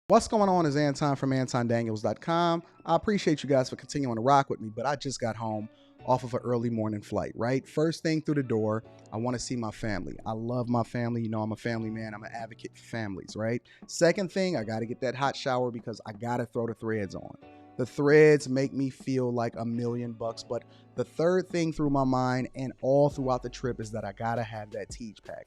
What's going on is Anton from AntonDaniels.com. I appreciate you guys for continuing to rock with me, but I just got home off of an early morning flight, right? First thing through the door, I want to see my family. I love my family. You know, I'm a family man. I'm an advocate for families, right? Second thing, I got to get that hot shower because I got to throw the threads on. The threads make me feel like $1,000,000, but the third thing through my mind and all throughout the trip is that I gotta have that Teej pack.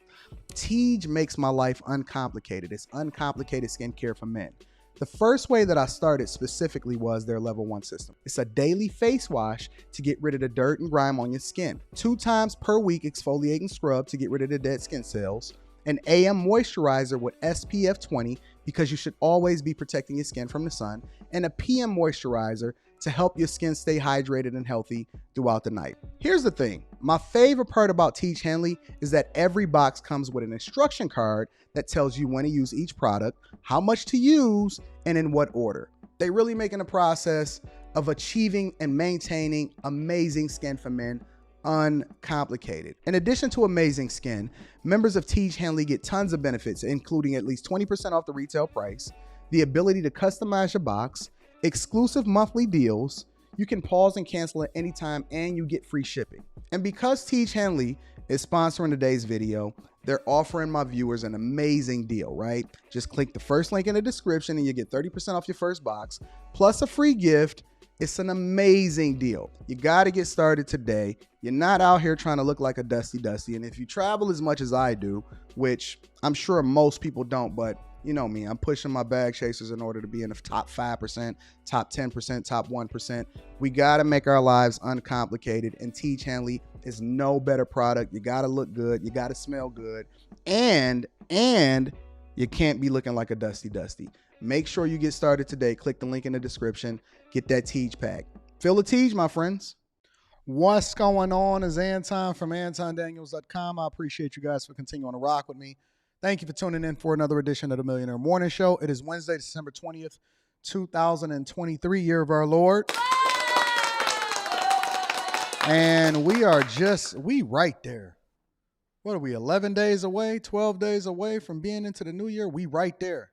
Teej makes my life uncomplicated. It's uncomplicated skincare for men. The first way that I started specifically was their level 1 system. It's a daily face wash to get rid of the dirt and grime on your skin. 2 times per week exfoliating scrub to get rid of the dead skin cells. An AM moisturizer with SPF 20 because you should always be protecting your skin from the sun, and a PM moisturizer to help your skin stay hydrated and healthy throughout the night. Here's the thing. My favorite part about Teej Henley is that every box comes with an instruction card that tells you when to use each product, how much to use, and in what order. They really making the process of achieving and maintaining amazing skin for men uncomplicated. In addition to amazing skin, members of Teej Henley get tons of benefits, including at least 20% off the retail price, the ability to customize your box, exclusive monthly deals, you can pause and cancel at any time, and you get free shipping. And because Teej Henley is sponsoring today's video, they're offering my viewers an amazing deal, right? Just click the first link in the description and you get 30% off your first box, plus a free gift. It's an amazing deal. You got to get started today. You're not out here trying to look like a Dusty. And if you travel as much as I do, which I'm sure most people don't, but you know me, I'm pushing my bag chasers in order to be in the top 5%, top 10%, top 1%. We got to make our lives uncomplicated, and Teej Henley is no better product. You got to look good. You got to smell good. And you can't be looking like a Dusty. Make sure you get started today. Click the link in the description. Get that Teej pack. Feel the Teej, my friends. What's going on is Anton from AntonDaniels.com. I appreciate you guys for continuing to rock with me. Thank you for tuning in for another edition of the Millionaire Morning Show. It is Wednesday, December 20th, 2023, year of our Lord. And we right there. What are we, 11 days away, 12 days away from being into the new year? We right there.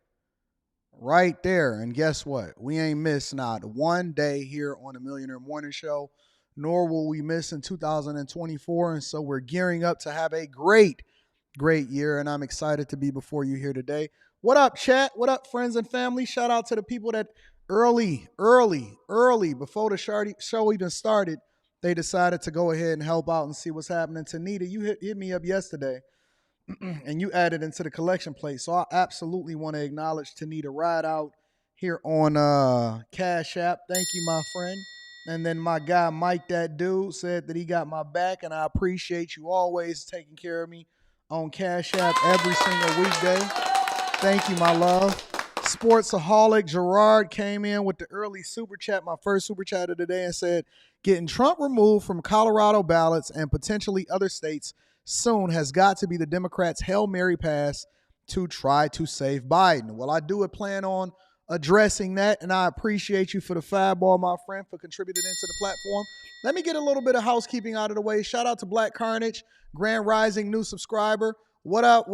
Right there. And guess what? We ain't missed not one day here on the Millionaire Morning Show, nor will we miss in 2024. And so we're gearing up to have a great year, and I'm excited to be before you here today. What up, chat? What up, friends and family? Shout out to the people that early, before the show even started, they decided to go ahead and help out and see what's happening. Tanita, you hit me up yesterday, and you added into the collection plate. So I absolutely want to acknowledge Tanita right out here on Cash App. Thank you, my friend. And then my guy, Mike, that dude, said that he got my back, and I appreciate you always taking care of me on Cash App every single weekday. Thank you, my love. Sportsaholic Gerard came in with the early super chat, my first super chat of the day, and said, getting Trump removed from Colorado ballots and potentially other states soon has got to be the Democrats' Hail Mary pass to try to save Biden. Well, I do plan on addressing that, and I appreciate you for the fireball, my friend, for contributing into the platform. Let me get a little bit of housekeeping out of the way. Shout out to Black Carnage, Grand Rising, new subscriber. What up?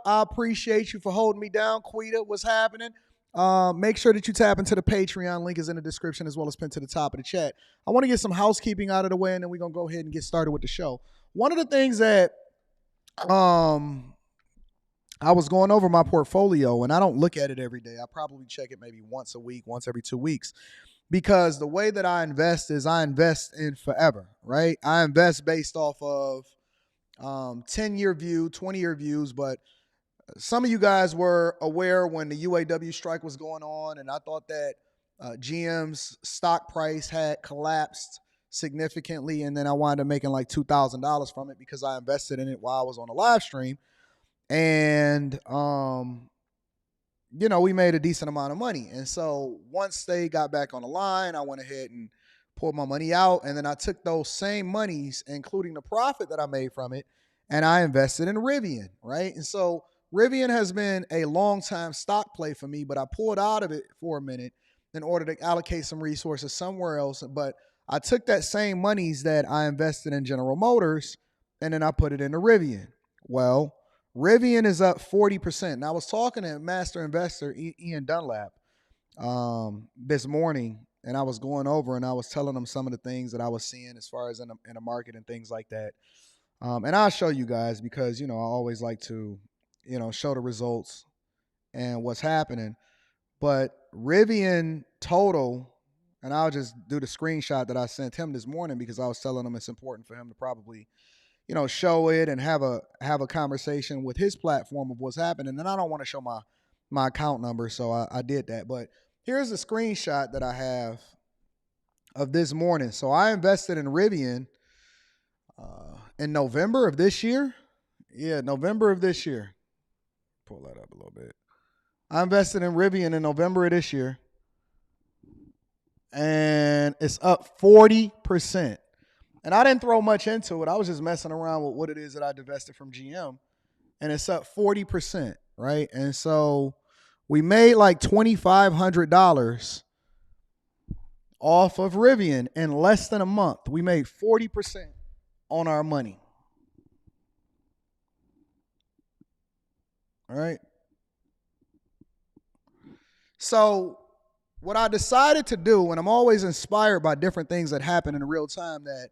I appreciate you for holding me down. Quita, what's happening? Make sure that you tap into the Patreon. Link is in the description as well as pinned to the top of the chat. I want to get some housekeeping out of the way, and then we're going to go ahead and get started with the show. One of the things that I was going over my portfolio, and I don't look at it every day. I probably check it maybe once a week, once every 2 weeks, because the way that I invest is I invest in forever, right? I invest based off of 10-year view, 20-year views, but some of you guys were aware when the UAW strike was going on, and I thought that GM's stock price had collapsed significantly, and then I wound up making like $2,000 from it because I invested in it while I was on a live stream. And, we made a decent amount of money. And so once they got back on the line, I went ahead and pulled my money out. And then I took those same monies, including the profit that I made from it, and I invested in Rivian, right? And so Rivian has been a long-time stock play for me, but I pulled out of it for a minute in order to allocate some resources somewhere else. But I took that same monies that I invested in General Motors, and then I put it into Rivian. Well, Rivian is up 40%. Now, I was talking to master investor Ian Dunlap this morning, and I was going over and I was telling him some of the things that I was seeing as far as in the market and things like that. And I'll show you guys because, I always like to, show the results and what's happening. But Rivian total, and I'll just do the screenshot that I sent him this morning because I was telling him it's important for him to probably, show it and have a conversation with his platform of what's happening. And I don't want to show my account number, so I did that. But here's a screenshot that I have of this morning. So I invested in Rivian in November of this year. Yeah, November of this year. Pull that up a little bit. I invested in Rivian in November of this year, and it's up 40%. And I didn't throw much into it. I was just messing around with what it is that I divested from GM, and it's up 40%, right? And so we made like $2,500 off of Rivian in less than a month. We made 40% on our money. All right. So what I decided to do, and I'm always inspired by different things that happen in real time that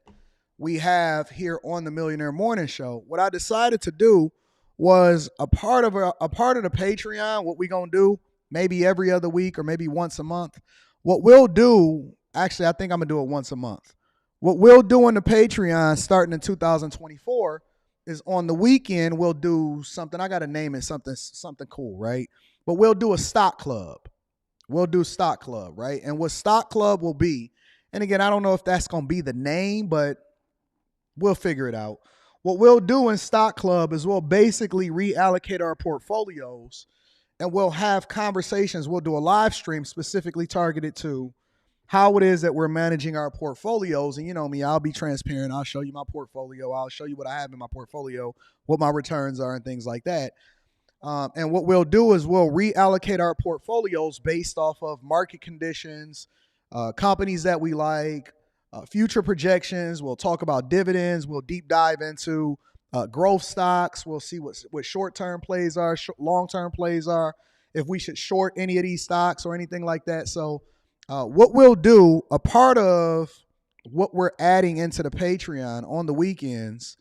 we have here on the Millionaire Morning Show, what I decided to do was a part of the Patreon, what we going to do, maybe every other week or maybe once a month. What we'll do, actually, I think I'm going to do it once a month. What we'll do on the Patreon starting in 2024 is on the weekend, we'll do something. I got to name it something cool, right? But we'll do a stock club. We'll do stock club, right? And what stock club will be, and again, I don't know if that's going to be the name, but we'll figure it out. What we'll do in stock club is we'll basically reallocate our portfolios and we'll have conversations. We'll do a live stream specifically targeted to how it is that we're managing our portfolios. And you know me, I'll be transparent. I'll show you my portfolio. I'll show you what I have in my portfolio, what my returns are and things like that. And what we'll do is we'll reallocate our portfolios based off of market conditions, companies that we like, future projections. We'll talk about dividends. We'll deep dive into growth stocks. We'll see what short-term plays are, long-term plays are, if we should short any of these stocks or anything like that. So what we'll do, a part of what we're adding into the Patreon on the weekends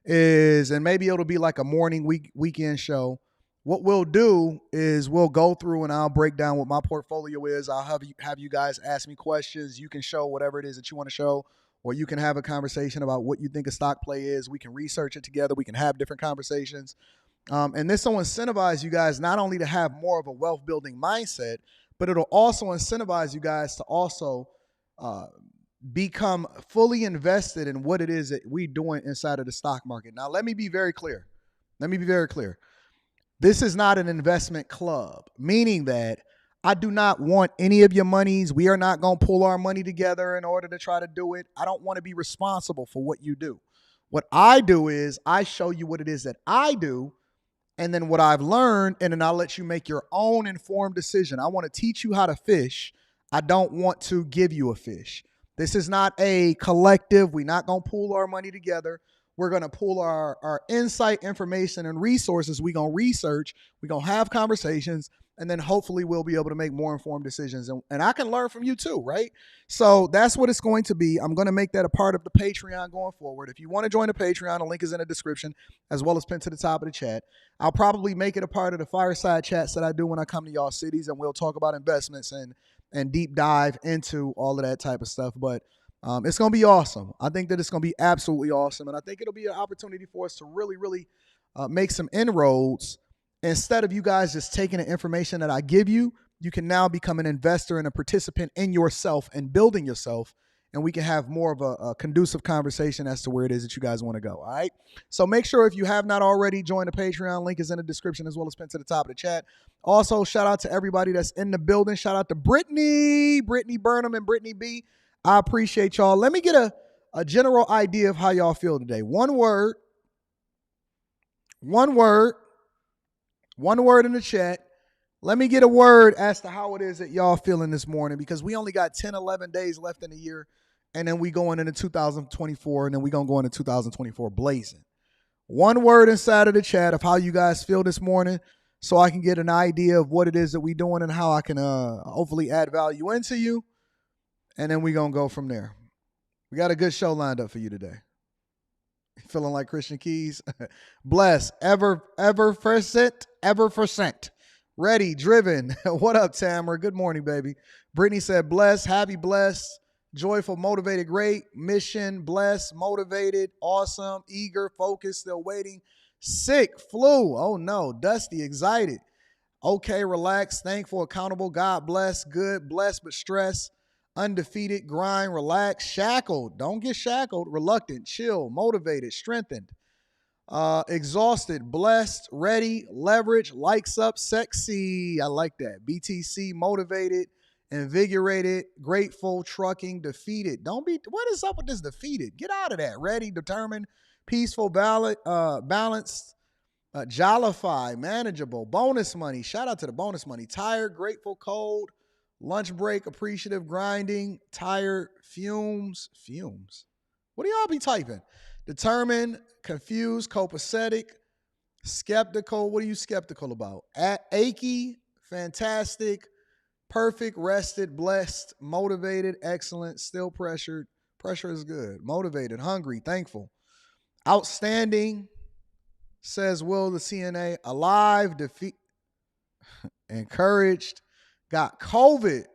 is, and maybe it'll be like a morning weekend show. What we'll do is we'll go through and I'll break down what my portfolio is. I'll have you guys ask me questions. You can show whatever it is that you want to show, or you can have a conversation about what you think a stock play is. We can research it together. We can have different conversations. And this will incentivize you guys not only to have more of a wealth building mindset, but it'll also incentivize you guys to also become fully invested in what it is that we're doing inside of the stock market. Now, let me be very clear. This is not an investment club, meaning that I do not want any of your monies. We are not going to pull our money together in order to try to do it. I don't want to be responsible for what you do. What I do is I show you what it is that I do, and then what I've learned, and then I'll let you make your own informed decision. I want to teach you how to fish. I don't want to give you a fish. This is not a collective. We're not going to pool our money together. We're going to pull our insight, information, and resources. We're going to research. We're going to have conversations, and then hopefully we'll be able to make more informed decisions. And I can learn from you too, right? So that's what it's going to be. I'm going to make that a part of the Patreon going forward. If you want to join the Patreon, the link is in the description as well as pinned to the top of the chat. I'll probably make it a part of the fireside chats that I do when I come to y'all cities, and we'll talk about investments and deep dive into all of that type of stuff. But it's going to be awesome. I think that it's going to be absolutely awesome. And I think it'll be an opportunity for us to really, really make some inroads. Instead of you guys just taking the information that I give you, you can now become an investor and a participant in yourself and building yourself. And we can have more of a conducive conversation as to where it is that you guys want to go. All right. So make sure if you have not already joined the Patreon, link is in the description as well as pinned to the top of the chat. Also, shout out to everybody that's in the building. Shout out to Brittany Burnham and Brittany B. I appreciate y'all. Let me get a general idea of how y'all feel today. One word in the chat. Let me get a word as to how it is that y'all feeling this morning, because we only got 10, 11 days left in the year, and then we going into 2024, and then we going to go into 2024 blazing. One word inside of the chat of how you guys feel this morning so I can get an idea of what it is that we're doing and how I can hopefully add value into you. And then we're going to go from there. We got a good show lined up for you today. Feeling like Christian Keys? Bless. Ever percent. Ready, driven. What up, Tamara? Good morning, baby. Brittany said, blessed, happy, blessed, joyful, motivated, great, mission, blessed, motivated, awesome, eager, focused, still waiting, sick, flu, oh no, dusty, excited, okay, relaxed, thankful, accountable, God bless, good, blessed but stressed, undefeated, grind, relaxed, shackled, don't get shackled, reluctant, chill, motivated, strengthened, exhausted, blessed, ready, leverage, likes up, sexy. I like that. BTC, motivated, invigorated, grateful, trucking, defeated. Don't be, what is up with this defeated? Get out of that. Ready, determined, peaceful, balanced, jollify, manageable, bonus money. Shout out to the bonus money. Tired, grateful, cold, lunch break, appreciative, grinding, tired, fumes. What do y'all be typing? Determined, confused, copacetic, skeptical. What are you skeptical about? Achy, fantastic, perfect, rested, blessed, motivated, excellent, still pressured. Pressure is good. Motivated, hungry, thankful. Outstanding, says Will the CNA. Alive, encouraged, got COVID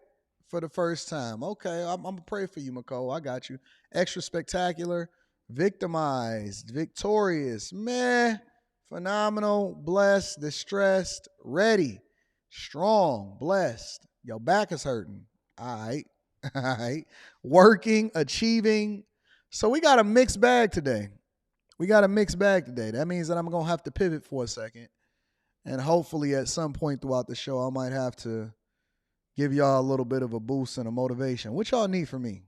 for the first time. Okay, I'm going to pray for you, McCole. I got you. Extra spectacular, victimized, victorious, meh, phenomenal, blessed, distressed, ready, strong, blessed. Your back is hurting. All right. All right. Working, achieving. So we got a mixed bag today. That means that I'm going to have to pivot for a second. And hopefully at some point throughout the show, I might have to give y'all a little bit of a boost and a motivation. What y'all need from me?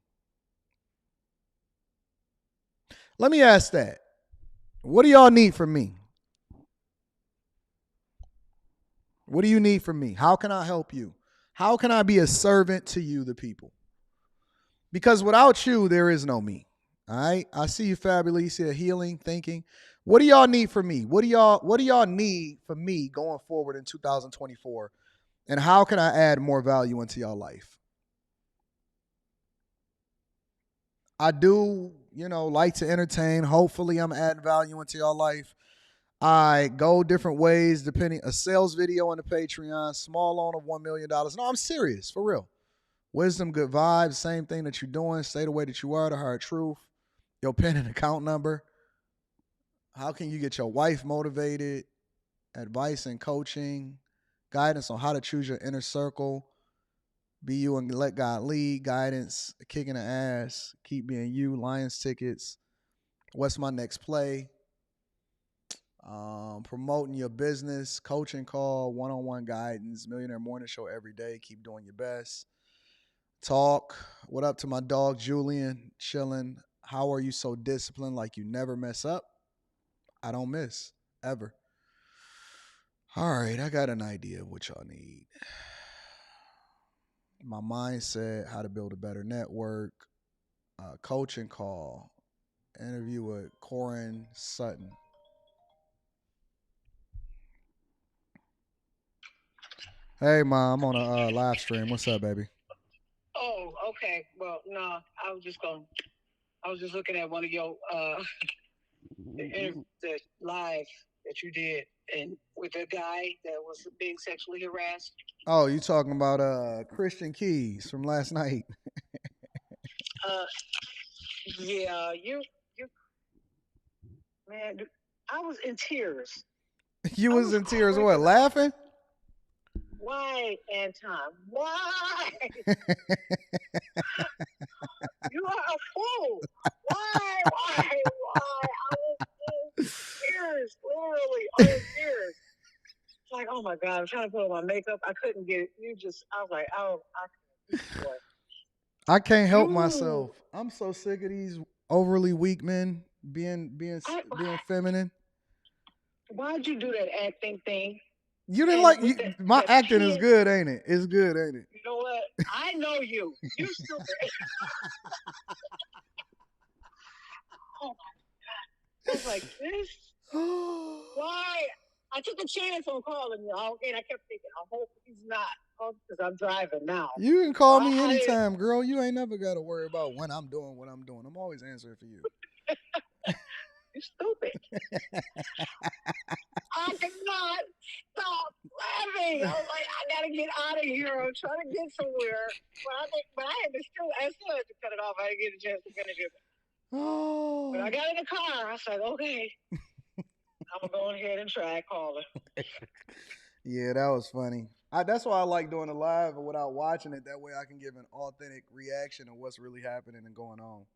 Let me ask that. What do y'all need from me? What do you need from me? How can I help you? How can I be a servant to you, the people? Because without you, there is no me. All right? I see you, Fabulous. You see healing, thinking. What do y'all need from me? What do y'all need from me going forward in 2024? And how can I add more value into y'all life? I do, like to entertain. Hopefully I'm adding value into y'all life. I go different ways depending. A sales video on the Patreon, small loan of $1 million. No, I'm serious, for real. Wisdom, good vibes, same thing that you're doing. Stay the way that you are, the hard truth. Your pen and account number. How can you get your wife motivated? Advice and coaching. Guidance on how to choose your inner circle. Be you and let God lead. Guidance, kicking the ass. Keep being you. Lions tickets. What's my next play? Promoting your business. Coaching call. One-on-one guidance. Millionaire morning show every day. Keep doing your best. Talk. What up to my dog Julian? Chilling. How are you so disciplined like you never mess up? I don't miss. Ever. All right, I got an idea of what y'all need. My mindset, how to build a better network, coaching call, interview with Corin Sutton. Hey, Mom, I'm on a live stream. What's up, baby? Oh, okay. Well, no, I was just looking at one of your the live that you did, and with the guy that was being sexually harassed. Oh, you talking about Christian Keys from last night? Yeah, you, man, I was in tears. You was in tears, what, laughing? Why, Anton? Why? You are a fool. Why? I was in tears, literally, I was in tears. Like, oh my God, I'm trying to put on my makeup. I couldn't get it. I was like, oh, I can't help myself. I'm so sick of these overly weak men being feminine. Why'd you do that acting thing? You didn't my acting is good, ain't it? It's good, ain't it? You know what? I know you. You stupid. Oh my God. I was like, this Why? I took a chance on calling you, and I kept thinking, I hope he's not, because I'm driving now. You can call me anytime, girl. You ain't never got to worry about when I'm doing what I'm doing. I'm always answering for you. You're stupid. I cannot stop laughing. I was like, I gotta get out of here. I'm trying to get somewhere. But I still had to cut it off. I didn't get a chance to finish it. Oh. But I got in the car. I was like, okay, I'm gonna go ahead and try calling. Yeah, that was funny. That's why I like doing it live without watching it. That way I can give an authentic reaction of what's really happening and going on.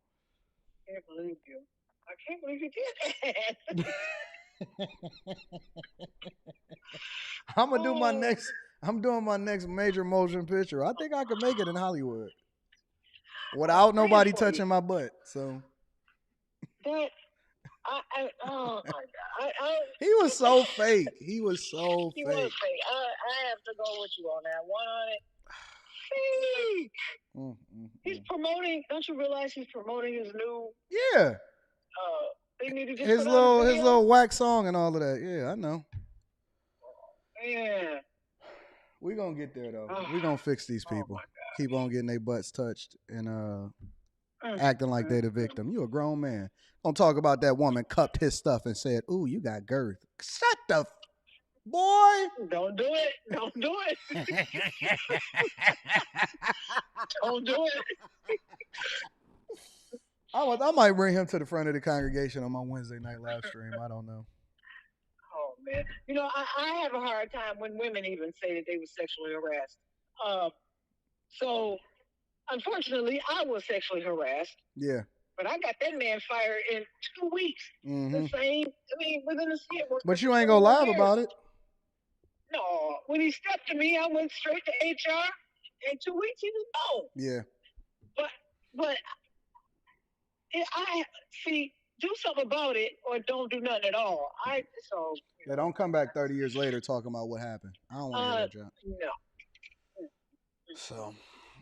I can't believe you. I can't believe you did that. I'm gonna do my next. I'm doing my next major motion picture. I think I could make it in Hollywood without nobody touching my butt. So. But oh my God! He was so fake. He was so fake. Was fake. I have to go with you on that one. Fake. He's promoting. Don't you realize he's promoting his new? Yeah. They need to just his little whack song and all of that. Yeah, I know. Yeah. We gonna get there though. We gonna fix these people. Keep on getting their butts touched and acting like they're the victim. You a grown man. Don't talk about that woman cupped his stuff and said, "Ooh, you got girth." Shut the boy. Don't do it. Don't do it. Don't do it. I might bring him to the front of the congregation on my Wednesday night live stream. I don't know. Oh man, I have a hard time when women even say that they were sexually harassed. So unfortunately, I was sexually harassed. Yeah. But I got that man fired in 2 weeks. The same. Within a year. But you ain't gonna lie about it. No, when he stepped to me, I went straight to HR. In 2 weeks, he was gone. Yeah. But I see. Do something about it, or don't do nothing at all. Yeah, don't come back 30 years later talking about what happened. I don't want to hear that, John. No. So,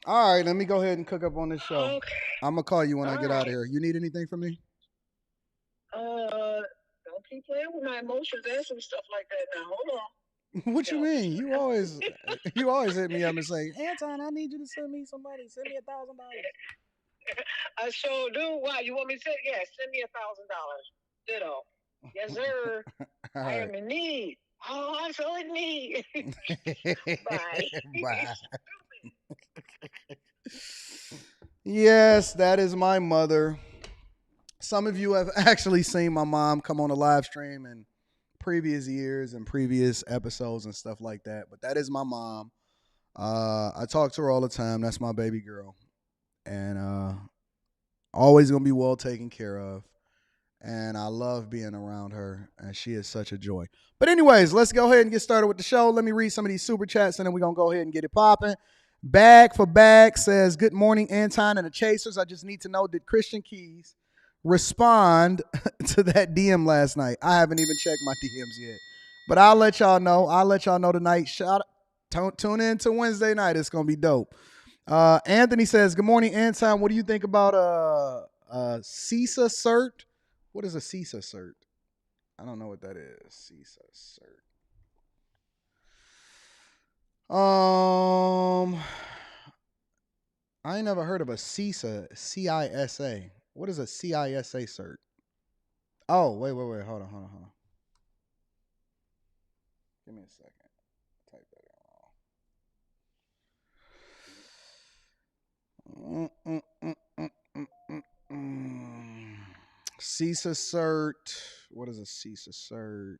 all right, let me go ahead and cook up on this show. Okay. I'm gonna call you when I get out of here. You need anything from me? Don't keep playing with my emotions and some stuff like that. Now, hold on. What you mean? You always hit me up and say, Anton, I need you to send me some money. Send me $1,000. I sure do. Why? You want me to say? Yeah, send me $1,000. Ditto. Yes, sir. I am in need. Oh, I'm so in need. Bye. Bye. Yes, that is my mother. Some of you have actually seen my mom come on a live stream in previous years and previous episodes and stuff like that. But that is my mom. I talk to her all the time. That's my baby girl. And always going to be well taken care of. And I love being around her. And she is such a joy. But anyways, let's go ahead and get started with the show. Let me read some of these super chats and then we're going to go ahead and get it popping. Bag for Bag says, good morning, Anton and the Chasers. I just need to know, did Christian Keys respond to that DM last night? I haven't even checked my DMs yet. But I'll let y'all know. I'll let y'all know tonight. Tune in to Wednesday night. It's going to be dope. Anthony says, good morning, Anton. What do you think about CISA cert? What is a CISA cert? I don't know what that is. CISA cert. I ain't never heard of a CISA, CISA. What is a CISA cert? Oh, wait. Hold on. Give me a second. Type that wrong. CISA cert. What is a CISA cert?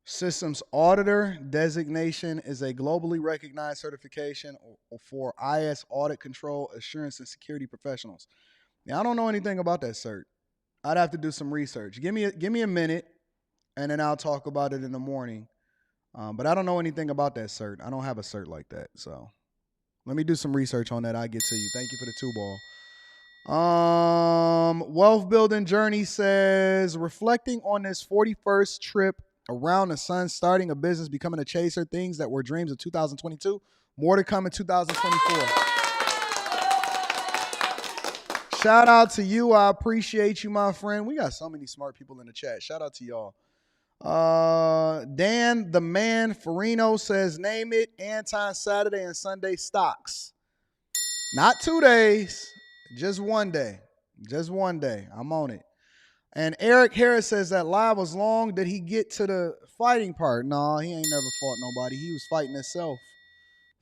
Systems Auditor designation is a globally recognized certification for IS audit control, assurance, and security professionals. Now, I don't know anything about that cert. I'd have to do some research. Give me a minute, and then I'll talk about it in the morning. But I don't know anything about that cert. I don't have a cert like that. So let me do some research on that. I'll get to you. Thank you for the 2-ball. Wealth Building Journey says, reflecting on this 41st trip around the sun, starting a business, becoming a chaser, things that were dreams of 2022, more to come in 2024. Shout out to you. I appreciate you, my friend. We got so many smart people in the chat. Shout out to y'all. Dan the Man Farino says, name it Anton Saturday and Sunday stocks. Not 2 days, just 1 day. Just 1 day. I'm on it. And Eric Harris says that live was long. Did he get to the fighting part? No, he ain't never fought nobody. He was fighting himself,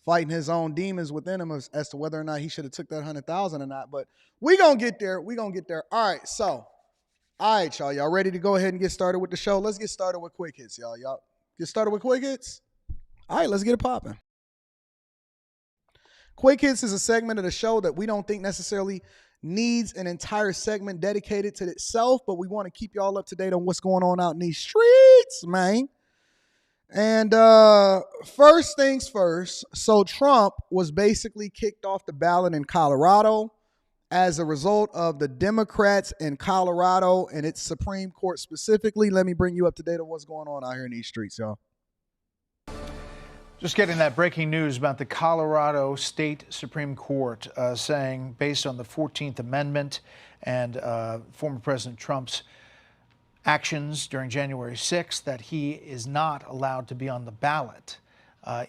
fighting his own demons within him as to whether or not he should have took that 100,000 or not. But we gonna get there. We gonna get there. All right, so, all right, y'all. Y'all ready to go ahead and get started with the show? Let's get started with quick hits, y'all. Y'all get started with quick hits. All right, let's get it popping. Quick hits is a segment of the show that we don't think necessarily needs an entire segment dedicated to itself, but we want to keep y'all up to date on what's going on out in these streets, man. And first things first, so Trump was basically kicked off the ballot in Colorado as a result of the Democrats in Colorado and its Supreme Court specifically. Let me bring you up to date on what's going on out here in these streets, y'all. Just getting that breaking news about the Colorado State Supreme Court saying, based on the 14th Amendment and former President Trump's actions during January 6th, that he is not allowed to be on the ballot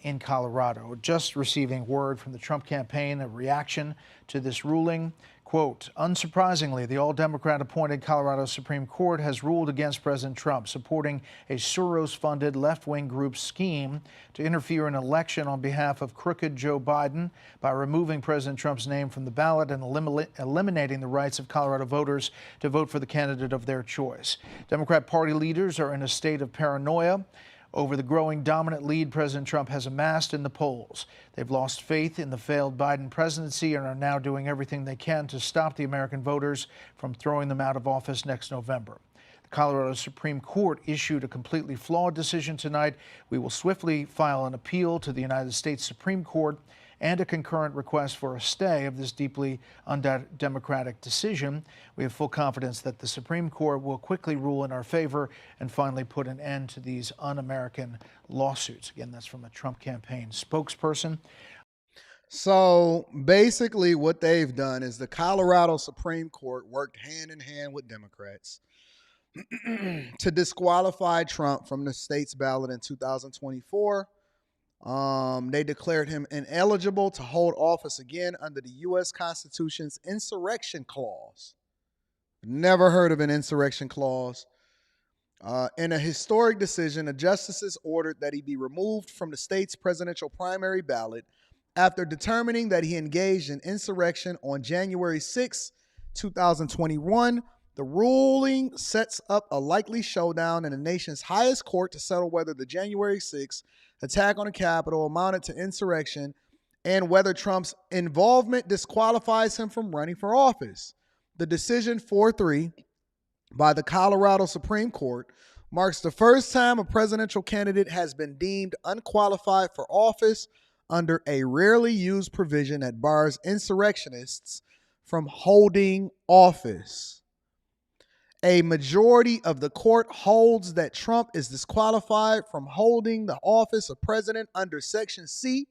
in Colorado. Just receiving word from the Trump campaign, a reaction to this ruling. Quote, unsurprisingly, the all-Democrat appointed Colorado Supreme Court has ruled against President Trump, supporting a Soros-funded left-wing group's scheme to interfere in an election on behalf of crooked Joe Biden by removing President Trump's name from the ballot and eliminating the rights of Colorado voters to vote for the candidate of their choice. Democrat Party leaders are in a state of paranoia over the growing dominant lead President Trump has amassed in the polls. They've lost faith in the failed Biden presidency and are now doing everything they can to stop the American voters from throwing them out of office next November. The Colorado Supreme Court issued a completely flawed decision tonight. We will swiftly file an appeal to the United States Supreme Court and a concurrent request for a stay of this deeply undemocratic decision. We have full confidence that the Supreme Court will quickly rule in our favor and finally put an end to these un-American lawsuits. Again, that's from a Trump campaign spokesperson. So basically what they've done is the Colorado Supreme Court worked hand in hand with Democrats to disqualify Trump from the state's ballot in 2024. They declared him ineligible to hold office again under the U.S. Constitution's insurrection clause. Never heard of an insurrection clause. In a historic decision, the justices ordered that he be removed from the state's presidential primary ballot after determining that he engaged in insurrection on January 6, 2021. The ruling sets up a likely showdown in the nation's highest court to settle whether the January 6th attack on the Capitol amounted to insurrection and whether Trump's involvement disqualifies him from running for office. The decision 4-3 by the Colorado Supreme Court marks the first time a presidential candidate has been deemed unqualified for office under a rarely used provision that bars insurrectionists from holding office. A majority of the court holds that Trump is disqualified from holding the office of president under Section C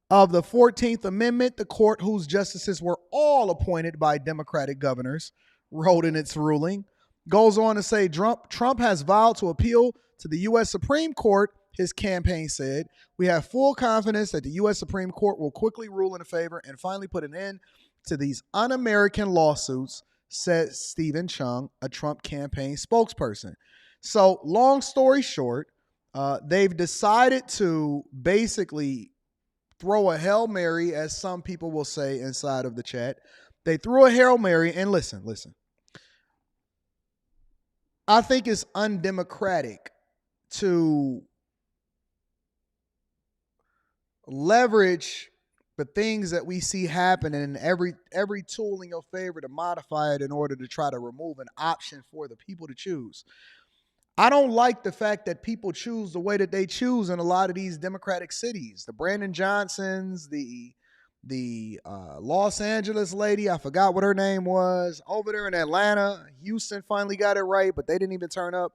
of the 14th Amendment. The court, whose justices were all appointed by Democratic governors, wrote in its ruling, goes on to say Trump has vowed to appeal to the U.S. Supreme Court, his campaign said. We have full confidence that the U.S. Supreme Court will quickly rule in favor and finally put an end to these un-American lawsuits, said Stephen Chung, a Trump campaign spokesperson. So long story short, they've decided to basically throw a Hail Mary, as some people will say inside of the chat. They threw a Hail Mary, and listen. I think it's undemocratic to leverage the things that we see happening and every tool in your favor to modify it in order to try to remove an option for the people to choose. I don't like the fact that people choose the way that they choose in a lot of these Democratic cities. The Brandon Johnsons, the Los Angeles lady, I forgot what her name was, over there in Atlanta. Houston finally got it right, but they didn't even turn up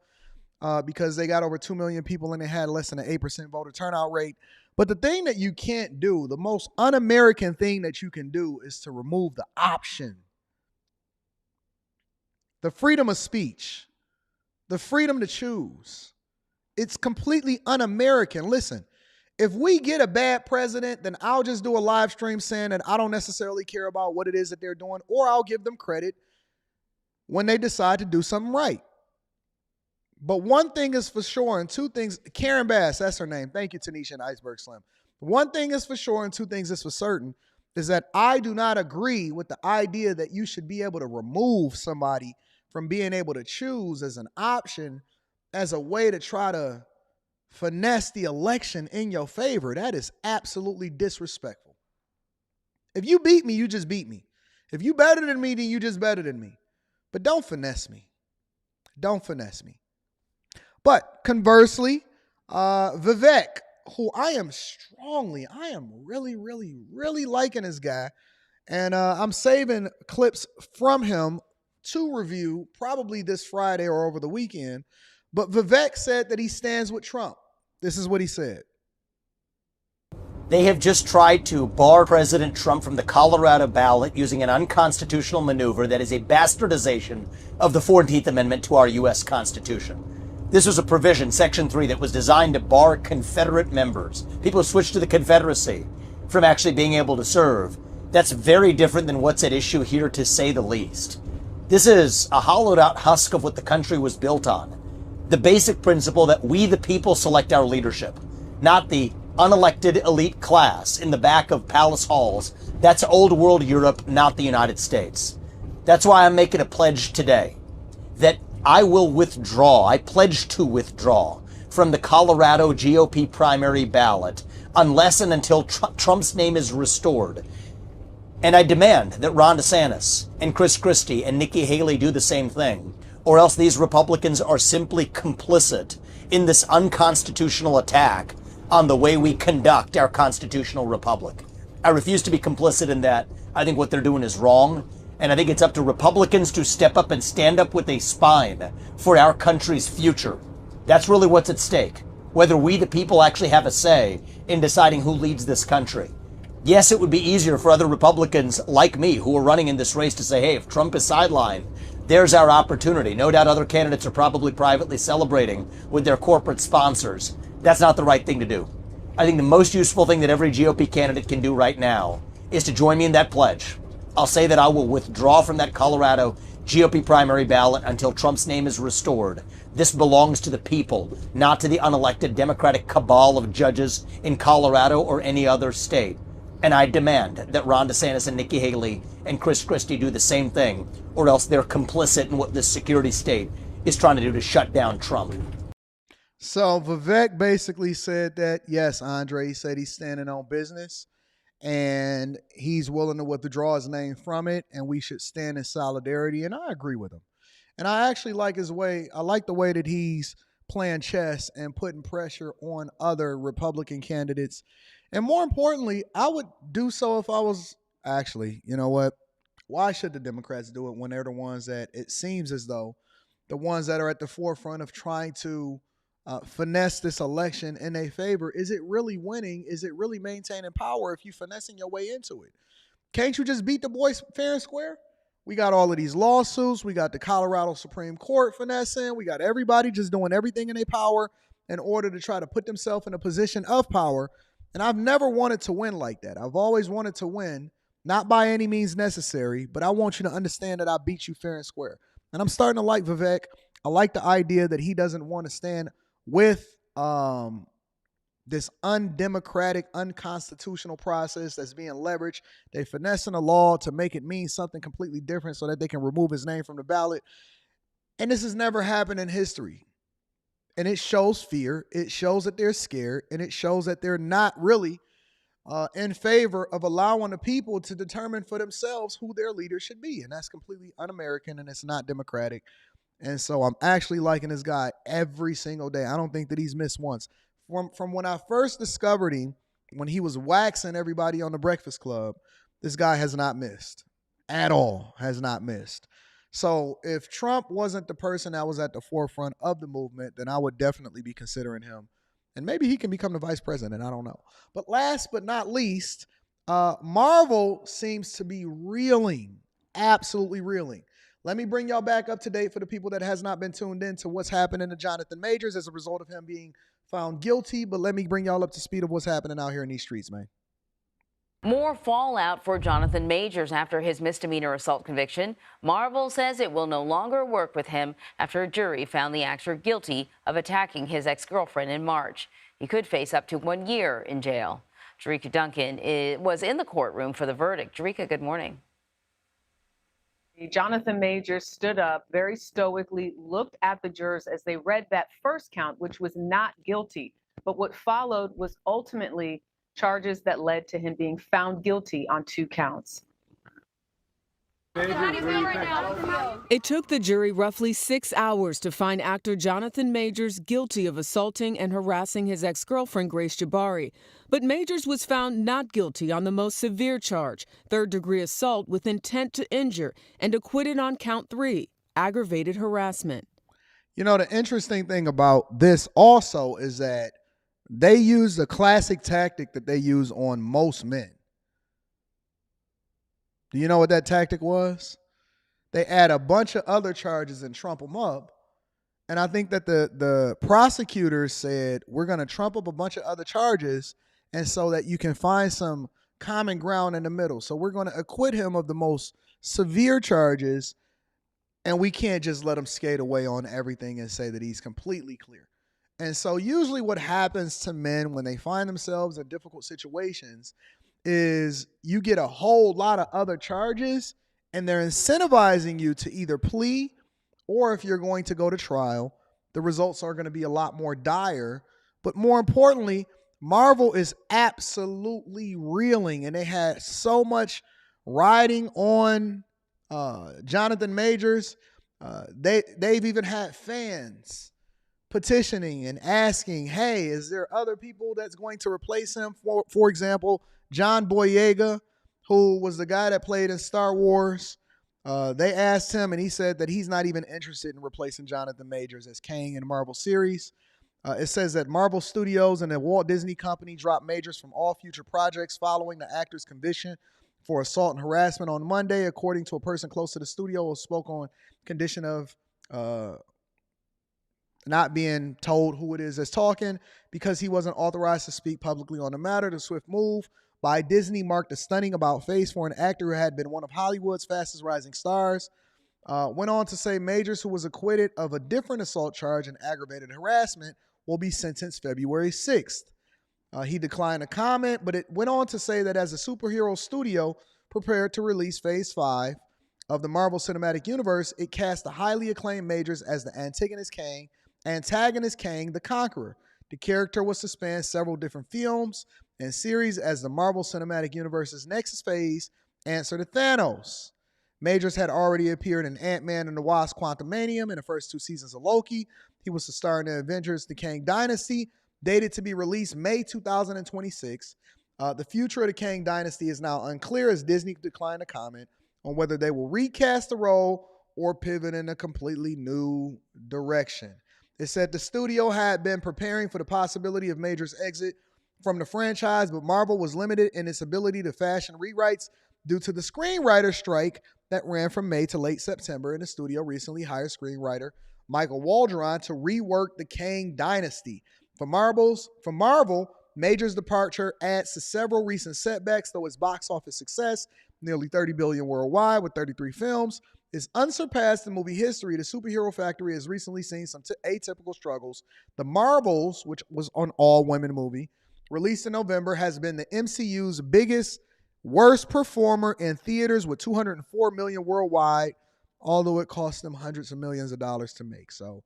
because they got over 2 million people and they had less than an 8% voter turnout rate. But the thing that you can't do, the most un-American thing that you can do, is to remove the option the freedom of speech, the freedom to choose. It's completely un-American. Listen, if we get a bad president, then I'll just do a live stream saying that I don't necessarily care about what it is that they're doing, or I'll give them credit when they decide to do something right. But one thing is for sure, and two things, Karen Bass, that's her name. Thank you, Tanisha and Iceberg Slim. One thing is for sure, and two things is for certain, is that I do not agree with the idea that you should be able to remove somebody from being able to choose as an option, as a way to try to finesse the election in your favor. That is absolutely disrespectful. If you beat me, you just beat me. If you better than me, then you just better than me. But don't finesse me. Don't finesse me. But conversely, Vivek, who I am really liking this guy. And I'm saving clips from him to review probably this Friday or over the weekend. But Vivek said that he stands with Trump. This is what he said. They have just tried to bar President Trump from the Colorado ballot using an unconstitutional maneuver that is a bastardization of the 14th Amendment to our U.S. Constitution. This was a provision, Section 3, that was designed to bar Confederate members, people who switched to the Confederacy, from actually being able to serve. That's very different than what's at issue here, to say the least. This is a hollowed out husk of what the country was built on. The basic principle that we, the people, select our leadership, not the unelected elite class in the back of palace halls. That's old world Europe, not the United States. That's why I'm making a pledge today that I will withdraw, I pledge to withdraw from the Colorado GOP primary ballot unless and until Trump's name is restored. And I demand that Ron DeSantis and Chris Christie and Nikki Haley do the same thing, or else these Republicans are simply complicit in this unconstitutional attack on the way we conduct our constitutional republic. I refuse to be complicit in that. I think what they're doing is wrong. And I think it's up to Republicans to step up and stand up with a spine for our country's future. That's really what's at stake. Whether we, the people, actually have a say in deciding who leads this country. Yes, it would be easier for other Republicans like me who are running in this race to say, hey, if Trump is sidelined, there's our opportunity. No doubt other candidates are probably privately celebrating with their corporate sponsors. That's not the right thing to do. I think the most useful thing that every GOP candidate can do right now is to join me in that pledge. I'll say that I will withdraw from that Colorado GOP primary ballot until Trump's name is restored. This belongs to the people, not to the unelected Democratic cabal of judges in Colorado or any other state. And I demand that Ron DeSantis and Nikki Haley and Chris Christie do the same thing, or else they're complicit in what this security state is trying to do to shut down Trump. So Vivek basically said that, yes, Andre, he said he's standing on business and he's willing to withdraw his name from it, and we should stand in solidarity. And I agree with him. And I actually like his way. I like the way that he's playing chess and putting pressure on other Republican candidates. And more importantly, I would do so if I was actually, you know what? Why should the Democrats do it when they're the ones that it seems as though the ones that are at the forefront of trying to finesse this election in their favor? Is it really winning? Is it really maintaining power if you finessing your way into it? Can't you just beat the boys fair and square? We got all of these lawsuits. We got the Colorado Supreme Court finessing. We got everybody just doing everything in their power in order to try to put themselves in a position of power. And I've never wanted to win like that. I've always wanted to win, not by any means necessary, but I want you to understand that I beat you fair and square. And I'm starting to like Vivek. I like the idea that he doesn't want to stand with this undemocratic, unconstitutional process that's being leveraged. They finessing the law to make it mean something completely different so that they can remove his name from the ballot. And this has never happened in history. And it shows fear. It shows that they're scared. And it shows that they're not really in favor of allowing the people to determine for themselves who their leader should be. And that's completely un-American, and it's not democratic. And so I'm actually liking this guy every single day. I don't think that he's missed once. From when I first discovered him, when he was waxing everybody on the Breakfast Club, this guy has not missed at all, has not missed. So if Trump wasn't the person that was at the forefront of the movement, then I would definitely be considering him. And maybe he can become the vice president. I don't know. But last but not least, Marvel seems to be reeling, absolutely reeling. Let me bring y'all back up to date for the people that has not been tuned in to what's happening to Jonathan Majors as a result of him being found guilty. But let me bring y'all up to speed of what's happening out here in these streets, man. More fallout for Jonathan Majors after his misdemeanor assault conviction. Marvel says it will no longer work with him after a jury found the actor guilty of attacking his ex-girlfriend in March. He could face up to 1 year in jail. Jerika Duncan was in the courtroom for the verdict. Jerika, good morning. Jonathan Majors stood up very stoically, looked at the jurors as they read that first count, which was not guilty. But what followed was ultimately charges that led to him being found guilty on 2 counts. It took the jury roughly 6 hours to find actor Jonathan Majors guilty of assaulting and harassing his ex-girlfriend Grace Jabari. But Majors was found not guilty on the most severe charge, third-degree assault with intent to injure, and acquitted on count 3, aggravated harassment. You know, the interesting thing about this also is that they use a classic tactic that they use on most men. Do you know what that tactic was? They add a bunch of other charges and trump them up. And I think that the prosecutors said, we're going to trump up a bunch of other charges and so that you can find some common ground in the middle. So we're going to acquit him of the most severe charges, and we can't just let him skate away on everything and say that he's completely clear. And so usually what happens to men when they find themselves in difficult situations is you get a whole lot of other charges, and they're incentivizing you to either plea, or if you're going to go to trial, the results are going to be a lot more dire. But more importantly, Marvel is absolutely reeling, and they had so much riding on Jonathan Majors. They've even had fans petitioning and asking, hey, is there other people that's going to replace him? For example, John Boyega, who was the guy that played in Star Wars. They asked him, and he said that he's not even interested in replacing Jonathan Majors as Kang in the Marvel series. It says that Marvel Studios and the Walt Disney Company dropped Majors from all future projects following the actor's conviction for assault and harassment on Monday, according to a person close to the studio who spoke on condition of not being told who it is that's talking because he wasn't authorized to speak publicly on the matter. The swift move by Disney marked a stunning about-face for an actor who had been one of Hollywood's fastest rising stars. Went on to say Majors, who was acquitted of a different assault charge and aggravated harassment, will be sentenced February 6th. He declined a comment, but it went on to say that as a superhero studio prepared to release Phase 5 of the Marvel Cinematic Universe, it cast the highly acclaimed Majors as the antagonist Kang the Conqueror. The character was to span several different films and series as the Marvel Cinematic Universe's next phase answer to Thanos. Majors had already appeared in Ant-Man and the Wasp: Quantumanium in the first 2 seasons of Loki. He was the star in the Avengers: The Kang Dynasty, dated to be released May 2026. The future of the Kang Dynasty is now unclear as Disney declined to comment on whether they will recast the role or pivot in a completely new direction. It said the studio had been preparing for the possibility of Majors' exit from the franchise, but Marvel was limited in its ability to fashion rewrites due to the screenwriter strike that ran from May to late September, and the studio recently hired screenwriter Michael Waldron to rework the Kang Dynasty. For Marvel, Majors' departure adds to several recent setbacks, though its box office success, nearly $30 billion worldwide with 33 films, is unsurpassed in movie history. The superhero factory has recently seen some atypical struggles. The Marvels, which was an all-women movie, released in November, has been the MCU's biggest, worst performer in theaters with $204 million worldwide, although it cost them hundreds of millions of dollars to make. So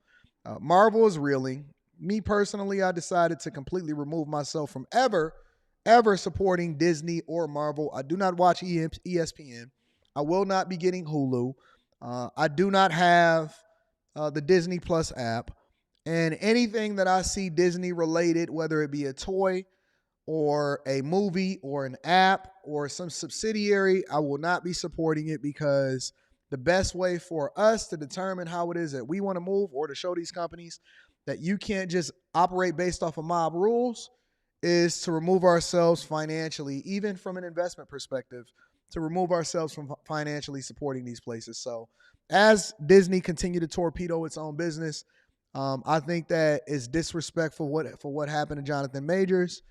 Marvel is reeling. Me personally, I decided to completely remove myself from ever supporting Disney or Marvel. I do not watch ESPN. I will not be getting Hulu. I do not have the Disney Plus app. And anything that I see Disney related, whether it be a toy or a movie or an app or some subsidiary, I will not be supporting it, because the best way for us to determine how it is that we want to move, or to show these companies that you can't just operate based off of mob rules, is to remove ourselves financially, even from an investment perspective, to remove ourselves from financially supporting these places. So as Disney continue to torpedo its own business, I think that is disrespectful for what happened to Jonathan Majors.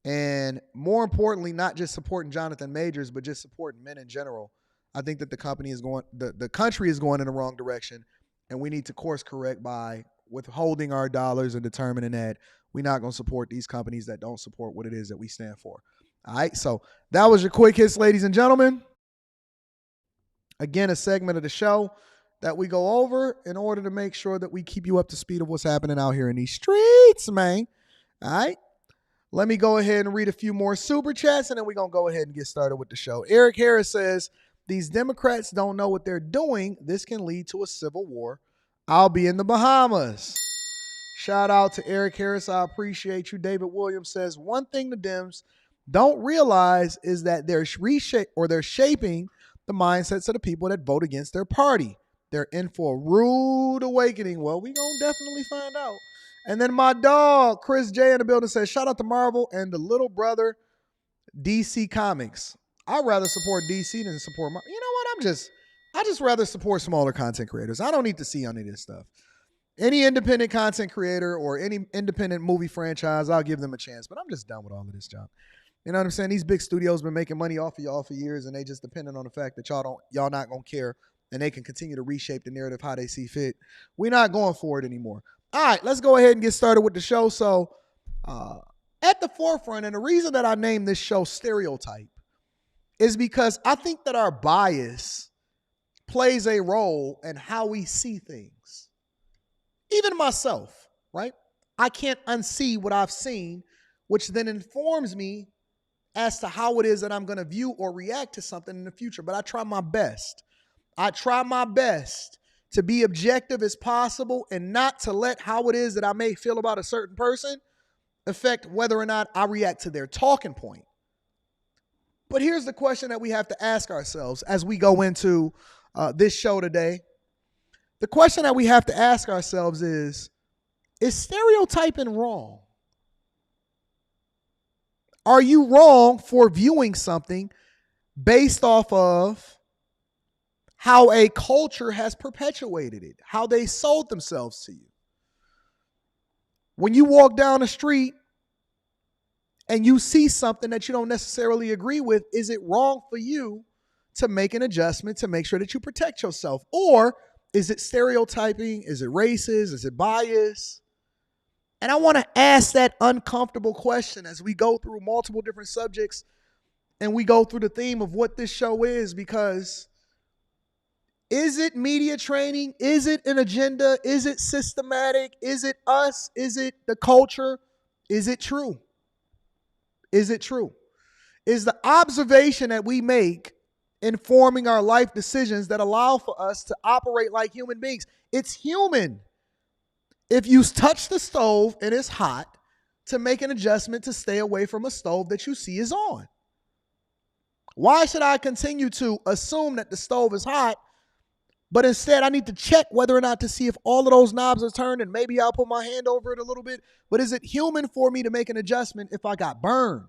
And more importantly, not just supporting Jonathan Majors, but just supporting men in general. I think that the country is going in the wrong direction, and we need to course correct by withholding our dollars and determining that we're not going to support these companies that don't support what it is that we stand for. All right, so that was your quick hits, ladies and gentlemen. Again, a segment of the show that we go over in order to make sure that we keep you up to speed of what's happening out here in these streets, man. All right. Let me go ahead and read a few more super chats, and then we're going to go ahead and get started with the show. Eric Harris says, these Democrats don't know what they're doing. This can lead to a civil war. I'll be in the Bahamas. Shout out to Eric Harris. I appreciate you. David Williams says, one thing the Dems don't realize is that they're shaping the mindsets of the people that vote against their party. They're in for a rude awakening. Well, we're going to definitely find out. And then my dog, Chris J in the building, says, shout out to Marvel and the little brother, DC Comics. I'd rather support DC than support Marvel. You know what? I just rather support smaller content creators. I don't need to see any of this stuff. Any independent content creator or any independent movie franchise, I'll give them a chance. But I'm just done with all of this junk. You know what I'm saying? These big studios been making money off of y'all for years, and they just depending on the fact that y'all not going to care, and they can continue to reshape the narrative how they see fit. We're not going for it anymore. All right, let's go ahead and get started with the show. So at the forefront, and the reason that I named this show Stereotype is because I think that our bias plays a role in how we see things. Even myself, right? I can't unsee what I've seen, which then informs me as to how it is that I'm going to view or react to something in the future. But I try my best. To be objective as possible and not to let how it is that I may feel about a certain person affect whether or not I react to their talking point. But here's the question that we have to ask ourselves as we go into this show today. The question that we have to ask ourselves is stereotyping wrong? Are you wrong for viewing something based off of how a culture has perpetuated it, how they sold themselves to you? When you walk down the street and you see something that you don't necessarily agree with, is it wrong for you to make an adjustment to make sure that you protect yourself? Or is it stereotyping? Is it racist? Is it bias? And I want to ask that uncomfortable question as we go through multiple different subjects and we go through the theme of what this show is, because is it media training? Is it an agenda? Is it systematic? Is it us? Is it the culture? Is it true? Is it true? Is the observation that we make informing our life decisions that allow for us to operate like human beings? It's human. If you touch the stove and it's hot, to make an adjustment to stay away from a stove that you see is on. Why should I continue to assume that the stove is hot, but instead I need to check whether or not to see if all of those knobs are turned, and maybe I'll put my hand over it a little bit? But is it human for me to make an adjustment if I got burned?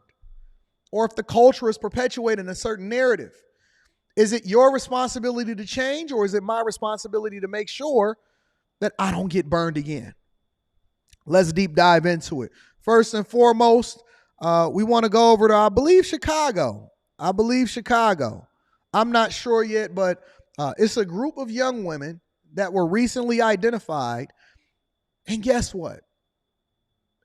Or if the culture is perpetuating a certain narrative? Is it your responsibility to change, or is it my responsibility to make sure that I don't get burned again? Let's deep dive into it. First and foremost, we want to go over to, I believe Chicago. I'm not sure yet, but it's a group of young women that were recently identified. And guess what?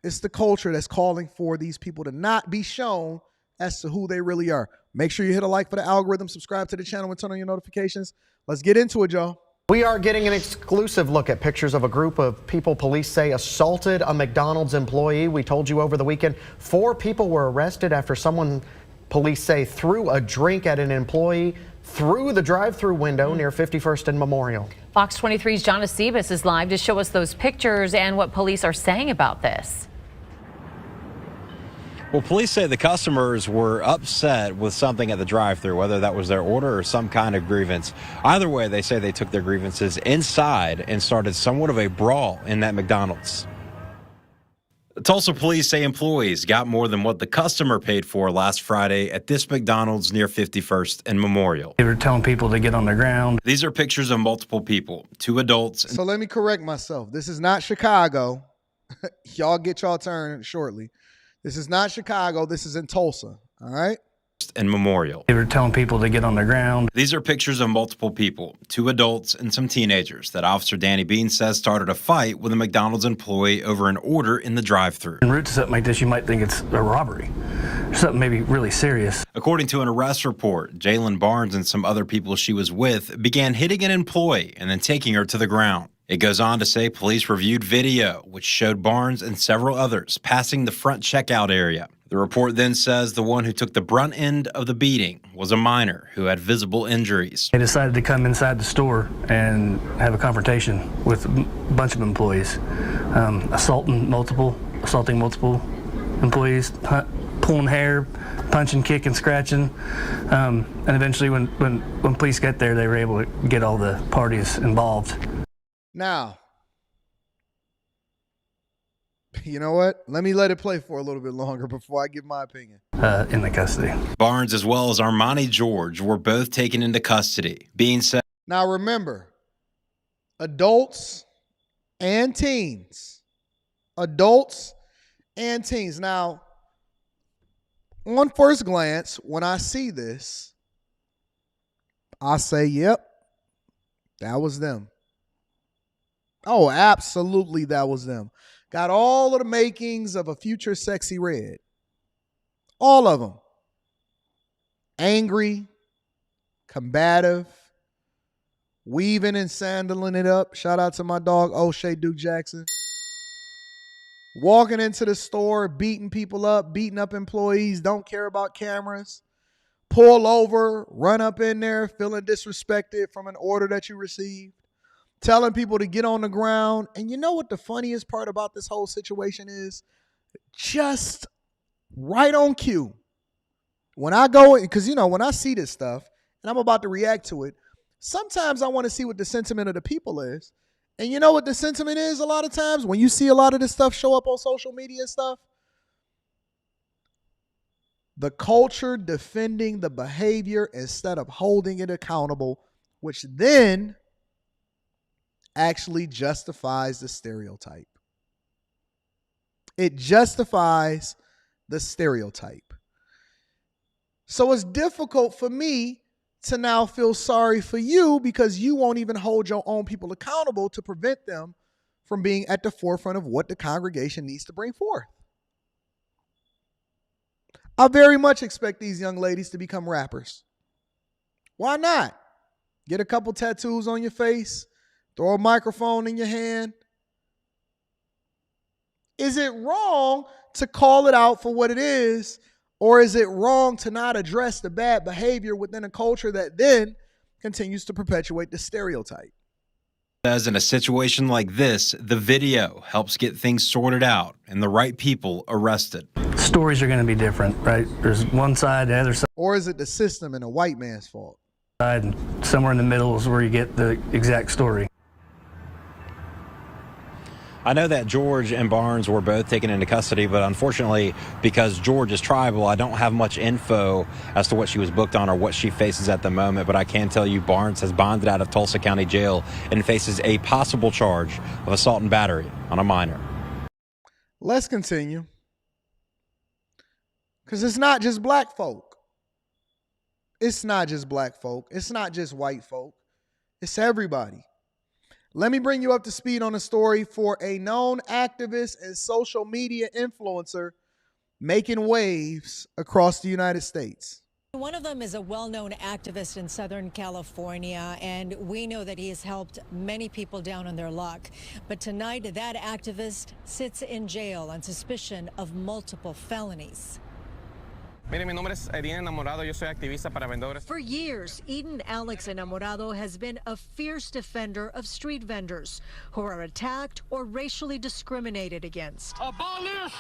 It's the culture that's calling for these people to not be shown as to who they really are. Make sure you hit a like for the algorithm, subscribe to the channel, and turn on your notifications. Let's get into it, y'all. We are getting an exclusive look at pictures of a group of people police say assaulted a McDonald's employee. We told you over the weekend 4 people were arrested after someone, police say, threw a drink at an employee through the drive-through window near 51st and Memorial. Fox 23's John Acebus is live to show us those pictures and what police are saying about this. Well, police say the customers were upset with something at the drive-thru, whether that was their order or some kind of grievance. Either way, they say they took their grievances inside and started somewhat of a brawl in that McDonald's. Tulsa police say employees got more than what the customer paid for last Friday at this McDonald's near 51st and Memorial. They were telling people to get on the ground. These are pictures of multiple people, 2 adults. So let me correct myself. This is not Chicago. Y'all get y'all turn shortly. This is not Chicago. This is in Tulsa. All right? And Memorial. They were telling people to get on the ground. These are pictures of multiple people, 2 adults and some teenagers that Officer Danny Bean says started a fight with a McDonald's employee over an order in the drive-thru. En route to something like this, you might think it's a robbery, something maybe really serious. According to an arrest report, Jalen Barnes and some other people she was with began hitting an employee and then taking her to the ground. It goes on to say police reviewed video, which showed Barnes and several others passing the front checkout area. The report then says the one who took the brunt end of the beating was a minor who had visible injuries. They decided to come inside the store and have a confrontation with a bunch of employees, assaulting multiple employees, pulling hair, punching, kicking, scratching, and eventually when police got there, they were able to get all the parties involved. Now, you know what? Let me let it play for a little bit longer before I give my opinion. In the custody. Barnes as well as Armani George were both taken into custody. Being said. Now remember, adults and teens. Adults and teens. Now, on first glance, when I see this, I say, yep, that was them. Oh, absolutely, that was them. Got all of the makings of a future sexy red. All of them. Angry, combative, weaving and sandaling it up. Shout out to my dog, O'Shea Duke Jackson. Walking into the store, beating people up, beating up employees, don't care about cameras. Pull over, run up in there, feeling disrespected from an order that you received. Telling people to get on the ground. And you know what the funniest part about this whole situation is? Just right on cue. When I go, because, you know, when I see this stuff and I'm about to react to it, sometimes I want to see what the sentiment of the people is. And you know what the sentiment is a lot of times? When you see a lot of this stuff show up on social media and stuff? The culture defending the behavior instead of holding it accountable, which then actually justifies the stereotype. It justifies the stereotype. So it's difficult for me to now feel sorry for you because you won't even hold your own people accountable to prevent them from being at the forefront of what the congregation needs to bring forth. I very much expect these young ladies to become rappers. Why not? Get a couple tattoos on your face. Throw a microphone in your hand. Is it wrong to call it out for what it is, or is it wrong to not address the bad behavior within a culture that then continues to perpetuate the stereotype? Says in a situation like this, the video helps get things sorted out and the right people arrested. Stories are going to be different, right? There's one side, the other side. Or is it the system and a white man's fault? And somewhere in the middle is where you get the exact story. I know that George and Barnes were both taken into custody, but unfortunately, because George is tribal, I don't have much info as to what she was booked on or what she faces at the moment, but I can tell you Barnes has bonded out of Tulsa County Jail and faces a possible charge of assault and battery on a minor. Let's continue. Because it's not just black folk. It's not just black folk. It's not just white folk. It's everybody. Let me bring you up to speed on a story for a known activist and social media influencer making waves across the United States. One of them is a well-known activist in Southern California, and we know that he has helped many people down on their luck. But tonight, that activist sits in jail on suspicion of multiple felonies. Mire, mi nombre es Eden Enamorado. Yo soy activista para vendedores. For years, Eden Alex Enamorado has been a fierce defender of street vendors who are attacked or racially discriminated against. Abolish!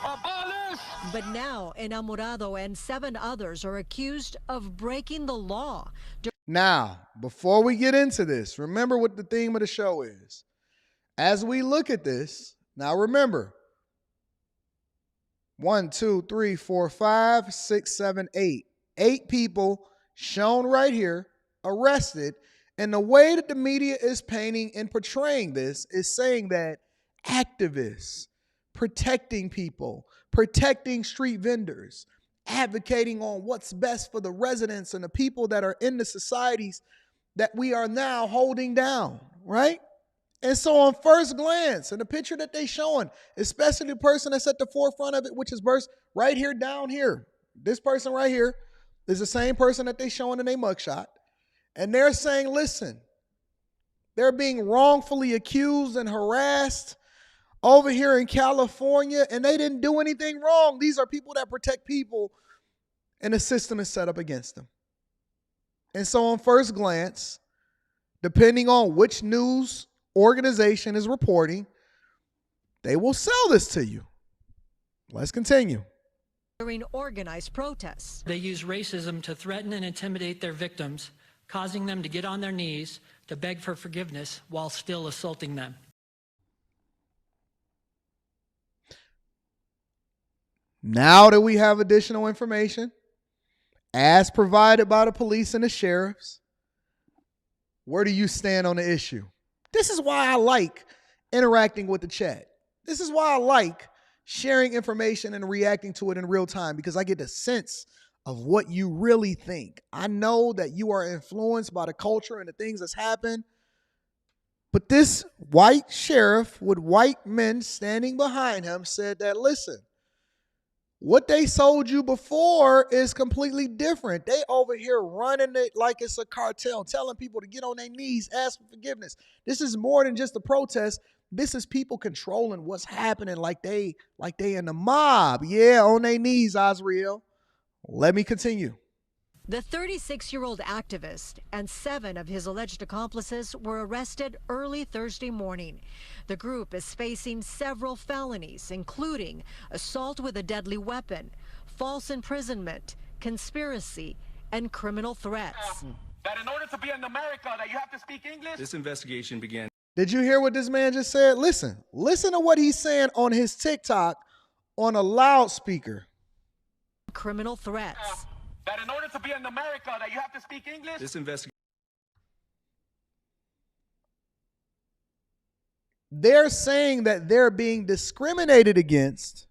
Abolish! But now, Enamorado and 7 others are accused of breaking the law. Now, before we get into this, remember what the theme of the show is. As we look at this, now remember, 1, 2, 3, 4, 5, 6, 7, 8. 8 people shown right here, arrested. And the way that the media is painting and portraying this is saying that activists, protecting people, protecting street vendors, advocating on what's best for the residents and the people that are in the societies that we are now holding down, right? And so on first glance, and the picture that they showing, especially the person that's at the forefront of it, which is right here down here, this person right here is the same person that they showing in their mugshot. And they're saying, listen, they're being wrongfully accused and harassed over here in California, and they didn't do anything wrong. These are people that protect people, and the system is set up against them. And so on first glance, depending on which news organization is reporting, they will sell this to you. Let's continue. During organized protests, they use racism to threaten and intimidate their victims, causing them to get on their knees to beg for forgiveness while still assaulting them. Now that we have additional information, as provided by the police and the sheriffs, where do you stand on the issue? This is why I like interacting with the chat. This is why I like sharing information and reacting to it in real time, because I get a sense of what you really think. I know that you are influenced by the culture and the things that's happened. But this white sheriff with white men standing behind him said that, listen, what they sold you before is completely different. They over here running it like it's a cartel, telling people to get on their knees, ask for forgiveness. This is more than just a protest. This is people controlling what's happening like they in the mob. Yeah, on their knees, Azriel. Let me continue. The 36-year-old activist and 7 of his alleged accomplices were arrested early Thursday morning. The group is facing several felonies, including assault with a deadly weapon, false imprisonment, conspiracy, and criminal threats. That in order to be in America, that you have to speak English? This investigation began. Did you hear what this man just said? Listen to what he's saying on his TikTok on a loudspeaker. Criminal threats. That in order to be in America, that you have to speak English? This investigation. They're saying that they're being discriminated against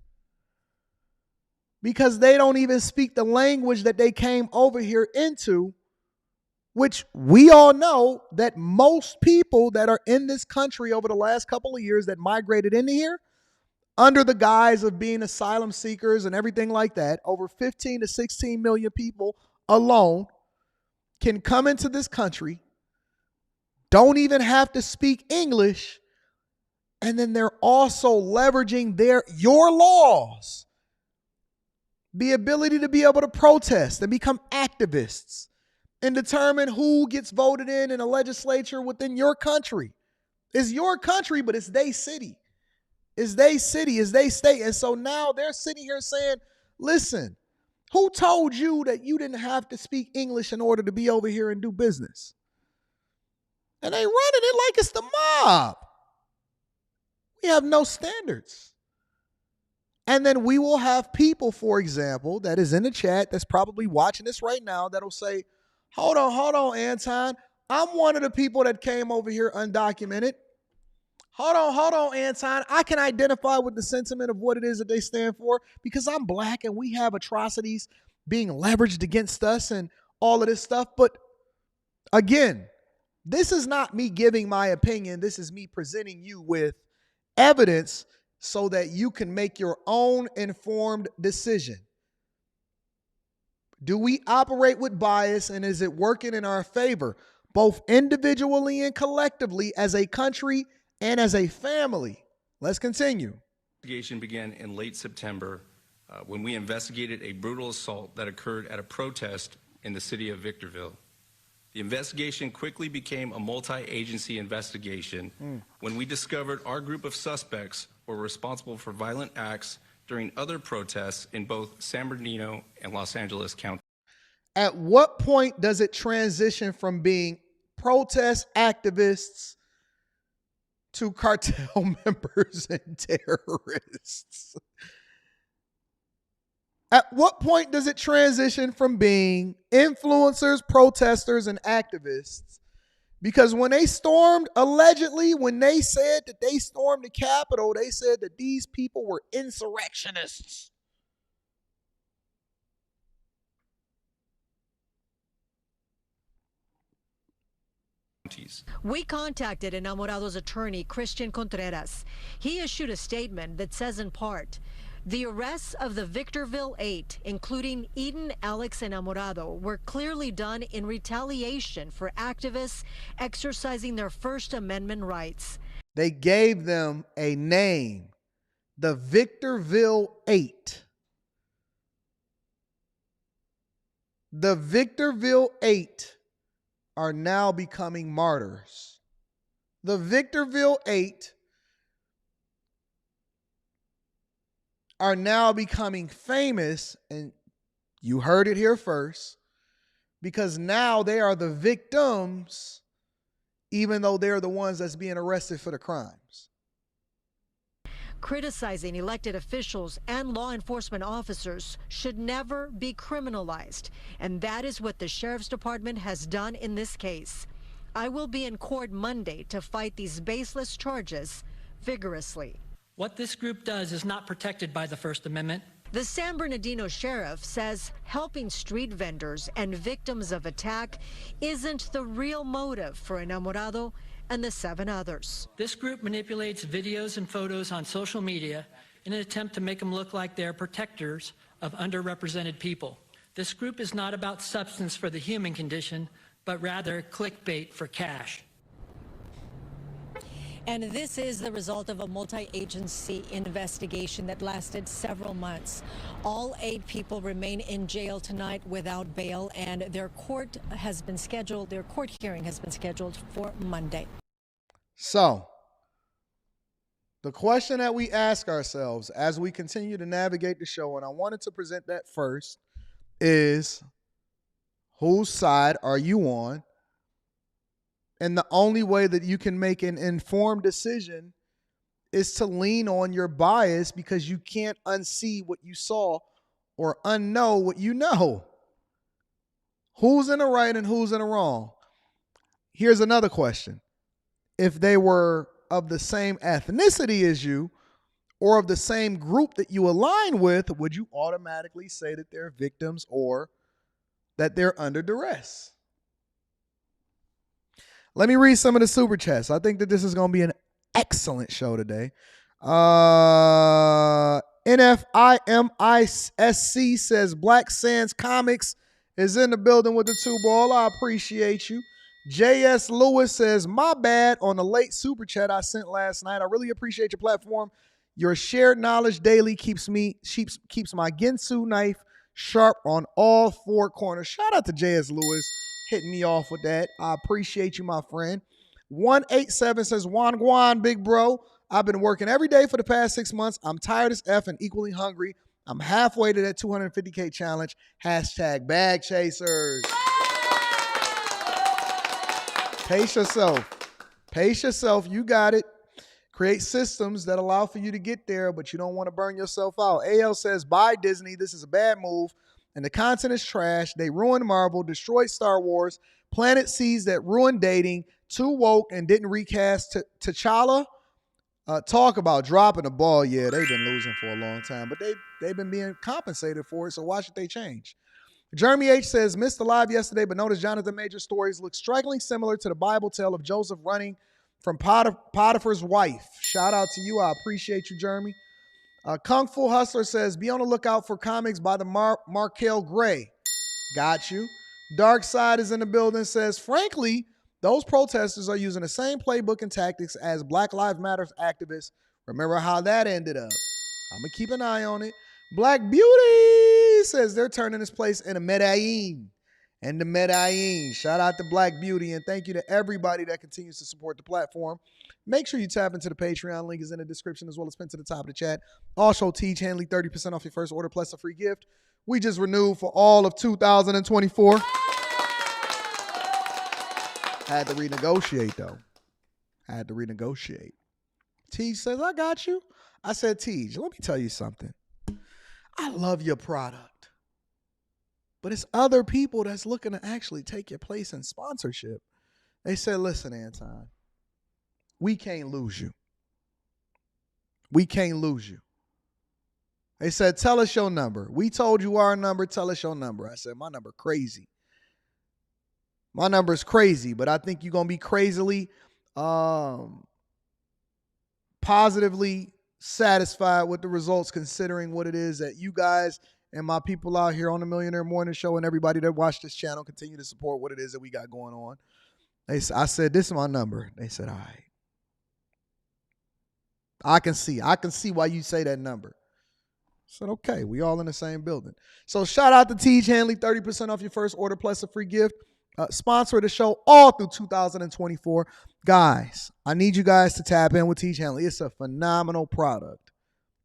because they don't even speak the language that they came over here into, which we all know that most people that are in this country over the last couple of years that migrated into here under the guise of being asylum seekers and everything like that, over 15 to 16 million people alone can come into this country, don't even have to speak English, and then they're also leveraging your laws, the ability to be able to protest and become activists and determine who gets voted in a legislature within your country. It's your country, but it's they city. It's they city, it's they state. And so now they're sitting here saying, listen, who told you that you didn't have to speak English in order to be over here and do business? And they running it like it's the mob. We have no standards. And then we will have people, for example, that is in the chat that's probably watching this right now that'll say, hold on, Anton. I'm one of the people that came over here undocumented. Hold on, Anton. I can identify with the sentiment of what it is that they stand for because I'm black and we have atrocities being leveraged against us and all of this stuff. But again, this is not me giving my opinion. This is me presenting you with evidence so that you can make your own informed decision. Do we operate with bias, and is it working in our favor, both individually and collectively as a country and as a family? Let's continue. Investigation began in late September when we investigated a brutal assault that occurred at a protest in the city of Victorville. The investigation quickly became a multi-agency investigation when we discovered our group of suspects were responsible for violent acts during other protests in both San Bernardino and Los Angeles County. At what point does it transition from being protest activists to cartel members and terrorists? At what point does it transition from being influencers, protesters, and activists? Because when they stormed, allegedly, when they said that they stormed the Capitol, they said that these people were insurrectionists. We contacted Enamorado's attorney, Christian Contreras. He issued a statement that says in part, the arrests of the Victorville 8, including Eden, Alex, and Enamorado, were clearly done in retaliation for activists exercising their First Amendment rights. They gave them a name, the Victorville 8. The Victorville 8 are now becoming martyrs. The Victorville 8 are now becoming famous, and you heard it here first, because now they are the victims, even though they're the ones that's being arrested for the crimes. Criticizing elected officials and law enforcement officers should never be criminalized, and that is what the Sheriff's Department has done in this case. I will be in court Monday to fight these baseless charges vigorously. What this group does is not protected by the First Amendment. The San Bernardino sheriff says helping street vendors and victims of attack isn't the real motive for Enamorado and the 7 others. This group manipulates videos and photos on social media in an attempt to make them look like they're protectors of underrepresented people. This group is not about substance for the human condition, but rather clickbait for cash. And this is the result of a multi-agency investigation that lasted several months. All 8 people remain in jail tonight without bail, and their court hearing has been scheduled for Monday. So, the question that we ask ourselves as we continue to navigate the show, and I wanted to present that first, is whose side are you on? And the only way that you can make an informed decision is to lean on your bias, because you can't unsee what you saw or unknow what you know. Who's in the right and who's in the wrong? Here's another question. If they were of the same ethnicity as you or of the same group that you align with, would you automatically say that they're victims or that they're under duress? Let me read some of the super chats. I think that this is going to be an excellent show today. NFIMISC says Black Sands Comics is in the building with the 2 ball. I appreciate you. JS Lewis says, my bad on the late super chat I sent last night. I really appreciate your platform. Your shared knowledge daily keeps my Ginsu knife sharp on all 4 corners. Shout out to JS Lewis hitting me off with that. I appreciate you, my friend. 187 says, Juan Guan, big bro. I've been working every day for the past 6 months. I'm tired as F and equally hungry. I'm halfway to that 250K challenge. Hashtag bag chasers. Pace yourself. Pace yourself. You got it. Create systems that allow for you to get there, but you don't want to burn yourself out. AL says, bye Disney. This is a bad move, and the content is trash. They ruined Marvel, destroyed Star Wars, planted seeds that ruined dating, too woke, and didn't recast T'Challa. Talk about dropping the ball. Yeah, they've been losing for a long time, but they've been being compensated for it, so why should they change? Jeremy H. says, missed the live yesterday, but noticed Jonathan Major's stories look strikingly similar to the Bible tale of Joseph running from Potiphar's wife. Shout out to you. I appreciate you, Jeremy. Kung Fu Hustler says, be on the lookout for comics by the Markel Gray. Got you. Dark Side is in the building, says, frankly, those protesters are using the same playbook and tactics as Black Lives Matter activists. Remember how that ended up. I'm going to keep an eye on it. Black Beauty says they're turning this place into Medellin. And the Medellin. Shout out to Black Beauty, and thank you to everybody that continues to support the platform. Make sure you tap into the Patreon. Link is in the description as well as pinned to the top of the chat. Also, Teach Hanley 30% off your first order plus a free gift. We just renewed for all of 2024. Had to renegotiate, though. Teach says, I got you. I said, Teach, let me tell you something. I love your product. But it's other people that's looking to actually take your place in sponsorship. They said, listen, Anton, we can't lose you. We can't lose you. They said, tell us your number. We told you our number. Tell us your number. I said, my number crazy. My number is crazy, but I think you're going to be crazily positively satisfied with the results, considering what it is that you guys and my people out here on the Millionaire Morning Show and everybody that watch this channel continue to support what it is that we got going on. I said, this is my number. They said, all right. I can see why you say that number. I said, okay, we all in the same building. So shout out to Teej Hanley, 30% off your first order plus a free gift. Sponsor of the show all through 2024. Guys, I need you guys to tap in with Teej Hanley. It's a phenomenal product.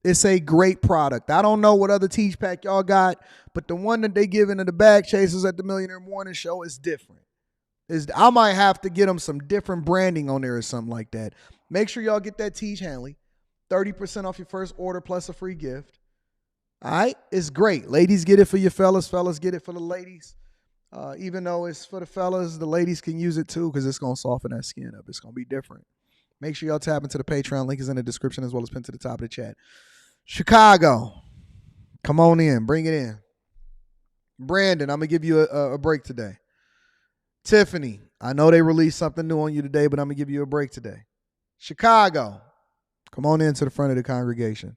It's a great product. I don't know what other Teej pack y'all got, but the one that they give into the bag chasers at the Millionaire Morning Show is different. I might have to get them some different branding on there or something like that. Make sure y'all get that Teej Hanley. 30% off your first order plus a free gift. All right? It's great. Ladies, get it for your fellas. Fellas, get it for the ladies. Even though it's for the fellas, the ladies can use it too because it's going to soften that skin up. It's going to be different. Make sure y'all tap into the Patreon. Link is in the description as well as pinned to the top of the chat. Chicago, come on in. Bring it in. Brandon, I'm going to give you a break today. Tiffany, I know they released something new on you today, but I'm going to give you a break today. Chicago, come on into the front of the congregation.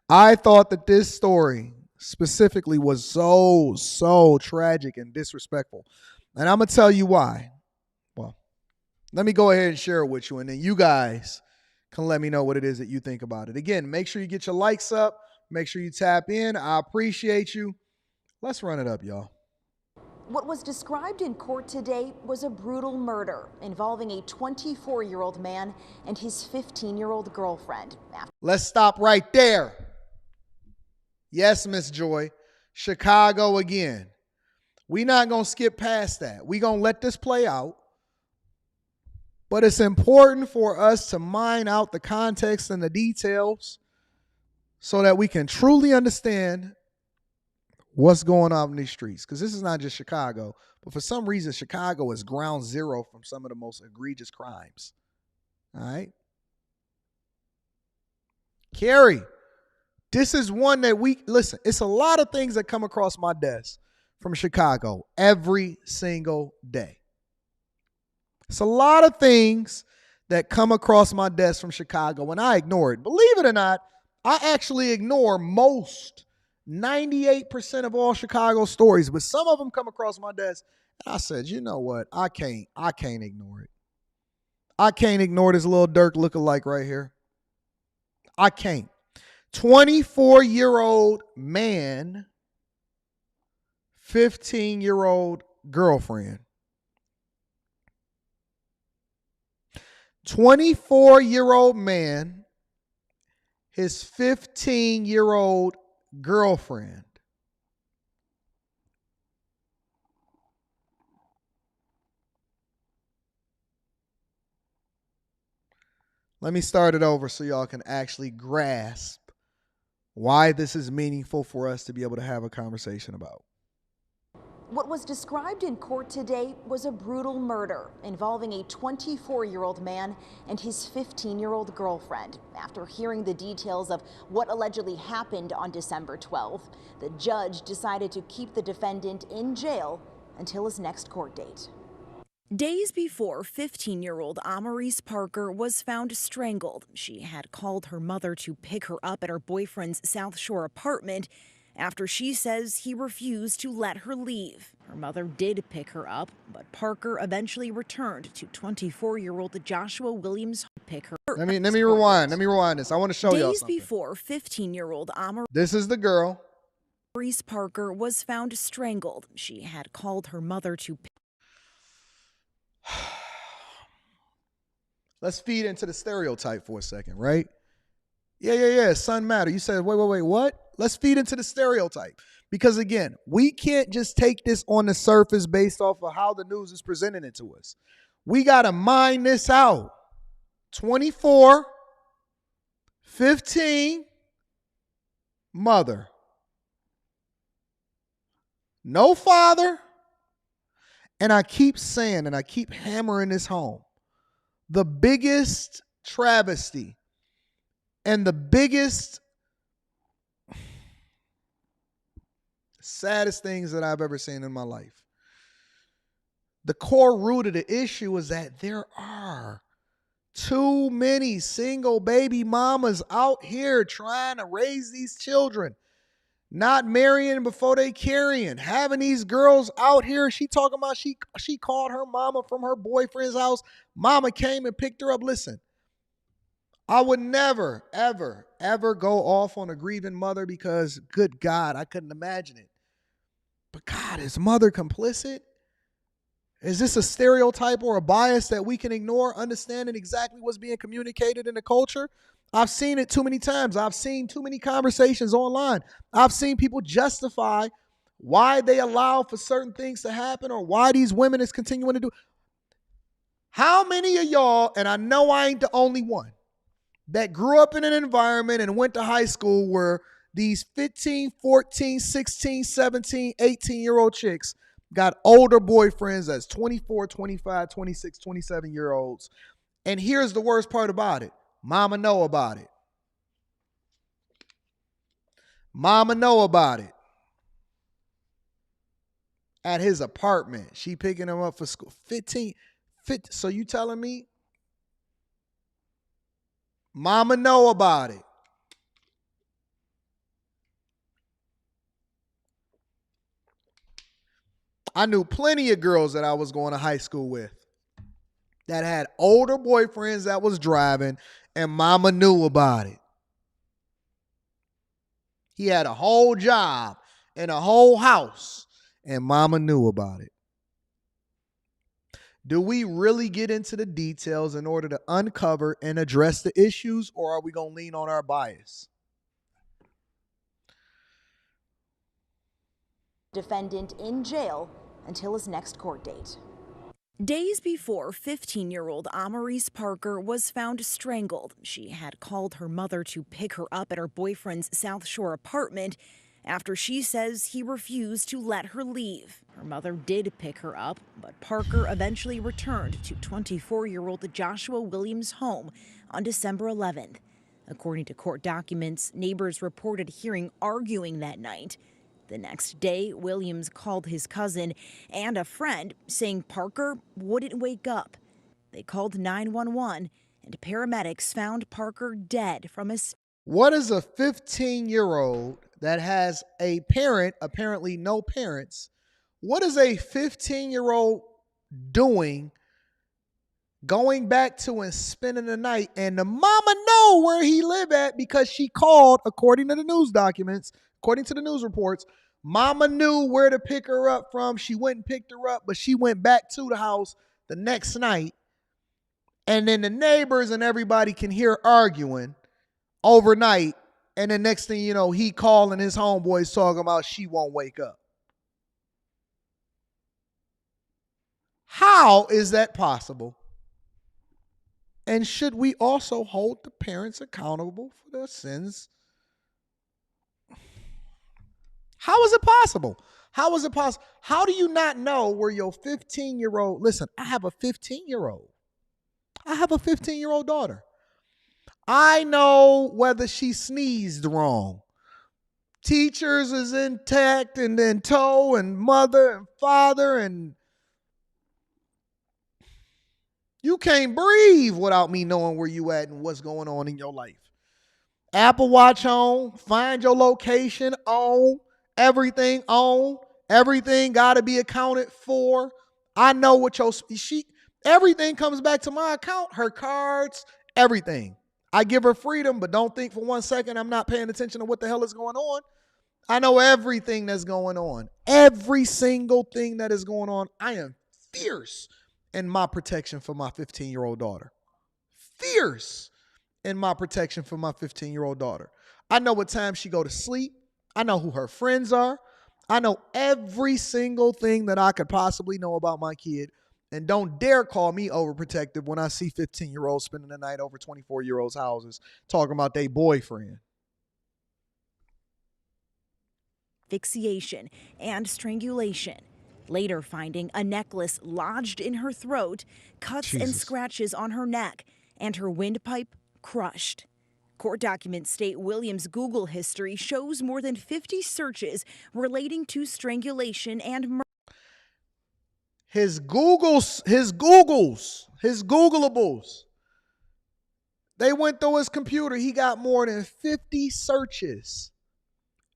I thought that this story specifically was so tragic and disrespectful. And I'm going to tell you why. Well, let me go ahead and share it with you, and then you guys can let me know what it is that you think about it. Again, make sure you get your likes up. Make sure you tap in. I appreciate you. Let's run it up, y'all. What was described in court today was a brutal murder involving a 24-year-old man and his 15-year-old girlfriend. Let's stop right there. Yes, Miss Joy. Chicago again. We're not going to skip past that. We're going to let this play out. But it's important for us to mine out the context and the details so that we can truly understand what's going on in these streets. Because this is not just Chicago, but for some reason, Chicago is ground zero from some of the most egregious crimes. All right? Carrie, this is one that listen, it's a lot of things that come across my desk from Chicago every single day. It's a lot of things that come across my desk from Chicago, and I ignore it. Believe it or not, I actually ignore 98% of all Chicago stories, but some of them come across my desk, and I said, you know what? I can't ignore it. I can't ignore this little Dirk lookalike right here. I can't. 24-year-old man, 15-year-old girlfriend. 24-year-old man, his 15-year-old girlfriend. Let me start it over so y'all can actually grasp why this is meaningful for us to be able to have a conversation about. What was described in court today was a brutal murder involving a 24-year-old man and his 15-year-old girlfriend. After hearing the details of what allegedly happened on December 12th, the judge decided to keep the defendant in jail until his next court date. Days before, 15-year-old Amarise Parker was found strangled. She had called her mother to pick her up at her boyfriend's South Shore apartment after she says he refused to let her leave. Her mother did pick her up, but Parker eventually returned to 24-year-old Joshua Williams to pick her up. Let me rewind. Let me rewind this. I want to show y'all Days something. before, 15-year-old This is the girl. Amarise Parker was found strangled. She had called her mother to pick. Let's feed into the stereotype for a second, right? Yeah. Son matter. You said, wait, what? Let's feed into the stereotype. Because again, we can't just take this on the surface based off of how the news is presenting it to us. We got to mine this out. 24, 15, mother. no father. And I keep saying, and I keep hammering this home, the biggest travesty and the biggest, saddest things that I've ever seen in my life. The core root of the issue is that there are too many single baby mamas out here trying to raise these children, not marrying before they carrying, having these girls out here. She talking about she called her mama from her boyfriend's house. Mama came and picked her up. Listen, I would never, ever, ever go off on a grieving mother because, good God, I couldn't imagine it. But God, is mother complicit? Is this a stereotype or a bias that we can ignore, understanding exactly what's being communicated in the culture? I've seen it too many times. I've seen too many conversations online. I've seen people justify why they allow for certain things to happen or why these women is continuing to do. How many of y'all, and I know I ain't the only one, that grew up in an environment and went to high school where these 15, 14, 16, 17, 18-year-old chicks got older boyfriends as 24, 25, 26, 27-year-olds. And here's the worst part about it. Mama know about it. Mama know about it. At his apartment, she picking him up for school. 15. So you telling me mama know about it? I knew plenty of girls that I was going to high school with that had older boyfriends that was driving, and mama knew about it. He had a whole job and a whole house, and mama knew about it. Do we really get into the details in order to uncover and address the issues, or are we going to lean on our bias? Defendant in jail until his next court date. Days before, 15-year-old Amarise Parker was found strangled. She had called her mother to pick her up at her boyfriend's South Shore apartment after she says he refused to let her leave. Her mother did pick her up, but Parker eventually returned to 24-year-old Joshua Williams' home on December 11th. According to court documents, neighbors reported hearing arguing that night. The next day, Williams called his cousin and a friend, saying Parker wouldn't wake up. They called 911, and paramedics found Parker dead from his... What is a 15-year-old that has a parent, apparently no parents, what is a 15-year-old doing going back to and spending the night? And the mama know where he live at because she called, according to the news documents, according to the news reports. Mama knew where to pick her up from. She went and picked her up, but she went back to the house the next night. And then the neighbors and everybody can hear arguing overnight. And the next thing you know, he calling his homeboys talking about she won't wake up. How is that possible? And should we also hold the parents accountable for their sins? How is it possible? How is it possible? How do you not know where your 15-year-old, listen, I have a 15-year-old. I have a 15-year-old daughter. I know whether she sneezed wrong. Teachers is intact and in tow, and mother and father, and you can't breathe without me knowing where you at and what's going on in your life. Apple Watch on, find your location on, everything on, everything got to be accounted for. I know what everything comes back to my account, her cards, everything. I give her freedom, but don't think for 1 second I'm not paying attention to what the hell is going on. I know everything that's going on. Every single thing that is going on. I am fierce in my protection for my 15-year-old daughter. Fierce in my protection for my 15-year-old daughter. I know what time she go to sleep. I know who her friends are. I know every single thing that I could possibly know about my kid. And don't dare call me overprotective when I see 15-year-olds spending the night over 24-year-olds' houses talking about their boyfriend. asphyxiation, and strangulation. Later finding a necklace lodged in her throat, cuts and scratches on her neck, and her windpipe crushed. Court documents state Williams' Google history shows more than 50 searches relating to strangulation and murder. His Googleables, they went through his computer. He got more than 50 searches.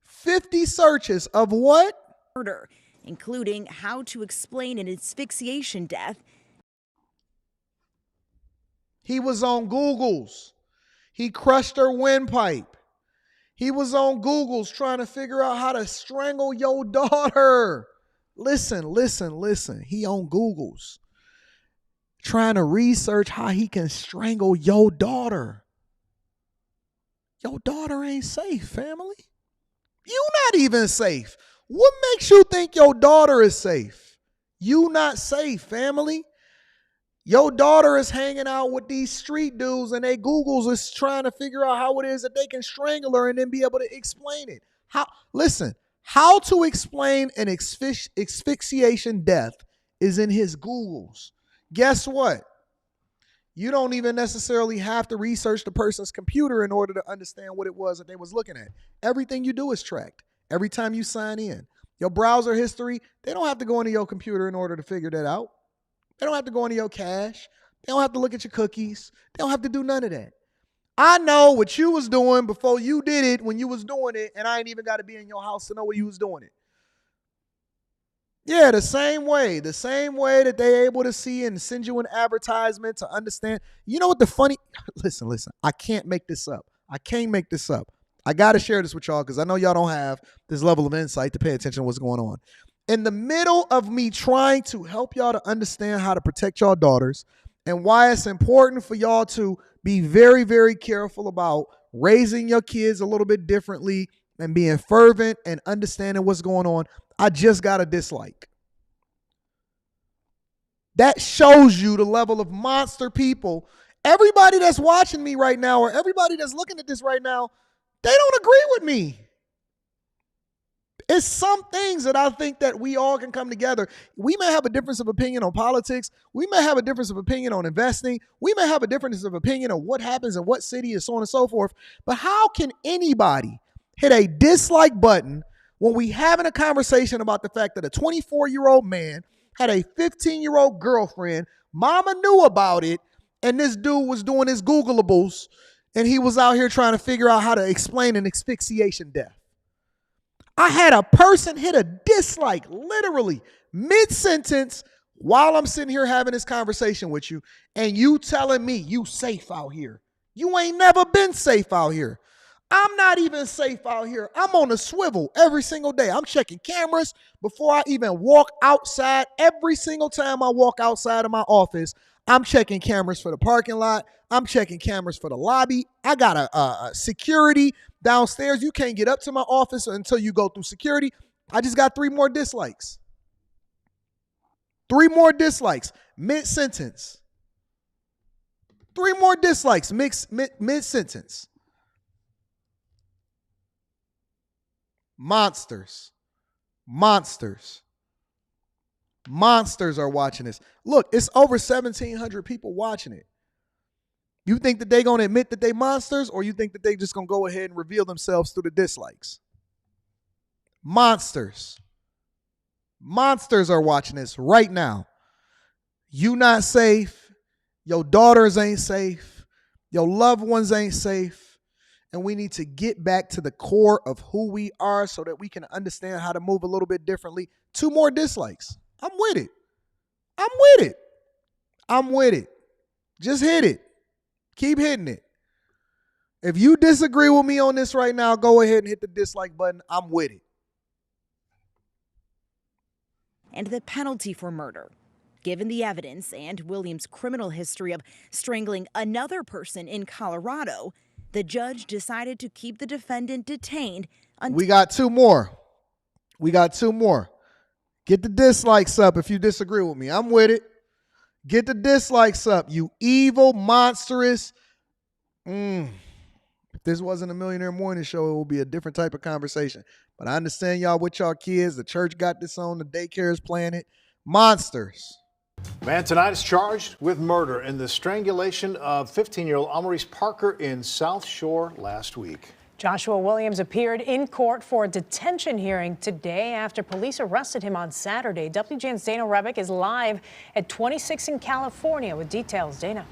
50 searches of what? Murder, including how to explain an asphyxiation death. He was on Google's. He crushed her windpipe. He was on Google's trying to figure out how to strangle your daughter. Listen. He on Google's trying to research how he can strangle your daughter. Your daughter ain't safe, family. You not even safe. What makes you think your daughter is safe? You not safe, family. Your daughter is hanging out with these street dudes and they Googles is trying to figure out how it is that they can strangle her and then be able to explain it. How to explain an asphyxiation death is in his Googles. Guess what? You don't even necessarily have to research the person's computer in order to understand what it was that they was looking at. Everything you do is tracked. Every time you sign in. Your browser history, they don't have to go into your computer in order to figure that out. They don't have to go into your cache. They don't have to look at your cookies. They don't have to do none of that. I know what you was doing before you did it when you was doing it, and I ain't even got to be in your house to know what you was doing it. Yeah, the same way that they able to see and send you an advertisement to understand. You know what the funny, listen, I can't make this up. I got to share this with y'all because I know y'all don't have this level of insight to pay attention to what's going on. In the middle of me trying to help y'all to understand how to protect y'all daughters and why it's important for y'all to be very, very careful about raising your kids a little bit differently and being fervent and understanding what's going on, I just got a dislike. That shows you the level of monster people. Everybody that's watching me right now or everybody that's looking at this right now, they don't agree with me. It's some things that I think that we all can come together. We may have a difference of opinion on politics. We may have a difference of opinion on investing. We may have a difference of opinion on what happens in what city and so on and so forth. But how can anybody hit a dislike button when we having a conversation about the fact that a 24-year-old man had a 15-year-old girlfriend, mama knew about it, and this dude was doing his Googleables, and he was out here trying to figure out how to explain an asphyxiation death. I had a person hit a dislike literally mid-sentence while I'm sitting here having this conversation with you, and you telling me you safe out here. You ain't never been safe out here. I'm not even safe out here. I'm on a swivel every single day. I'm checking cameras before I even walk outside. Every single time I walk outside of my office, I'm checking cameras for the parking lot. I'm checking cameras for the lobby. I got a security downstairs. You can't get up to my office until you go through security. I just got 3 more dislikes. 3 more dislikes mid-sentence. 3 more dislikes mid-sentence. Monsters are watching this. Look, it's over 1,700 people watching it. You think that they're going to admit that they monsters, or you think that they just going to go ahead and reveal themselves through the dislikes? Monsters are watching this right now. You not safe. Your daughters ain't safe. Your loved ones ain't safe. And we need to get back to the core of who we are so that we can understand how to move a little bit differently. 2 more dislikes. I'm with it. Just hit it. Keep hitting it. If you disagree with me on this right now, go ahead and hit the dislike button. I'm with it. And the penalty for murder. Given the evidence and Williams' criminal history of strangling another person in Colorado, the judge decided to keep the defendant detained until... We got 2 more. Get the dislikes up if you disagree with me. I'm with it. Get the dislikes up, you evil, monstrous. If this wasn't a Millionaire Morning Show, it would be a different type of conversation. But I understand y'all with y'all kids. The church got this on. The daycare is playing it. Monsters. Man tonight is charged with murder in the strangulation of 15-year-old Amaurice Parker in South Shore last week. Joshua Williams appeared in court for a detention hearing today after police arrested him on Saturday. WGN's Dana Rebick is live at 26 in California with details. Dana.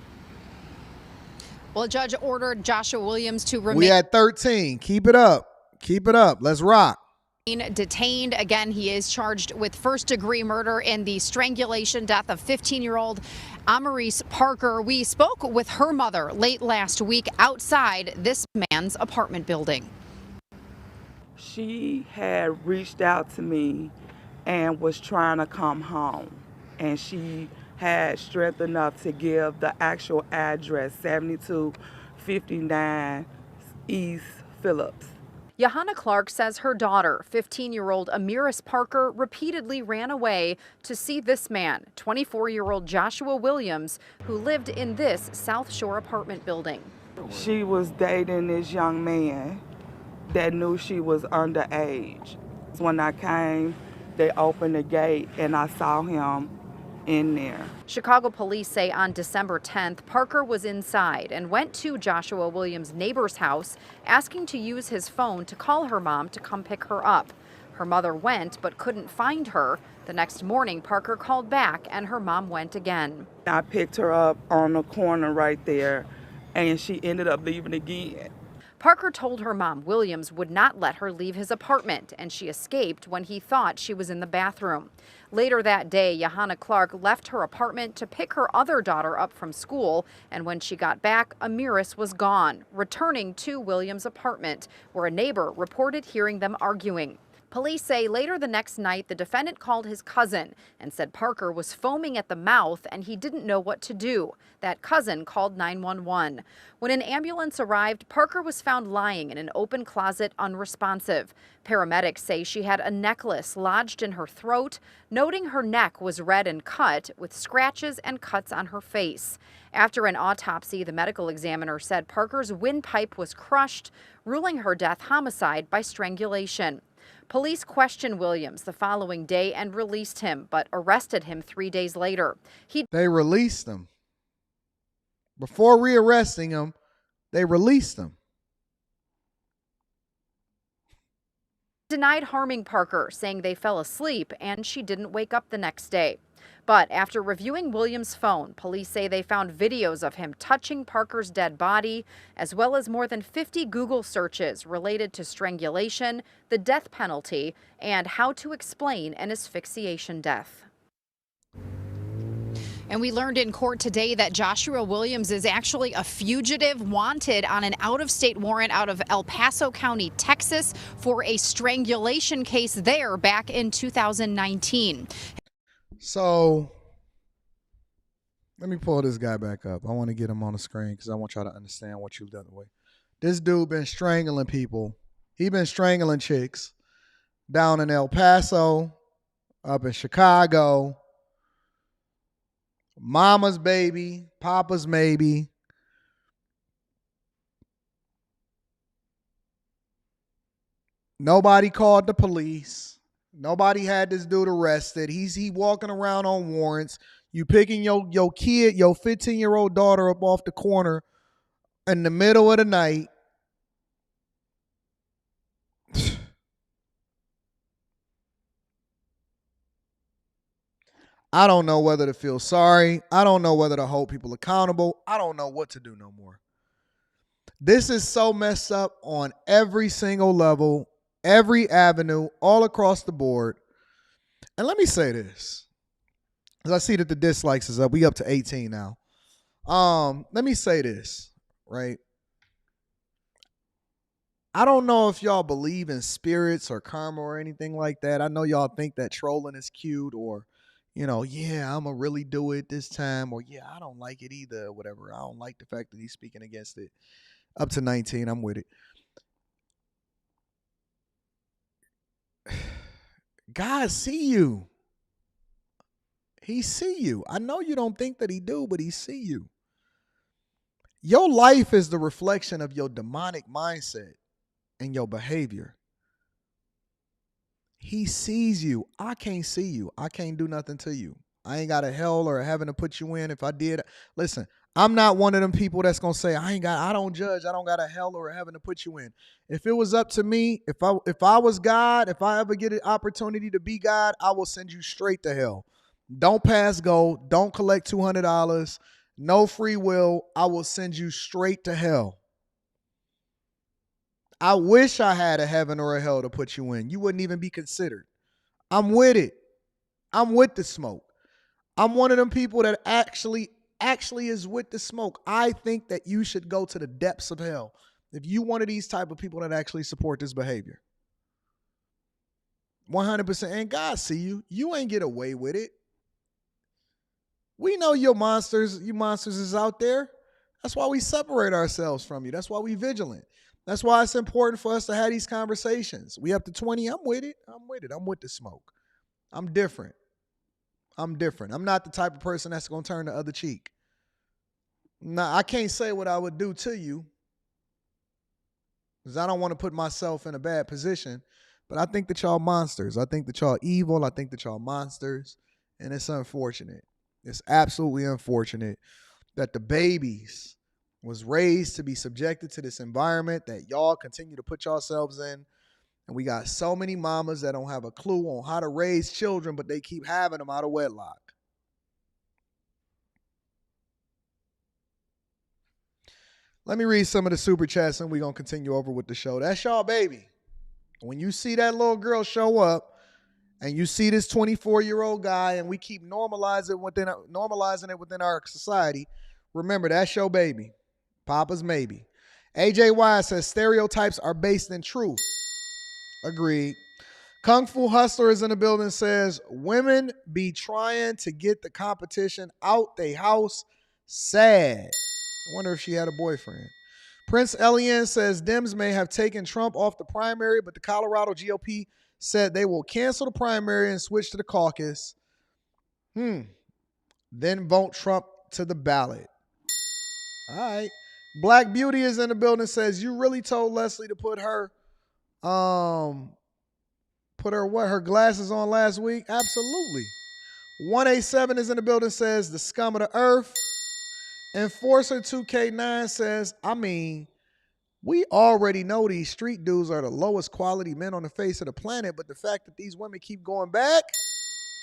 Well, a judge ordered Joshua Williams to remain. We at 13. Keep it up. Keep it up. Let's rock. Detained. Again, he is charged with first-degree murder in the strangulation death of 15-year-old Amaurice Parker. We spoke with her mother late last week outside this man's apartment building. She had reached out to me and was trying to come home, and she had strength enough to give the actual address, 7259 East Phillips. Johanna Clark says her daughter, 15-year-old Amaurice Parker, repeatedly ran away to see this man, 24-year-old Joshua Williams, who lived in this South Shore apartment building. She was dating this young man that knew she was underage. When I came, they opened the gate and I saw him in there. Chicago police say on December 10th, Parker was inside and went to Joshua Williams' neighbor's house, asking to use his phone to call her mom to come pick her up. Her mother went but couldn't find her. The next morning, Parker called back and her mom went again. I picked her up on the corner right there, and she ended up leaving again. Parker told her mom Williams would not let her leave his apartment, and she escaped when he thought she was in the bathroom. Later that day, Johanna Clark left her apartment to pick her other daughter up from school, and when she got back, Amaurice was gone, returning to Williams' apartment, where a neighbor reported hearing them arguing. Police say later the next night, the defendant called his cousin and said Parker was foaming at the mouth and he didn't know what to do. That cousin called 911. When an ambulance arrived, Parker was found lying in an open closet unresponsive. Paramedics say she had a necklace lodged in her throat, noting her neck was red and cut with scratches and cuts on her face. After an autopsy, the medical examiner said Parker's windpipe was crushed, ruling her death homicide by strangulation. Police questioned Williams the following day and released him, but arrested him 3 days later. They released him. Before rearresting him, they released him. Denied harming Parker, saying they fell asleep and she didn't wake up the next day. But after reviewing Williams' phone, police say they found videos of him touching Parker's dead body, as well as more than 50 Google searches related to strangulation, the death penalty, and how to explain an asphyxiation death. And we learned in court today that Joshua Williams is actually a fugitive wanted on an out-of-state warrant out of El Paso County, Texas, for a strangulation case there back in 2019. So let me pull this guy back up. I want to get him on the screen because I want y'all to understand what you've done away. This dude been strangling people. He been strangling chicks down in El Paso, up in Chicago. Mama's baby, Papa's maybe. Nobody called the police. Nobody had this dude arrested. He walking around on warrants. You picking your kid, your 15-year-old daughter up off the corner in the middle of the night. I don't know whether to feel sorry. I don't know whether to hold people accountable. I don't know what to do no more. This is so messed up on every single level, every avenue, all across the board. And let me say this, because I see that the dislikes is up. We up to 18 now. Let me say this, right? I don't know if y'all believe in spirits or karma or anything like that. I know y'all think that trolling is cute or, yeah, I'm going to really do it this time. Or, yeah, I don't like it either or whatever. I don't like the fact that he's speaking against it. Up to 19, I'm with it. God see you. He see you. I know you don't think that he do, but he see you. Your life is the reflection of your demonic mindset and your behavior. He sees you. I can't see you. I can't do nothing to you. I ain't got a hell or a heaven to put you in. If I did, listen, I'm not one of them people that's going to say, I don't judge. I don't got a hell or a heaven to put you in. If it was up to me, if I was God, if I ever get an opportunity to be God, I will send you straight to hell. Don't pass go. Don't collect $200. No free will. I will send you straight to hell. I wish I had a heaven or a hell to put you in. You wouldn't even be considered. I'm with it. I'm with the smoke. I'm one of them people that actually is with the smoke. I think that you should go to the depths of hell if you one of these type of people that actually support this behavior. 100%. And God see you. You ain't get away with it. We know you monsters is out there. That's why we separate ourselves from you. That's why we vigilant. That's why it's important for us to have these conversations. We up to 20. I'm with it. I'm with the smoke. I'm different. I'm not the type of person that's going to turn the other cheek. Now, I can't say what I would do to you because I don't want to put myself in a bad position. But I think that y'all monsters. I think that y'all evil. I think that y'all monsters. And it's unfortunate. It's absolutely unfortunate that the babies was raised to be subjected to this environment that y'all continue to put yourselves in. And we got so many mamas that don't have a clue on how to raise children, but they keep having them out of wedlock. Let me read some of the super chats and we're going to continue over with the show. That's y'all baby. When you see that little girl show up and you see this 24-year-old guy and we keep normalizing it within our society, remember that's your baby. Papa's maybe. AJY says stereotypes are based in truth. Agreed. Kung Fu Hustler is in the building, says women be trying to get the competition out they house. Sad. I wonder if she had a boyfriend. Prince Elian says Dems may have taken Trump off the primary, but the Colorado GOP said they will cancel the primary and switch to the caucus. Then vote Trump to the ballot. All right. Black Beauty is in the building, says you really told Leslie to put her her glasses on last week? Absolutely. 187 is in the building, says the scum of the earth. Enforcer 2K9 says, I mean, we already know these street dudes are the lowest quality men on the face of the planet, but the fact that these women keep going back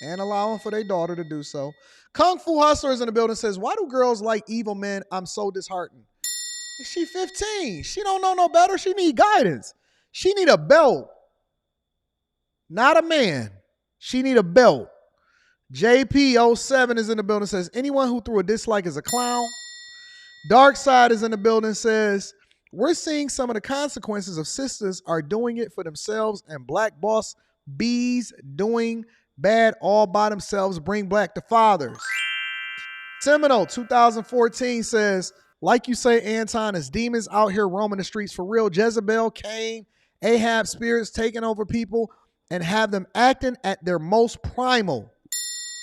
and allowing for their daughter to do so. Kung Fu Hustler is in the building, says, why do girls like evil men? I'm so disheartened. She 15. She don't know no better. She need guidance. She need a belt. Not a man. She need a belt. JP07 is in the building, says, anyone who threw a dislike is a clown. Dark Side is in the building, says, we're seeing some of the consequences of sisters are doing it for themselves and black boss bees doing bad all by themselves. Bring black to fathers. Seminole 2014 says, like you say, Anton, is demons out here roaming the streets for real. Jezebel, Cain, Ahab spirits taking over people and have them acting at their most primal.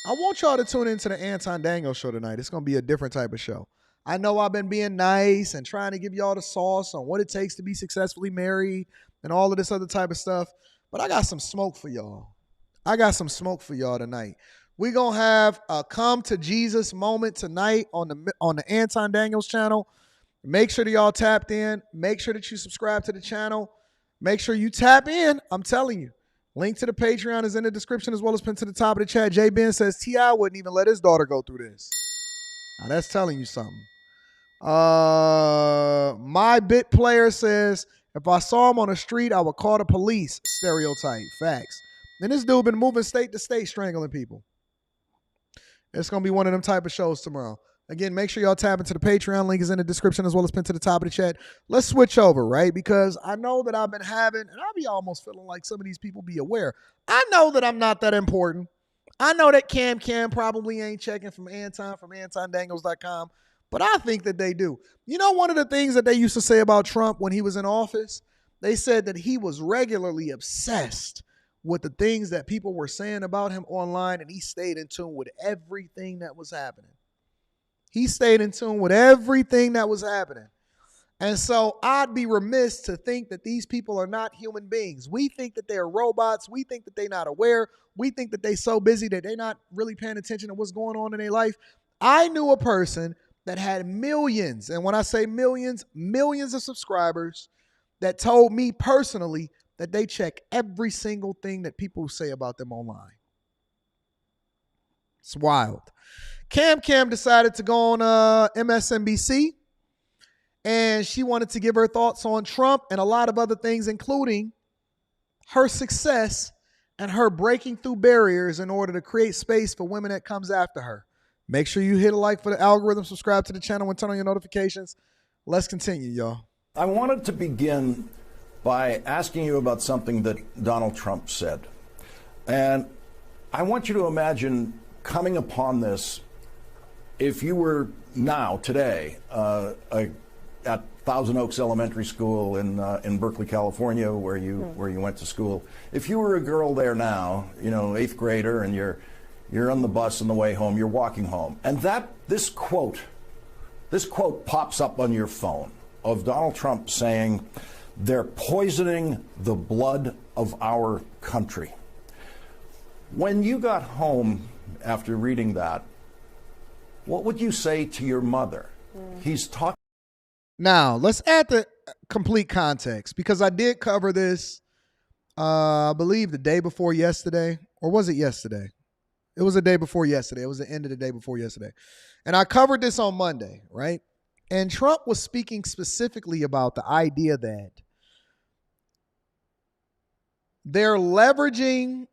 I want y'all to tune into the Anton Daniels show tonight. It's going to be a different type of show. I know I've been being nice and trying to give y'all the sauce on what it takes to be successfully married and all of this other type of stuff, but I got some smoke for y'all. Tonight. We're going to have a come to Jesus moment tonight on the Anton Daniels channel. Make sure that y'all tapped in. Make sure that you subscribe to the channel. Make sure you tap in. I'm telling you. Link to the Patreon is in the description as well as pinned to the top of the chat. J Ben says T.I. wouldn't even let his daughter go through this. Now that's telling you something. My bit player says, if I saw him on the street, I would call the police. Stereotype. Facts. And this dude been moving state to state strangling people. It's going to be one of them type of shows tomorrow. Again, make sure y'all tap into the Patreon. Link is in the description as well as pinned to the top of the chat. Let's switch over, right? Because I know that I've been having, and I'll be almost feeling like some of these people be aware. I know that I'm not that important. I know that Cam probably ain't checking from AntonDaniels.com, but I think that they do. You know, one of the things that they used to say about Trump when he was in office, they said that he was regularly obsessed with the things that people were saying about him online, and he stayed in tune with everything that was happening. And so I'd be remiss to think that these people are not human beings. We think that they're robots. We think that they're not aware. We think that they're so busy that they're not really paying attention to what's going on in their life. I knew a person that had millions, and when I say millions, millions of subscribers, that told me personally that they check every single thing that people say about them online. It's wild. Cam decided to go on MSNBC, and she wanted to give her thoughts on Trump and a lot of other things, including her success and her breaking through barriers in order to create space for women that comes after her. Make sure you hit a like for the algorithm, subscribe to the channel, and turn on your notifications. Let's continue, y'all. I wanted to begin by asking you about something that Donald Trump said. And I want you to imagine coming upon this if you were now, today, at Thousand Oaks Elementary School in Berkeley, California, where you went to school. If you were a girl there now, you know, 8th grader, and you're on the bus on the way home, you're walking home, and this quote pops up on your phone of Donald Trump saying, "They're poisoning the blood of our country." When you got home after reading that, what would you say to your mother? He's talking. Now, let's add the complete context, because I did cover this, I believe the day before yesterday, or was it yesterday? It was the day before yesterday. It was the end of the day before yesterday. And I covered this on Monday, right? And Trump was speaking specifically about the idea that they're leveraging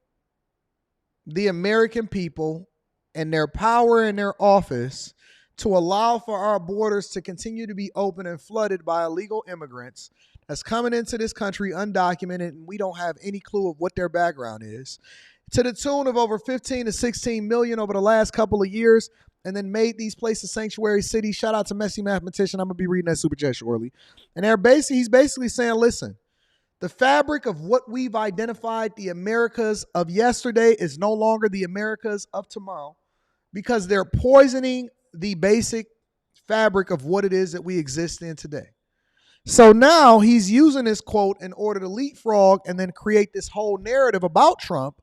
the American people and their power in their office to allow for our borders to continue to be open and flooded by illegal immigrants that's coming into this country undocumented, and we don't have any clue of what their background is, to the tune of over 15 to 16 million over the last couple of years, and then made these places sanctuary cities. Shout out to Messy Mathematician. I'm going to be reading that super chat shortly. And he's basically saying, listen, the fabric of what we've identified the Americas of yesterday is no longer the Americas of tomorrow, because they're poisoning the basic fabric of what it is that we exist in today. So now he's using this quote in order to leapfrog and then create this whole narrative about Trump,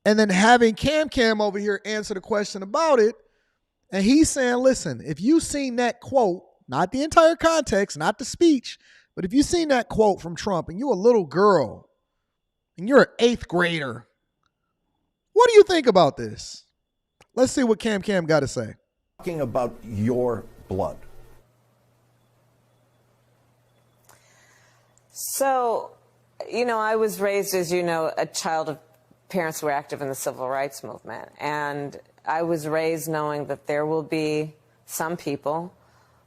and then having Cam over here answer the question about it. And he's saying, listen, if you've seen that quote, not the entire context, not the speech, but if you've seen that quote from Trump and you're a little girl and you're an 8th grader, what do you think about this? Let's see what Cam got to say. Talking about your blood. So, you know, I was raised, as you know, a child of parents who were active in the civil rights movement. And I was raised knowing that there will be some people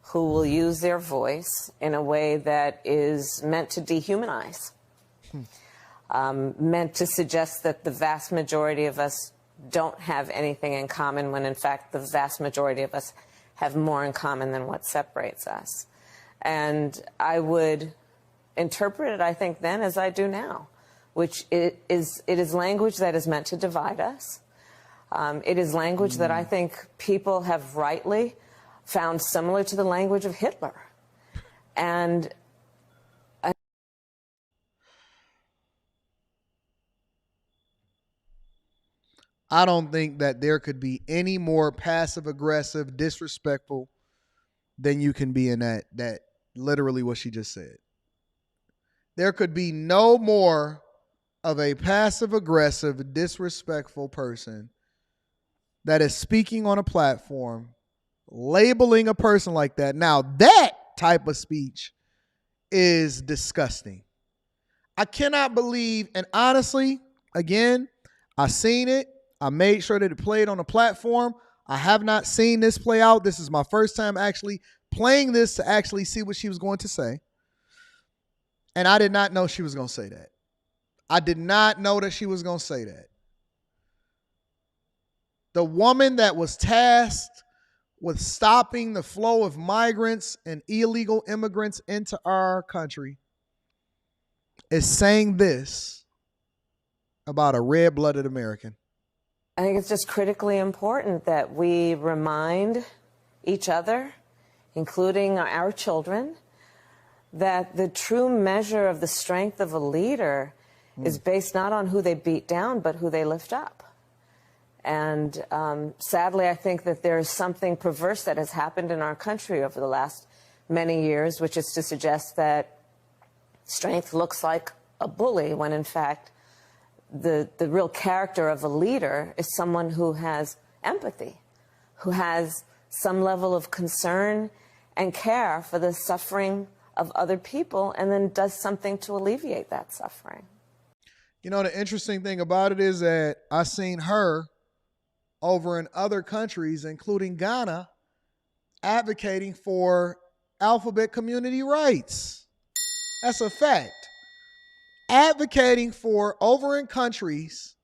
who will use their voice in a way that is meant to dehumanize, meant to suggest that the vast majority of us don't have anything in common, when in fact the vast majority of us have more in common than what separates us. And I would interpret it, I think, then as I do now, which it is language that is meant to divide us. It is language that I think people have rightly found similar to the language of Hitler. And I don't think that there could be any more passive-aggressive, disrespectful than you can be in that literally what she just said. There could be no more of a passive-aggressive, disrespectful person that is speaking on a platform, labeling a person like that. Now, that type of speech is disgusting. I cannot believe, and honestly, again, I seen it. I made sure that it played on the platform. I have not seen this play out. This is my first time actually playing this to actually see what she was going to say. And I did not know she was going to say that. I did not know that she was going to say that. The woman that was tasked with stopping the flow of migrants and illegal immigrants into our country is saying this about a red-blooded American. I think it's just critically important that we remind each other, including our children, that the true measure of the strength of a leader is based not on who they beat down, but who they lift up. And sadly, I think that there is something perverse that has happened in our country over the last many years, which is to suggest that strength looks like a bully, when in fact the real character of a leader is someone who has empathy, who has some level of concern and care for the suffering of other people, and then does something to alleviate that suffering. You know, the interesting thing about it is that I seen her over in other countries, including Ghana, advocating for alphabet community rights. That's a fact. Advocating for over in countries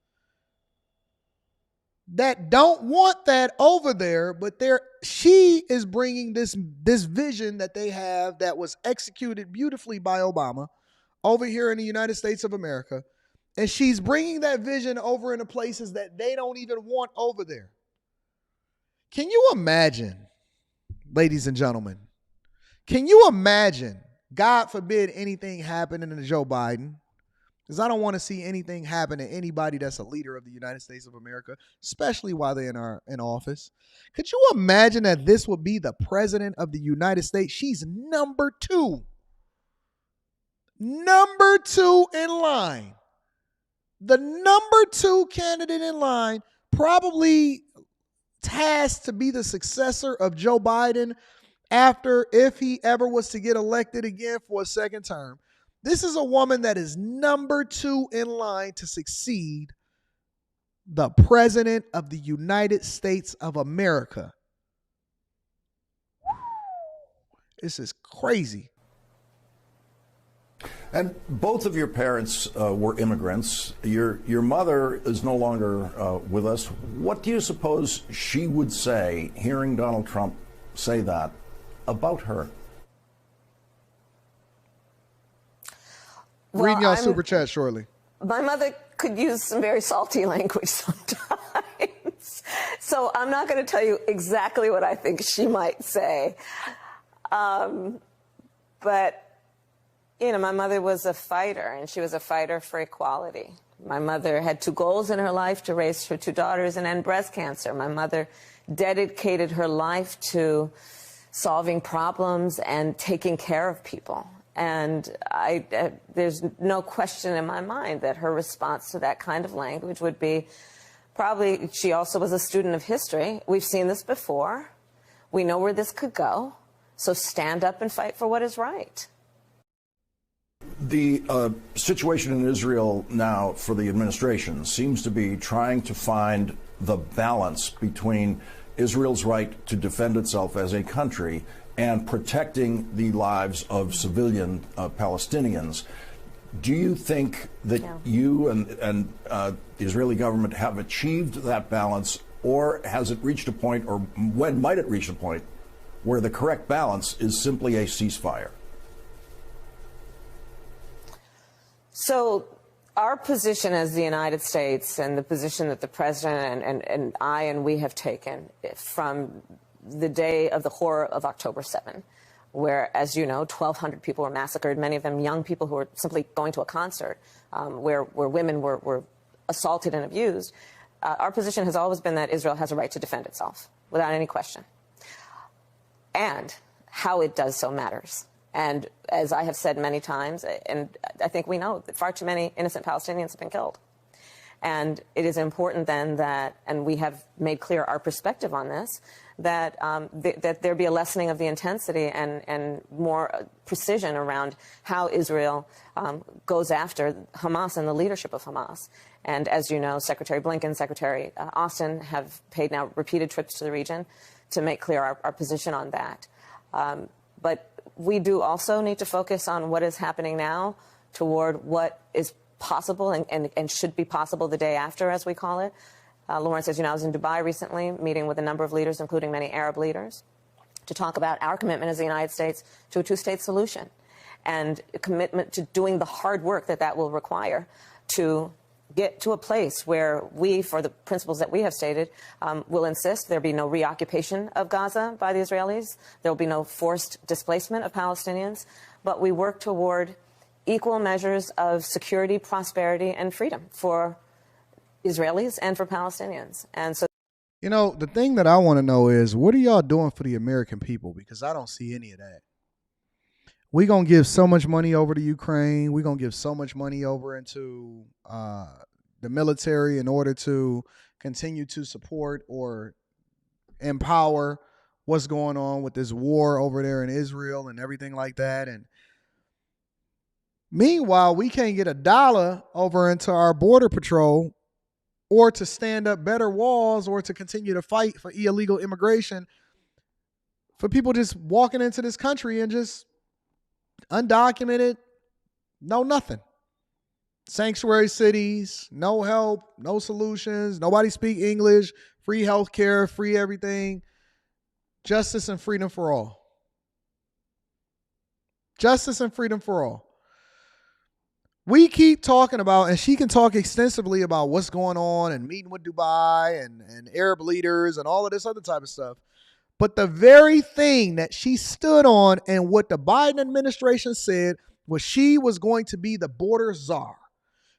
that don't want that over there, but she is bringing this vision that they have that was executed beautifully by Obama over here in the United States of America. And she's bringing that vision over into places that they don't even want over there. Can you imagine, ladies and gentlemen, can you imagine, God forbid anything happening to Joe Biden, because I don't want to see anything happen to anybody that's a leader of the United States of America, especially while they're in office. Could you imagine that this would be the president of the United States? She's number 2. Number 2 in line. The number 2 candidate in line, probably tasked to be the successor of Joe Biden after, if he ever was to get elected again for a second term. This is a woman that is number 2 in line to succeed the president of the United States of America. This is crazy. And both of your parents were immigrants. Your mother is no longer with us. What do you suppose she would say, hearing Donald Trump say that about her? Well, Reading y'all super chat shortly. My mother could use some very salty language sometimes. So I'm not going to tell you exactly what I think she might say. But you know, my mother was a fighter, and she was a fighter for equality. My mother had 2 goals in her life: to raise her 2 daughters and end breast cancer. My mother dedicated her life to solving problems and taking care of people. And there's no question in my mind that her response to that kind of language would be probably, she also was a student of history. We've seen this before. We know where this could go. So stand up and fight for what is right. The situation in Israel now for the administration seems to be trying to find the balance between Israel's right to defend itself as a country and protecting the lives of civilian Palestinians. Do you think that you and the Israeli government have achieved that balance, or has it reached a point, or when might it reach a point, where the correct balance is simply a ceasefire? So our position as the United States, and the position that the president and we have taken from the day of the horror of October 7, where, as you know, 1,200 people were massacred, many of them young people who were simply going to a concert, where women were assaulted and abused. Our position has always been that Israel has a right to defend itself, without any question. And how it does so matters. And as I have said many times, and I think we know that far too many innocent Palestinians have been killed. And it is important then that, and we have made clear our perspective on this, that that there be a lessening of the intensity and more precision around how Israel goes after Hamas and the leadership of Hamas. And as you know, Secretary Blinken, Secretary Austin have paid now repeated trips to the region to make clear our position on that. But we do also need to focus on what is happening now toward what is possible and should be possible the day after, as we call it. Lawrence, as you know, I was in Dubai recently, meeting with a number of leaders, including many Arab leaders, to talk about our commitment as the United States to a 2-state solution and a commitment to doing the hard work that will require to get to a place where we, for the principles that we have stated, will insist there be no reoccupation of Gaza by the Israelis. There will be no forced displacement of Palestinians. but we work toward equal measures of security, prosperity, and freedom for Israelis and for Palestinians. And so, you know, the thing that I want to know is, what are y'all doing for the American people? Because I don't see any of that. We're going to give so much money over to Ukraine. We're going to give so much money over into the military in order to continue to support or empower what's going on with this war over there in Israel and everything like that. And meanwhile, we can't get $1 over into our border patrol or to stand up better walls or to continue to fight for illegal immigration for people just walking into this country and just undocumented, no nothing. Sanctuary cities, no help, no solutions, nobody speak English, free health care, free everything. Justice and freedom for all. Justice and freedom for all. We keep talking about, and she can talk extensively about what's going on and meeting with Dubai and Arab leaders and all of this other type of stuff. But the very thing that she stood on and what the Biden administration said was she was going to be the border czar,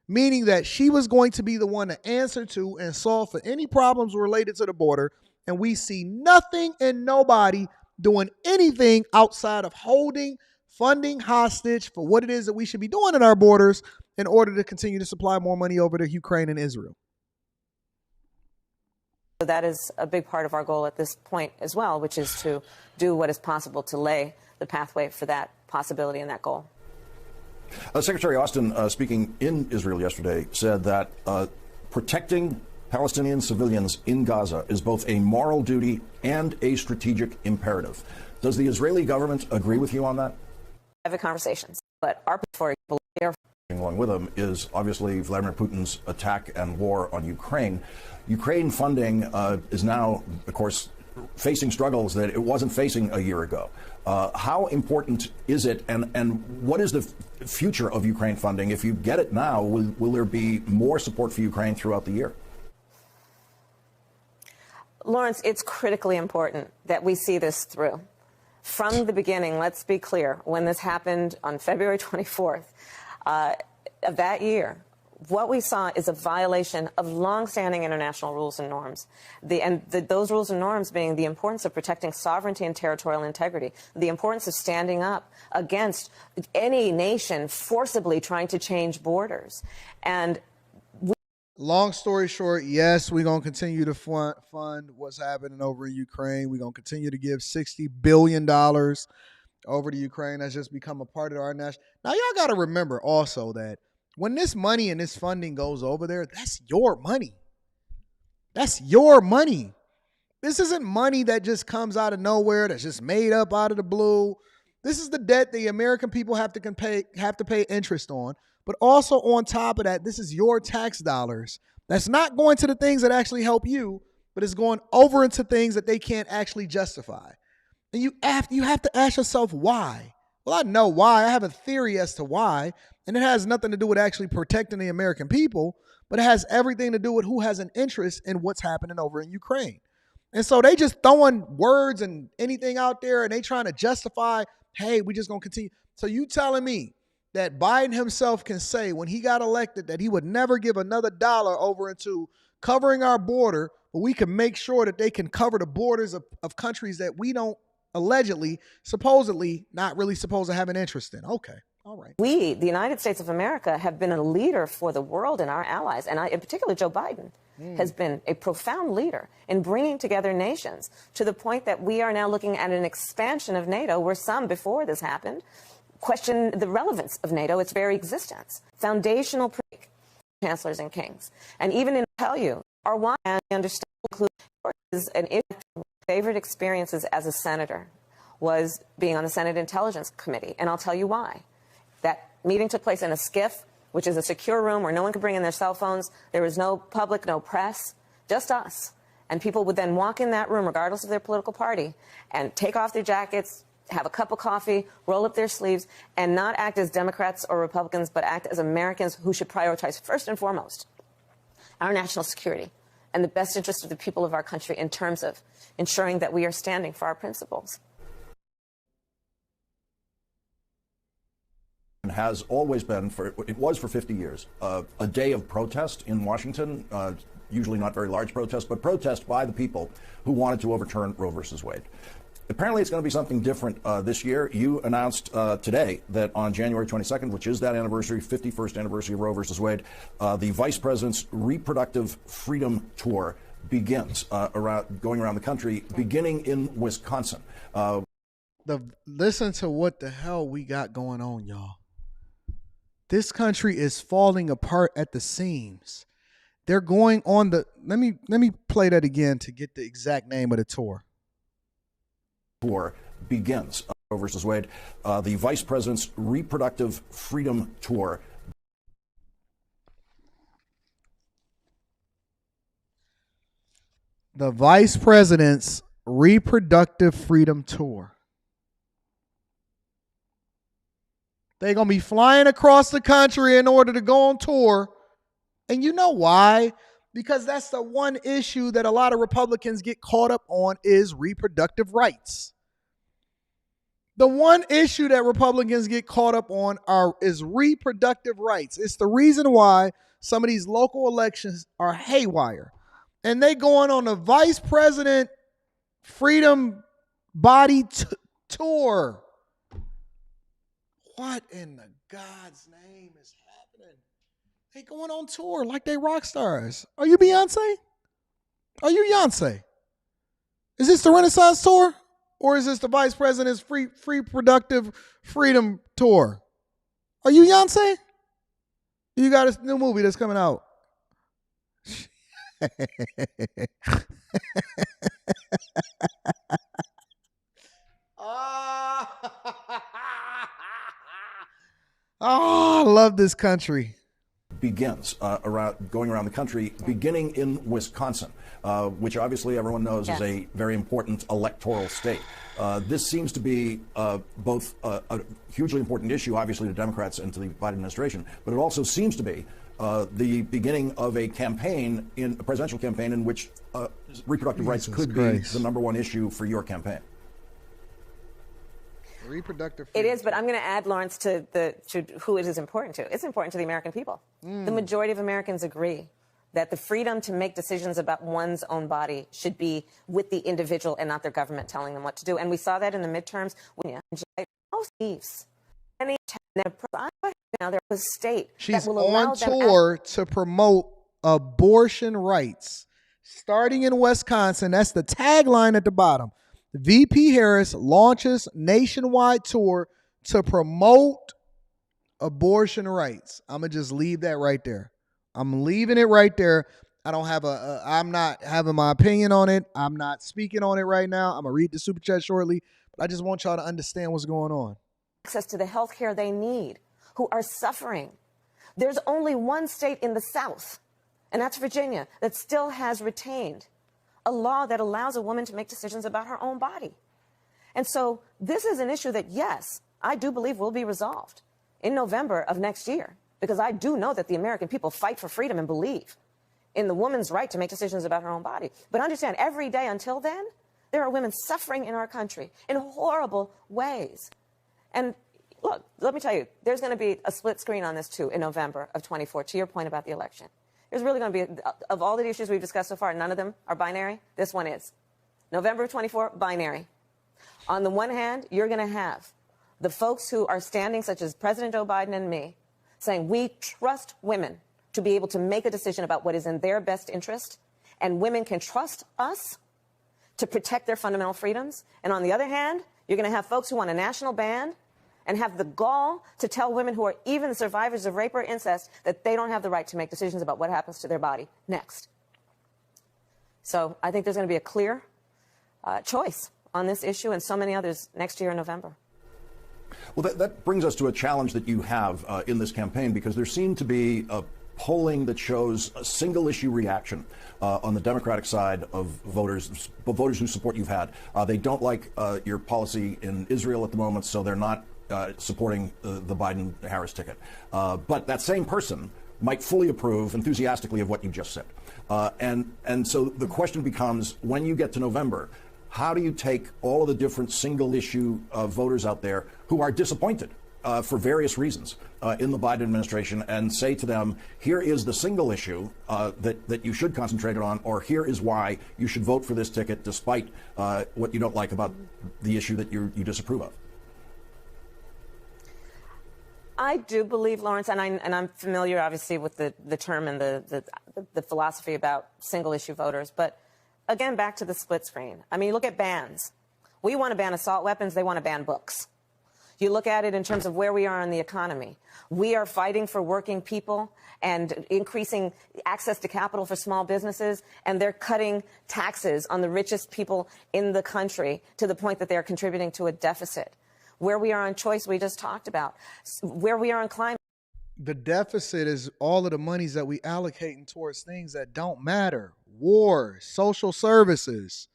meaning that she was going to be the one to answer to and solve for any problems related to the border. And we see nothing and nobody doing anything outside of funding hostage for what it is that we should be doing at our borders in order to continue to supply more money over to Ukraine and Israel. So that is a big part of our goal at this point as well, which is to do what is possible to lay the pathway for that possibility and that goal. Secretary Austin, speaking in Israel yesterday, said that protecting Palestinian civilians in Gaza is both a moral duty and a strategic imperative. Does the Israeli government agree with you on that? Private conversations, but our for along with him is obviously Vladimir Putin's attack and war on Ukraine. Ukraine funding is now, of course, facing struggles that it wasn't facing a year ago. How important is it, and what is the future of Ukraine funding? If you get it now, will there be more support for Ukraine throughout the year? Lawrence, it's critically important that we see this through. From the beginning, let's be clear, when this happened on February 24th of that year, what we saw is a violation of longstanding international rules and norms. Those rules and norms being the importance of protecting sovereignty and territorial integrity, the importance of standing up against any nation forcibly trying to change borders. And long story short, yes, we're going to continue to fund what's happening over in Ukraine. We're going to continue to give $60 billion over to Ukraine. That's just become a part of our national. Now, y'all got to remember also that when this money and this funding goes over there, that's your money. That's your money. This isn't money that just comes out of nowhere, that's just made up out of the blue. This is the debt the American people have to pay interest on. But also on top of that, this is your tax dollars. That's not going to the things that actually help you, but it's going over into things that they can't actually justify. And you have to ask yourself why. Well, I know why. I have a theory as to why. And it has nothing to do with actually protecting the American people, but it has everything to do with who has an interest in what's happening over in Ukraine. And so they just throwing words and anything out there, and they trying to justify, hey, we just going to continue. So you telling me that Biden himself can say when he got elected that he would never give another dollar over into covering our border, but we can make sure that they can cover the borders of countries that we don't supposedly not really supposed to have an interest in. Okay. All right. We, the United States of America, have been a leader for the world and our allies, and in particular Joe Biden has been a profound leader in bringing together nations to the point that we are now looking at an expansion of NATO where some, before this happened, questioned the relevance of NATO, its very existence. Foundational chancellors and kings. And even in tell you, our why I understand is an favorite experiences as a senator was being on the Senate Intelligence Committee, and I'll tell you why. That meeting took place in a SCIF, which is a secure room where no one could bring in their cell phones. There was no public, no press, just us. And people would then walk in that room, regardless of their political party, and take off their jackets, have a cup of coffee, roll up their sleeves, and not act as Democrats or Republicans, but act as Americans who should prioritize first and foremost our national security and the best interest of the people of our country in terms of ensuring that we are standing for our principles. has always been, it was for 50 years, a day of protest in Washington, usually not very large protest, but protest by the people who wanted to overturn Roe versus Wade. Apparently, it's going to be something different this year. You announced today that on January 22nd, which is that anniversary, 51st anniversary of Roe versus Wade, the Vice President's Reproductive Freedom Tour begins, going around the country, beginning in Wisconsin. Listen to what the hell we got going on, y'all. This country is falling apart at the seams. They're going on the. Let me play that again to get the exact name of the tour. Tour begins. Roe versus Wade, the Vice President's Reproductive Freedom Tour. The Vice President's Reproductive Freedom Tour. They're going to be flying across the country in order to go on tour. And you know why? Because that's the one issue that a lot of Republicans get caught up on is reproductive rights. The one issue that Republicans get caught up on is reproductive rights. It's the reason why some of these local elections are haywire. And they going on a Vice President Freedom Body Tour. What in the God's name is happening? They going on tour like they rock stars. Are you Beyonce? Are you Beyonce? Is this the Renaissance Tour? Or is this the Vice President's Reproductive Freedom Tour? Are you Beyonce? You got a new movie that's coming out. Oh, I love this country. Begins going around the country, beginning in Wisconsin, which obviously everyone knows is a very important electoral state. This seems to be both a hugely important issue, obviously, to Democrats and to the Biden administration, but it also seems to be the beginning of a campaign, a presidential campaign, in which reproductive rights could be the number one issue for your campaign. Reproductive freedom. It is, but I'm going to add, Lawrence, to who it is important to. It's important to the American people. The majority of Americans agree that the freedom to make decisions about one's own body should be with the individual and not their government telling them what to do. And we saw that in the midterms. Most leaves. Now there was a state She's that will allow on tour to promote abortion rights, starting in Wisconsin. That's the tagline at the bottom. VP Harris launches nationwide tour to promote abortion rights. I'm going to just leave that right there. I'm leaving it right there. I don't have I'm not having my opinion on it. I'm not speaking on it right now. I'm going to read the super chat shortly, but I just want y'all to understand what's going on. Access to the health care they need, who are suffering. There's only one state in the South, and that's Virginia, that still has retained a law that allows a woman to make decisions about her own body. And so this is an issue that, yes, I do believe will be resolved in November of next year, because I do know that the American people fight for freedom and believe in the woman's right to make decisions about her own body. But understand, every day until then, there are women suffering in our country in horrible ways. And look, let me tell you, there's going to be a split screen on this, too, in November of 24, to your point about the election. There's really going to be, of all the issues we've discussed so far, none of them are binary. This one is. November of 24, binary. On the one hand, you're going to have the folks who are standing, such as President Joe Biden and me, saying we trust women to be able to make a decision about what is in their best interest, and women can trust us to protect their fundamental freedoms. And on the other hand, you're going to have folks who want a national ban and have the gall to tell women who are even survivors of rape or incest that they don't have the right to make decisions about what happens to their body next. So I think there's going to be a clear choice on this issue and so many others next year in November. Well, that brings us to a challenge that you have in this campaign, because there seemed to be a polling that shows a single issue reaction on the Democratic side of voters whose support you've had. They don't like your policy in Israel at the moment, so they're not supporting the Biden-Harris ticket. But that same person might fully approve enthusiastically of what you just said. And so the question becomes, when you get to November, how do you take all of the different single issue voters out there who are disappointed for various reasons in the Biden administration and say to them, here is the single issue that you should concentrate on, or here is why you should vote for this ticket despite what you don't like about the issue that you disapprove of? I do believe, Lawrence, and I'm familiar, obviously, with the term and the philosophy about single-issue voters. But again, back to the split screen. I mean, look at bans. We want to ban assault weapons. They want to ban books. You look at it in terms of where we are in the economy. We are fighting for working people and increasing access to capital for small businesses, and they're cutting taxes on the richest people in the country to the point that they're contributing to a deficit. Where we are on choice, we just talked about. Where we are on climate. The deficit is all of the monies that we allocating towards things that don't matter. War, social services.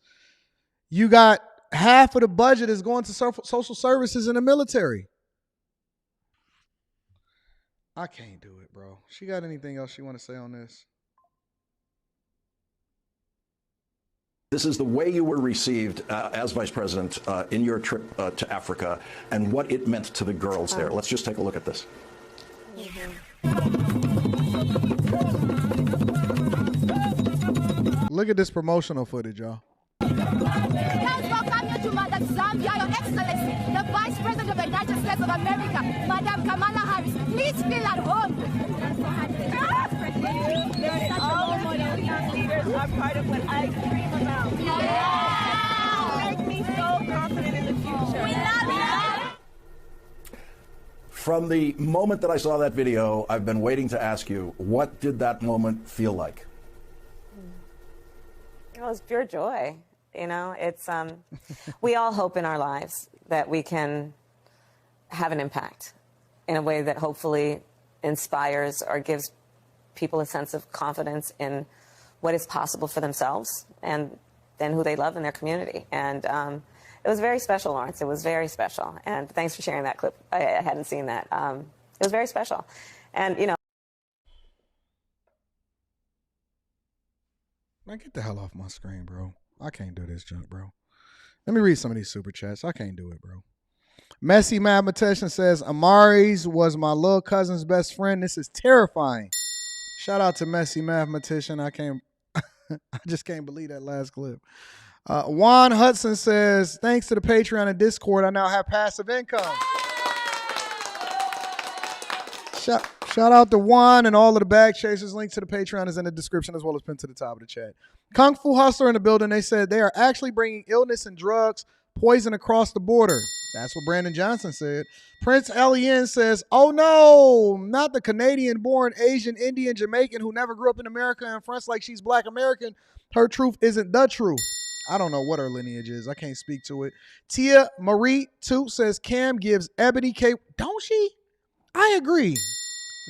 You got half of the budget is going to social services in the military. I can't do it, bro. She got anything else she want to say on this? This is the way you were received as vice president in your trip to Africa and what it meant to the girls there. Let's just take a look at this. Look at this promotional footage, y'all. Welcome you to Madam Zambia, Your Excellency, the Vice President of the United States of America, Madam Kamala Harris. Please feel at home. All of these young leaders are part of what I dream about. Yeah. Make me so confident in the future. We love you. From the moment that I saw that video, I've been waiting to ask you, what did that moment feel like? It was pure joy. You know, it's we all hope in our lives that we can have an impact in a way that hopefully inspires or gives people a sense of confidence in what is possible for themselves and then who they love in their community. And it was very special, Lawrence. It was very special. And thanks for sharing that clip. I hadn't seen that. It was very special. And, you know. Man, get the hell off my screen, bro. I can't do this junk, bro. Let me read some of these super chats. I can't do it, bro. Messy Mathematician says, Amari's was my little cousin's best friend. This is terrifying. Shout out to Messy Mathematician. I just can't believe that last clip. Juan Hudson says, thanks to the Patreon and Discord, I now have passive income. Shout out to Juan and all of the bag chasers. Link to the Patreon is in the description as well as pinned to the top of the chat. Kung Fu Hustler in the building. They said they are actually bringing illness and drugs, poison across the border. That's what Brandon Johnson said. Prince Lien says, oh no, not the Canadian-born Asian, Indian, Jamaican who never grew up in America and fronts like she's Black American. Her truth isn't the truth. I don't know what her lineage is. I can't speak to it. Tia Marie Toot says Cam gives Ebony K. Don't she? I agree.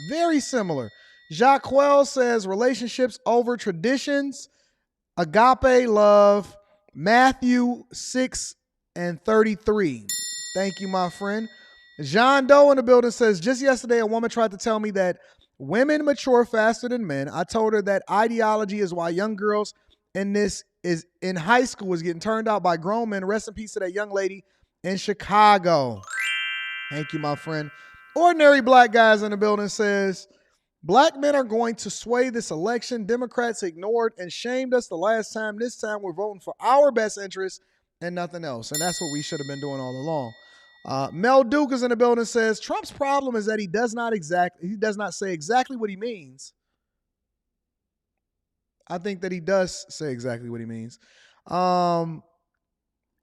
Very similar. Jacques Wells says relationships over traditions. Agape love. Matthew 6:33. Thank you, my friend. John Doe in the building says, just yesterday, a woman tried to tell me that women mature faster than men. I told her that ideology is why young girls in high school is getting turned out by grown men. Rest in peace to that young lady in Chicago. Thank you, my friend. Ordinary Black Guys in the building says, Black men are going to sway this election. Democrats ignored and shamed us the last time. This time we're voting for our best interests and nothing else. And that's what we should have been doing all along. Mel Duke is in the building says, Trump's problem is that he does not say exactly what he means. I think that he does say exactly what he means.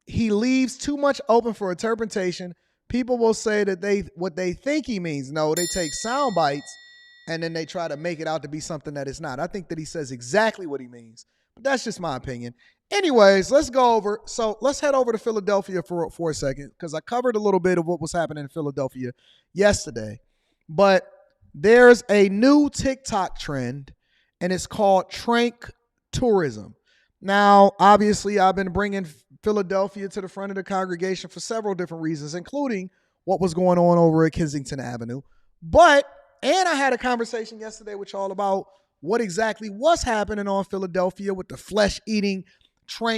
He leaves too much open for interpretation. People will say that what they think he means. No, they take sound bites and then they try to make it out to be something that it's not. I think that he says exactly what he means, but that's just my opinion. Anyways, let's head over to Philadelphia for a second, because I covered a little bit of what was happening in Philadelphia yesterday. But there's a new TikTok trend, and it's called trank tourism. Now, obviously, I've been bringing Philadelphia to the front of the congregation for several different reasons, including what was going on over at Kensington Avenue. And I had a conversation yesterday with y'all about what exactly was happening on Philadelphia with the flesh-eating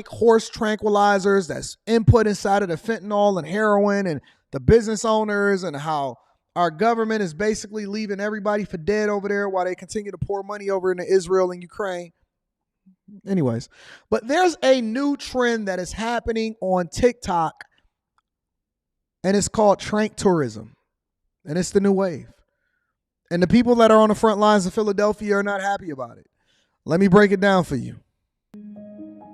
horse tranquilizers that's input inside of the fentanyl and heroin, and the business owners, and how Our government is basically leaving everybody for dead over there while they continue to pour money over into Israel and Ukraine. Anyways, but there's a new trend that is happening on TikTok, and it's called trank tourism, and it's the new wave. And the people that are on the front lines of Philadelphia are not happy about it. Let me break it down for you.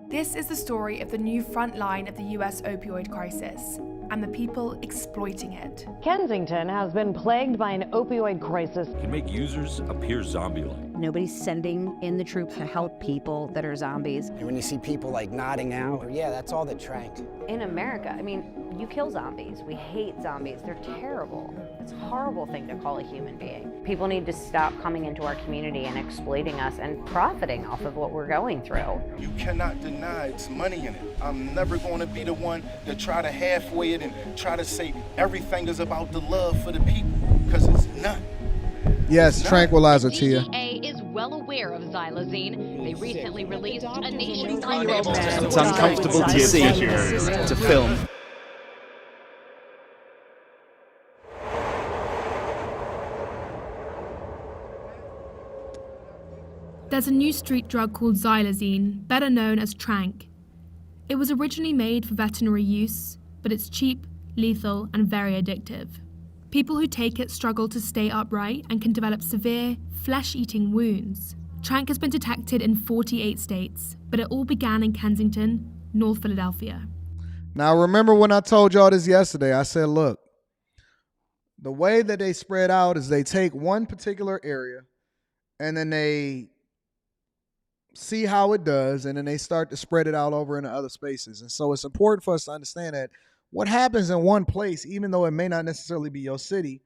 This is the story of the new front line of the US opioid crisis and the people exploiting it. Kensington has been plagued by an opioid crisis. Can make users appear zombie-like. Nobody's sending in the troops to help people that are zombies. And when you see people like nodding out, yeah, that's all that trank. In America, I mean, you kill zombies. We hate zombies. They're terrible. It's a horrible thing to call a human being. People need to stop coming into our community and exploiting us and profiting off of what we're going through. You cannot deny it's money in it. I'm never going to be the one to try to halfway it and try to say everything is about the love for the people, because it's not. Yes, tranquilizer, Tia. DEA is well aware of xylazine. They recently released a nationwide. It's uncomfortable to see, to film. There's a new street drug called xylazine, better known as trank. It was originally made for veterinary use, but it's cheap, lethal, and very addictive. People who take it struggle to stay upright and can develop severe, flesh-eating wounds. Trank has been detected in 48 states, but it all began in Kensington, North Philadelphia. Now, remember when I told y'all this yesterday, I said, look, the way that they spread out is they take one particular area and then they see how it does, and then they start to spread it out over into other spaces. And so it's important for us to understand that what happens in one place, even though it may not necessarily be your city,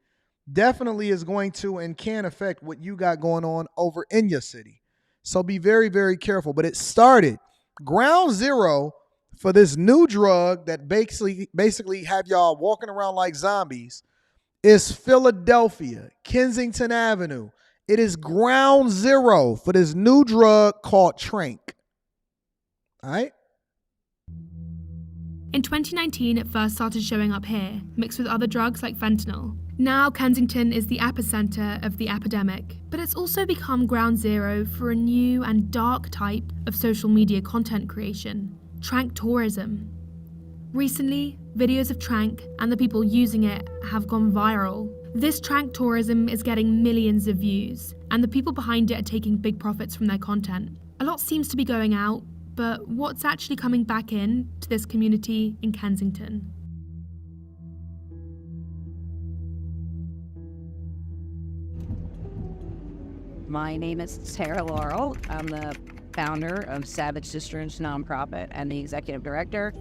definitely is going to and can affect what you got going on over in your city. So be very, very careful. But it started ground zero for this new drug that basically have y'all walking around like zombies is Philadelphia, Kensington Avenue. It is ground zero for this new drug called trank. All right? In 2019, it first started showing up here, mixed with other drugs like fentanyl. Now, Kensington is the epicenter of the epidemic, but it's also become ground zero for a new and dark type of social media content creation, trank tourism. Recently, videos of trank and the people using it have gone viral. This trank tourism is getting millions of views, and the people behind it are taking big profits from their content. A lot seems to be going out, but what's actually coming back in to this community in Kensington? My name is Sarah Laurel. I'm the founder of Savage Sisters nonprofit and the executive director.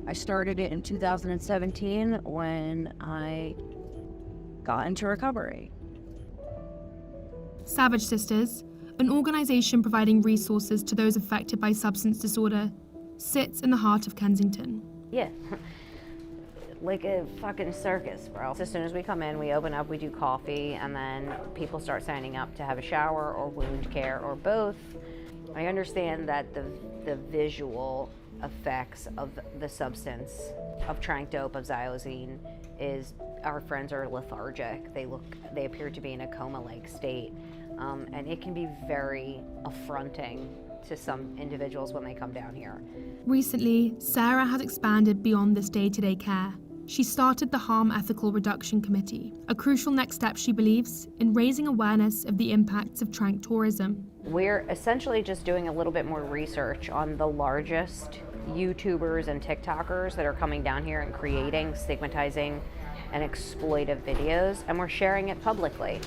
I started it in 2017 when I got into recovery. Savage Sisters, an organization providing resources to those affected by substance disorder, sits in the heart of Kensington. Yeah, like a fucking circus, bro. As soon as we come in, we open up, we do coffee, and then people start signing up to have a shower or wound care or both. I understand that the visual effects of the substance, of trank dope, of xylazine, is our friends are lethargic. They appear to be in a coma-like state, and it can be very affronting to some individuals when they come down here. Recently, Sarah has expanded beyond this day-to-day care. She started the Harm Ethical Reduction Committee, a crucial next step, she believes, in raising awareness of the impacts of trank tourism. We're essentially just doing a little bit more research on the largest YouTubers and TikTokers that are coming down here and creating stigmatizing and exploitive videos, and we're sharing it publicly.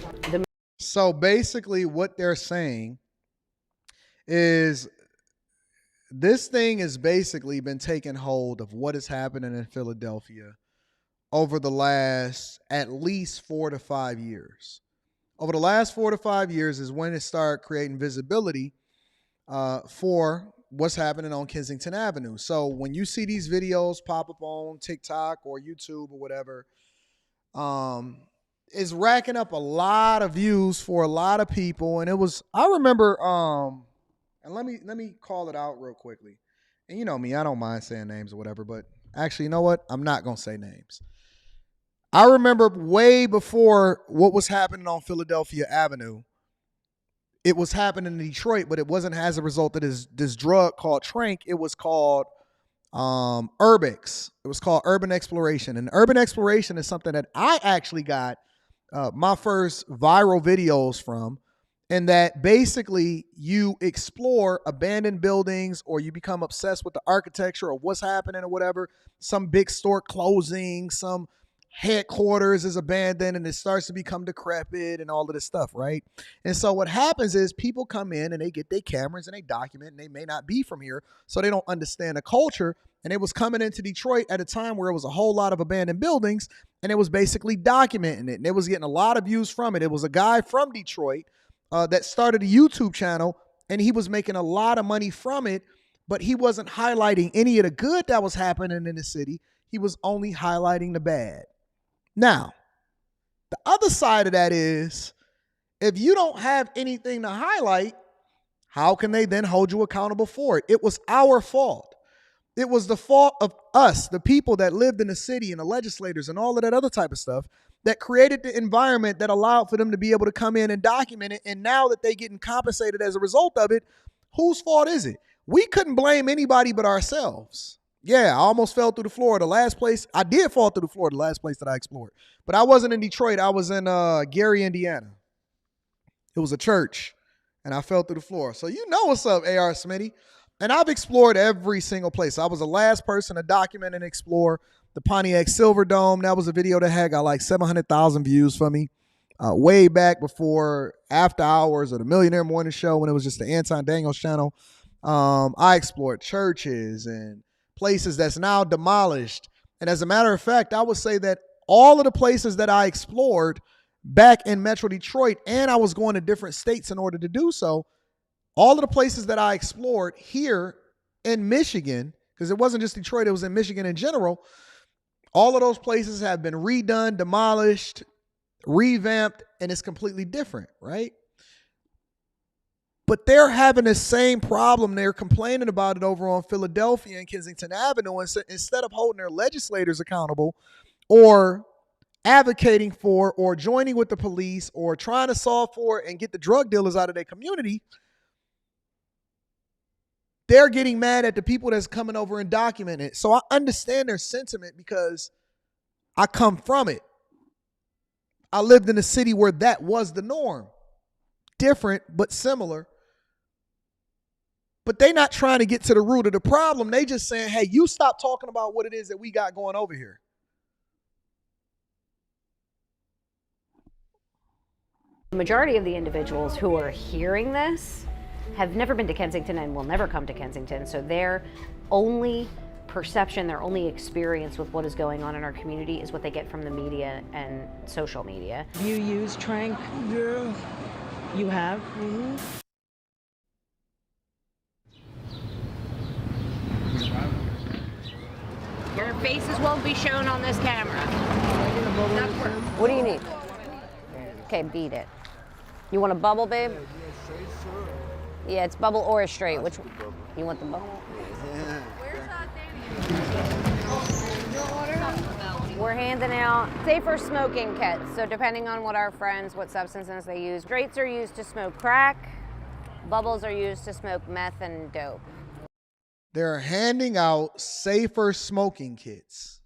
So basically what they're saying is this thing has basically been taking hold of what is happening in Philadelphia over the last at least 4 to 5 years. Over the last 4 to 5 years is when it started creating visibility for what's happening on Kensington Avenue. So when you see these videos pop up on TikTok or YouTube or whatever, it's racking up a lot of views for a lot of people. And it was, I remember, and let me call it out real quickly. And you know me, I don't mind saying names or whatever, but actually, you know what? I'm not going to say names. I remember way before what was happening on Philadelphia Avenue, it was happening in Detroit, but it wasn't as a result of this drug called Trank. It was called Urbex. It was called urban exploration. And urban exploration is something that I actually got my first viral videos from, and that basically you explore abandoned buildings, or you become obsessed with the architecture or what's happening or whatever. Some big store closing, some headquarters is abandoned and it starts to become decrepit and all of this stuff, right? And so what happens is people come in and they get their cameras and they document, and they may not be from here, so they don't understand the culture. And it was coming into Detroit at a time where it was a whole lot of abandoned buildings, and it was basically documenting it. And it was getting a lot of views from it. It was a guy from Detroit that started a YouTube channel, and he was making a lot of money from it, but he wasn't highlighting any of the good that was happening in the city. He was only highlighting the bad. Now, the other side of that is, if you don't have anything to highlight, how can they then hold you accountable for it? It was our fault. It was the fault of us, the people that lived in the city and the legislators and all of that other type of stuff, that created the environment that allowed for them to be able to come in and document it. And now that they're getting compensated as a result of it, whose fault is it? We couldn't blame anybody but ourselves. Yeah, I almost fell through the floor. The last place, I did fall through the floor, the last place that I explored. But I wasn't in Detroit. I was in Gary, Indiana. It was a church, and I fell through the floor. So you know what's up, A.R. Smitty. And I've explored every single place. I was the last person to document and explore the Pontiac Silverdome. That was a video that had got like 700,000 views for me way back before After Hours or the Millionaire Morning Show, when it was just the Anton Daniels channel. I explored churches and places that's now demolished. And as a matter of fact, I would say that all of the places that I explored back in Metro Detroit, and I was going to different states in order to do so, all of the places that I explored here in Michigan, because it wasn't just Detroit, it was in Michigan in general, all of those places have been redone, demolished, revamped, and it's completely different, right? But they're having the same problem. They're complaining about it over on Philadelphia and Kensington Avenue. And so instead of holding their legislators accountable, or advocating for, or joining with the police, or trying to solve for and get the drug dealers out of their community, they're getting mad at the people that's coming over and documenting it. So I understand their sentiment, because I come from it. I lived in a city where that was the norm. Different, but similar. But they're not trying to get to the root of the problem. They just saying, hey, you stop talking about what it is that we got going over here. The majority of the individuals who are hearing this have never been to Kensington and will never come to Kensington. So their only perception, their only experience with what is going on in our community is what they get from the media and social media. You use Trank? Yeah. You have? Mm-hmm. Your faces won't be shown on this camera. What do you need? Okay, beat it. You want a bubble, babe? Yeah, it's bubble or a straight. Which one? You want the bubble? We're handing out safer smoking kits. So depending on what our friends, what substances they use. Straights are used to smoke crack. Bubbles are used to smoke meth and dope. They're handing out safer smoking kits.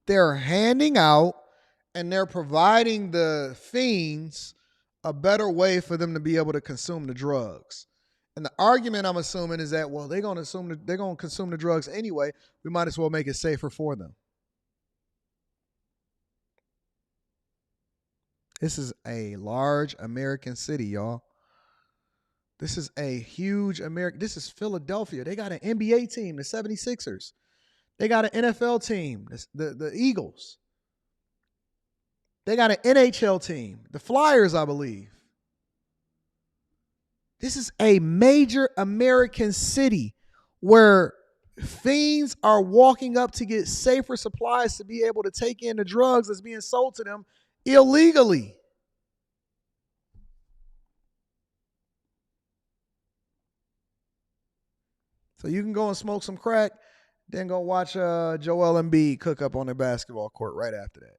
They're handing out, and they're providing the fiends a better way for them to be able to consume the drugs. And the argument, I'm assuming, is that, well, they're going to consume the drugs anyway. We might as well make it safer for them. This is a large American city, y'all. This is a huge American. This is Philadelphia. They got an NBA team, the 76ers. They got an NFL team, the Eagles. They got an NHL team, the Flyers, I believe. This is a major American city where fiends are walking up to get safer supplies to be able to take in the drugs that's being sold to them illegally. So you can go and smoke some crack, then go watch Joel Embiid cook up on the basketball court right after that.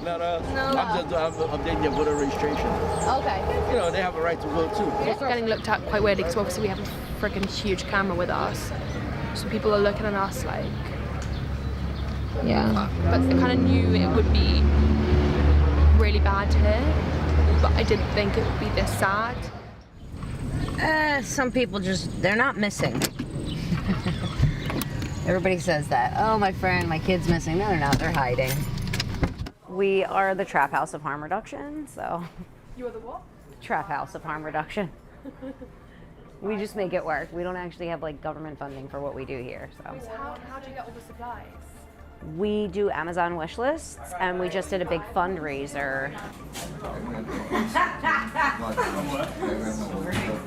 Not us. No. I'm updating their voter registration. Okay. You know, they have a right to vote too. It's getting looked at quite weirdly because obviously we have a freaking huge camera with us. So people are looking at us like, yeah. But I kind of knew it would be really bad here, but I didn't think it would be this sad. Some people they're not missing. Everybody says that. Oh, my kid's missing. No, they're not. They're hiding. We are the Trap House of Harm Reduction, so. You are the what? Trap House of Harm Reduction. We just make it work. We don't actually have like government funding for what we do here, so. So how do you get all the supplies? We do Amazon wish lists, and we just did a big fundraiser.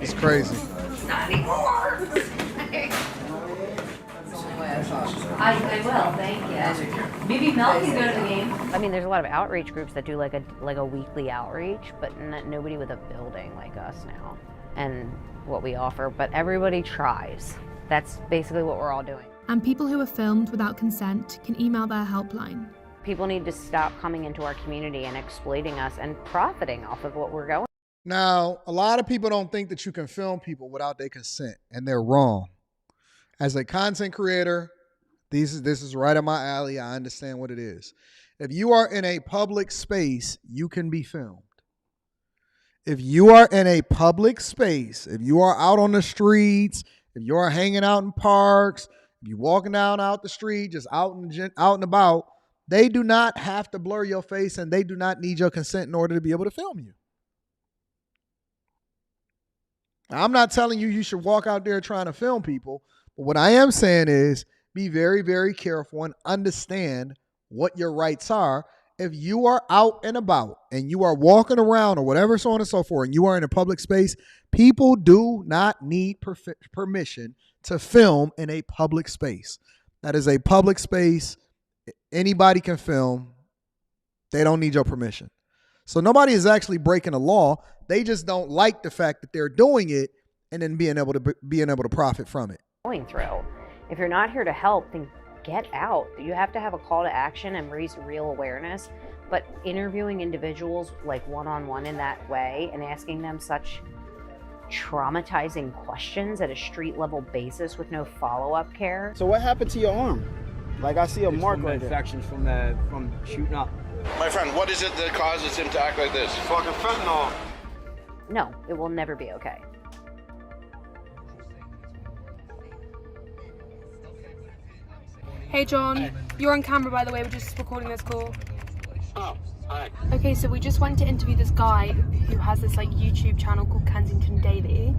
It's crazy. Not anymore. I will, thank you. Maybe Mel can go to the game. I mean, there's a lot of outreach groups that do like a weekly outreach, but nobody with a building like us now, and what we offer. But everybody tries. That's basically what we're all doing. And people who are filmed without consent can email their helpline. People need to stop coming into our community and exploiting us and profiting off of what we're going. Now, a lot of people don't think that you can film people without their consent, and they're wrong. As a content creator, this is right up my alley. I understand what it is. If you are in a public space, you can be filmed. If you are in a public space, if you are out on the streets, if you are hanging out in parks, if you're walking out the street, just out and about, they do not have to blur your face, and they do not need your consent in order to be able to film you. Now, I'm not telling you should walk out there trying to film people, but what I am saying is be very, very careful and understand what your rights are. If you are out and about and you are walking around or whatever, so on and so forth, and you are in a public space, people do not need permission to film in a public space. That is a public space. Anybody can film. They don't need your permission. So nobody is actually breaking the law. They just don't like the fact that they're doing it and then being able to profit from it. Going through. If you're not here to help, then get out. You have to have a call to action and raise real awareness. But interviewing individuals like one-on-one in that way and asking them such traumatizing questions at a street level basis with no follow-up care. So what happened to your arm? Like I see a mark right there. Infections from shooting up. My friend, what is it that causes him to act like this? Fucking fentanyl. No, it will never be okay. Hey John, you're on camera by the way, we're just recording this call. Oh, hi. Okay, so we just went to interview this guy who has this like YouTube channel called Kensington Daily.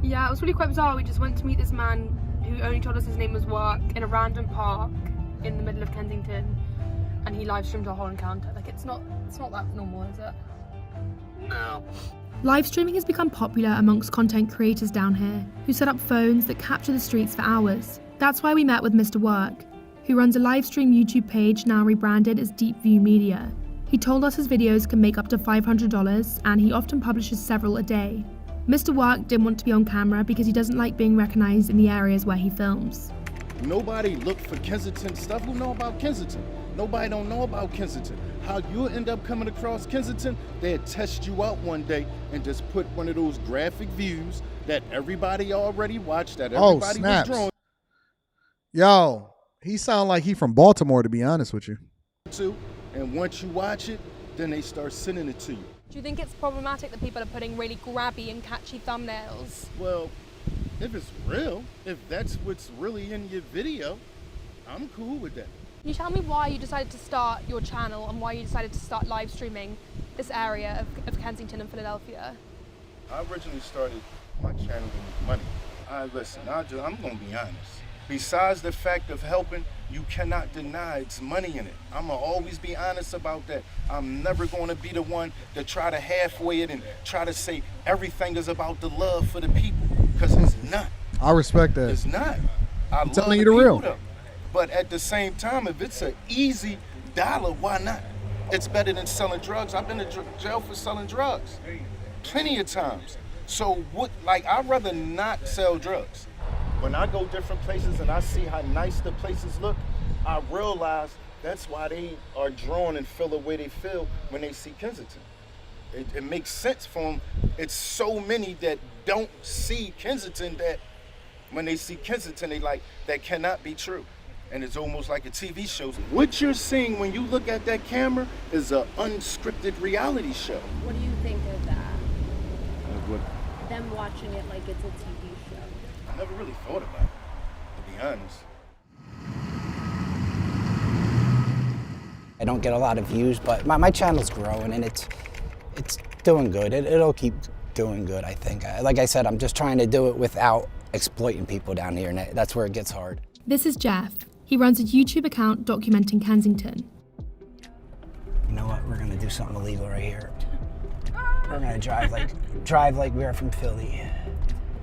Yeah, it was really quite bizarre. We just went to meet this man who only told us his name was Work in a random park in the middle of Kensington, and he live streamed our whole encounter. Like it's not that normal, is it? No. Live streaming has become popular amongst content creators down here who set up phones that capture the streets for hours. That's why we met with Mr. Work, who runs a live stream YouTube page now rebranded as Deep View Media. He told us his videos can make up to $500 and he often publishes several a day. Mr. Work didn't want to be on camera because he doesn't like being recognized in the areas where he films. Nobody looked for Kensington stuff. Who know about Kensington? Nobody don't know about Kensington. How you'll end up coming across Kensington, they'll test you out one day and just put one of those graphic views that everybody already watched, that everybody was drawn Yo, he sound like he from Baltimore, to be honest with you. to. And once you watch it, then they start sending it to you. Do you think it's problematic that people are putting really grabby and catchy thumbnails? Well, if it's real, if that's what's really in your video, I'm cool with that. Can you tell me why you decided to start your channel and why you decided to start live streaming this area of Kensington and Philadelphia? I originally started my channel with money. Listen, I'm gonna be honest. Besides the fact of helping, you cannot deny it's money in it. I'm gonna always be honest about that. I'm never gonna be the one to try to halfway it and try to say everything is about the love for the people, because it's not. I respect that. It's not. I'm telling you the real. Though. But at the same time, if it's an easy dollar, why not? It's better than selling drugs. I've been to jail for selling drugs plenty of times. So what, like, I'd rather not sell drugs. When I go different places and I see how nice the places look, I realize that's why they are drawn and feel the way they feel when they see Kensington. It makes sense for them. It's so many that don't see Kensington that when they see Kensington, they like, that cannot be true. And it's almost like a TV show. What you're seeing when you look at that camera is an unscripted reality show. What do you think of that? What? Them watching it like it's a TV show. I never really thought about it, to be honest. I don't get a lot of views, but my channel's growing and it's doing good. It'll keep doing good, I think. Like I said, I'm just trying to do it without exploiting people down here, and that's where it gets hard. This is Jeff. He runs a YouTube account documenting Kensington. You know what? We're gonna do something illegal right here. We're gonna drive like we're from Philly.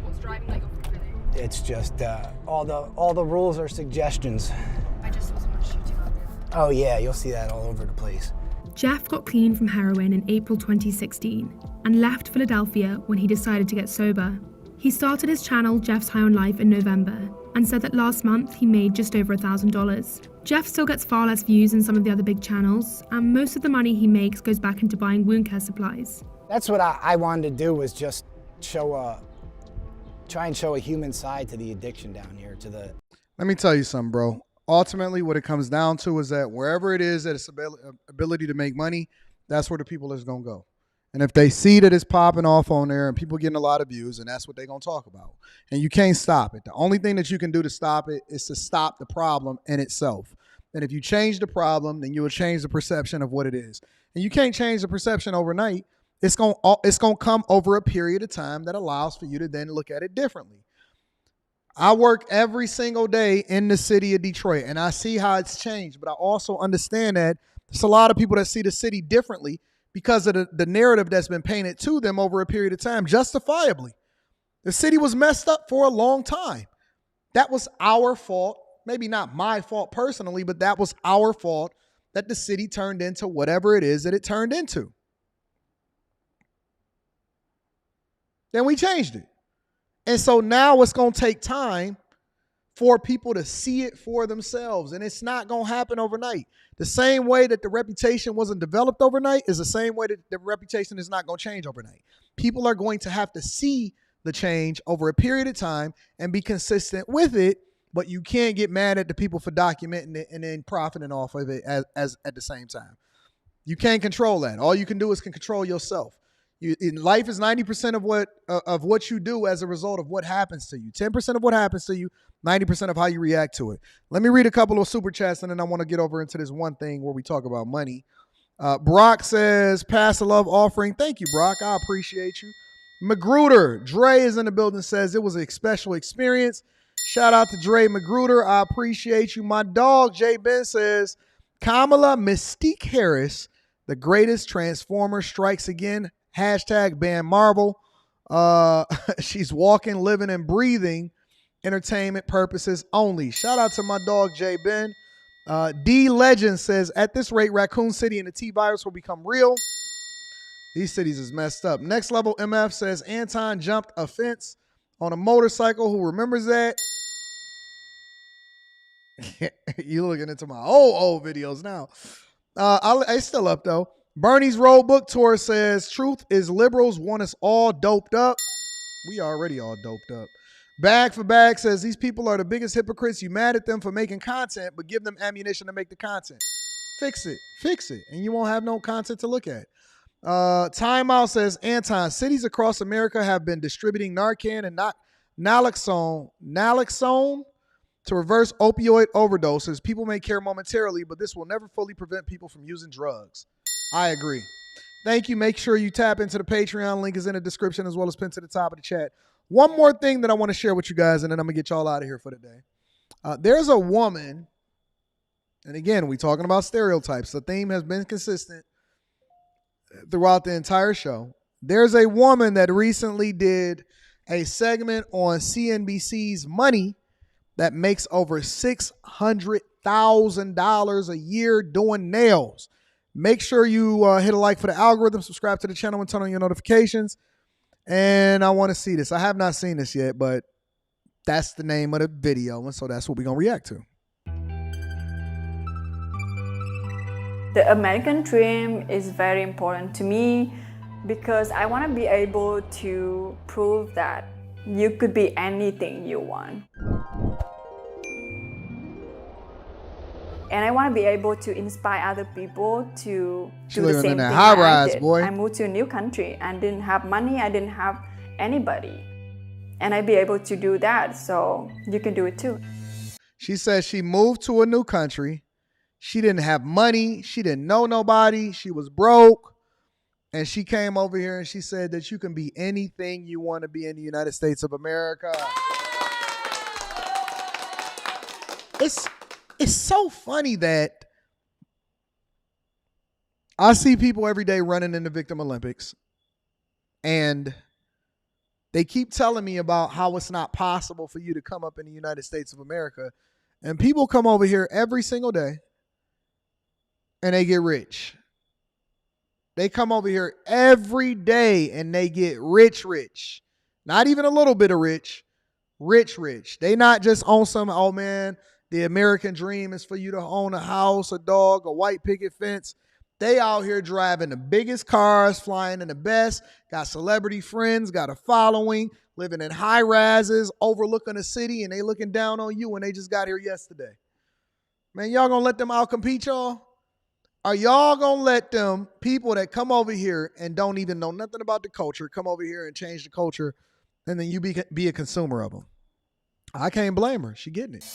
What's driving like a Philly? It's just all the rules are suggestions. I just saw someone shooting up there. Oh yeah, you'll see that all over the place. Jeff got clean from heroin in April 2016 and left Philadelphia when he decided to get sober. He started his channel Jeff's High on Life in November and said that last month he made just over $1,000. Jeff still gets far less views than some of the other big channels, and most of the money he makes goes back into buying wound care supplies. That's what I wanted to do, was just try and show a human side to the addiction down here. Let me tell you something, bro. Ultimately, what it comes down to is that wherever it is that it's ability to make money, that's where the people is going to go. And if they see that it's popping off on there and people getting a lot of views, and that's what they're going to talk about. And you can't stop it. The only thing that you can do to stop it is to stop the problem in itself. And if you change the problem, then you will change the perception of what it is. And you can't change the perception overnight. It's going to come over a period of time that allows for you to then look at it differently. I work every single day in the city of Detroit, and I see how it's changed. But I also understand that there's a lot of people that see the city differently because of the narrative that's been painted to them over a period of time, justifiably. The city was messed up for a long time. That was our fault. Maybe not my fault personally, but that was our fault that the city turned into whatever it is that it turned into. Then we changed it. And so now it's going to take time for people to see it for themselves. And it's not going to happen overnight. The same way that the reputation wasn't developed overnight is the same way that the reputation is not going to change overnight. People are going to have to see the change over a period of time and be consistent with it. But you can't get mad at the people for documenting it and then profiting off of it as at the same time. You can't control that. All you can do is control yourself. Life is 90% of what you do as a result of what happens to you. 10% of what happens to you, 90% of how you react to it. Let me read a couple of super chats, and then I want to get over into this one thing where we talk about money. Brock says, pass a love offering. Thank you, Brock. I appreciate you. Magruder, Dre is in the building, says it was a special experience. Shout out to Dre Magruder. I appreciate you. My dog, Jay Ben, says, Kamala Mystique Harris, the greatest transformer, strikes again. Hashtag ban Marvel. She's walking, living, and breathing. Entertainment purposes only. Shout out to my dog, Jay Ben. D Legend says, at this rate, Raccoon City and the T-Virus will become real. These cities is messed up. Next Level MF says, Anton jumped a fence on a motorcycle. Who remembers that? You looking into my old videos now. It's still up, though. Bernie's Road Book Tour says, truth is liberals want us all doped up. We already all doped up. Bag for Bag says, these people are the biggest hypocrites. You mad at them for making content, but give them ammunition to make the content. Fix it, and you won't have no content to look at. Time Out says, Anton, cities across America have been distributing Narcan and naloxone to reverse opioid overdoses. People may care momentarily, but this will never fully prevent people from using drugs. I agree. Thank you. Make sure you tap into the Patreon. Link is in the description as well as pinned to the top of the chat. One more thing that I want to share with you guys, and then I'm going to get y'all out of here for the day. There's a woman, and again, we're talking about stereotypes. The theme has been consistent throughout the entire show. There's a woman that recently did a segment on CNBC's Money that makes over $600,000 a year doing nails. Make sure you hit a like for the algorithm, subscribe to the channel, and turn on your notifications. And I want to see this. I have not seen this yet, but that's the name of the video. And so that's what we're going to react to. The American dream is very important to me because I want to be able to prove that you could be anything you want. And I want to be able to inspire other people to do the same thing high rise, I did. boy. I moved to a new country and didn't have money, I didn't have anybody. And I'd be able to do that, so you can do it too. She says she moved to a new country. She didn't have money. She didn't know nobody. She was broke. And she came over here and she said that you can be anything you want to be in the United States of America. It's so funny that I see people every day running in the Victim Olympics, and they keep telling me about how it's not possible for you to come up in the United States of America. And people come over here every single day and they get rich. They come over here every day and they get rich. Not even a little bit of rich. They not just own some, oh man, the American dream is for you to own a house, a dog, a white picket fence. They out here driving the biggest cars, flying in the best, got celebrity friends, got a following, living in high rises, overlooking the city, and they looking down on you when they just got here yesterday. Man, y'all gonna let them out-compete y'all? Are y'all gonna let them people that come over here and don't even know nothing about the culture come over here and change the culture, and then you be a consumer of them? I can't blame her. She getting it.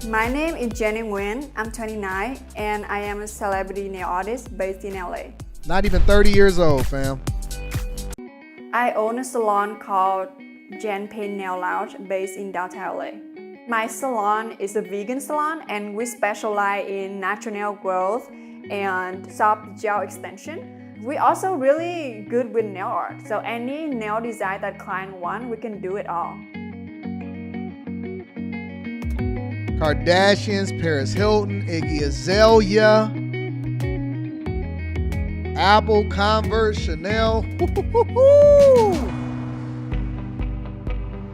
My name is Jenny Nguyen. I'm 29 and I am a celebrity nail artist based in LA. Not even 30 years old, fam. I own a salon called Jen Paint Nail Lounge based in downtown LA. My salon is a vegan salon and we specialize in natural nail growth and soft gel extension. We're also really good with nail art, so any nail design that client wants, we can do it all. Kardashians, Paris Hilton, Iggy Azalea, Apple, Converse, Chanel,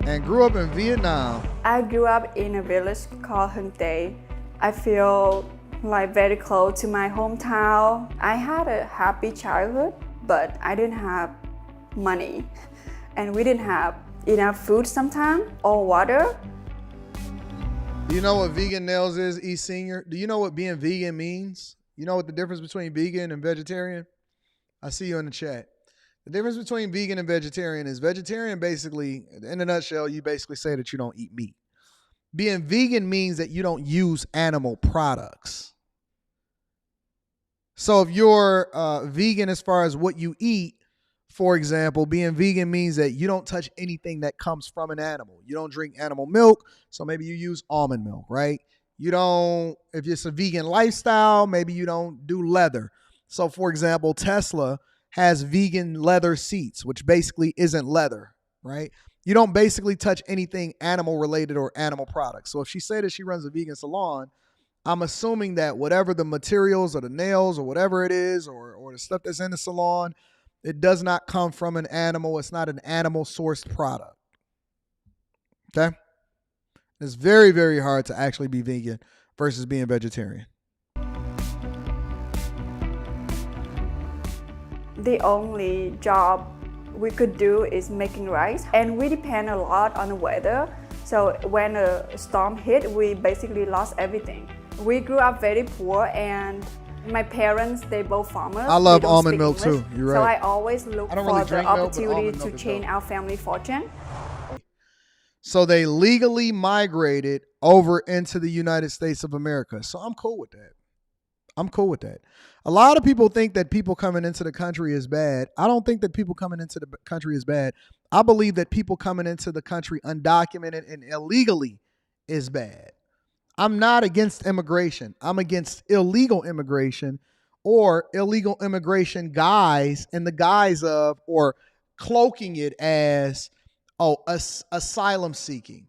and grew up in Vietnam. I grew up in a village called Hưng Tây. I feel like very close to my hometown. I had a happy childhood, but I didn't have money. And we didn't have enough food sometimes or water. Do you know what vegan nails is, E Senior? Do you know what being vegan means? You know what the difference between vegan and vegetarian? I see you in the chat. The difference between vegan and vegetarian is vegetarian basically, in a nutshell, you basically say that you don't eat meat. Being vegan means that you don't use animal products. So if you're vegan as far as what you eat, for example, being vegan means that you don't touch anything that comes from an animal. You don't drink animal milk, so maybe you use almond milk, right? You don't, if it's a vegan lifestyle, maybe you don't do leather. So for example, Tesla has vegan leather seats, which basically isn't leather, right? You don't basically touch anything animal related or animal products. So if she said that she runs a vegan salon, I'm assuming that whatever the materials or the nails or whatever it is, or the stuff that's in the salon, it does not come from an animal. It's not an animal sourced product. Okay? It's very, very hard to actually be vegan versus being vegetarian. The only job we could do is making rice, and we depend a lot on the weather. So when a storm hit, we basically lost everything. We grew up very poor, and my parents, they both farmers. I love almond milk too. You're right. So I always look for really the opportunity to change our family fortune. So they legally migrated over into the United States of America. So I'm cool with that. I'm cool with that. A lot of people think that people coming into the country is bad. I don't think that people coming into the country is bad. I believe that people coming into the country undocumented and illegally is bad. I'm not against immigration. I'm against illegal immigration or illegal immigration guise in the guise of, or cloaking it as, asylum seeking.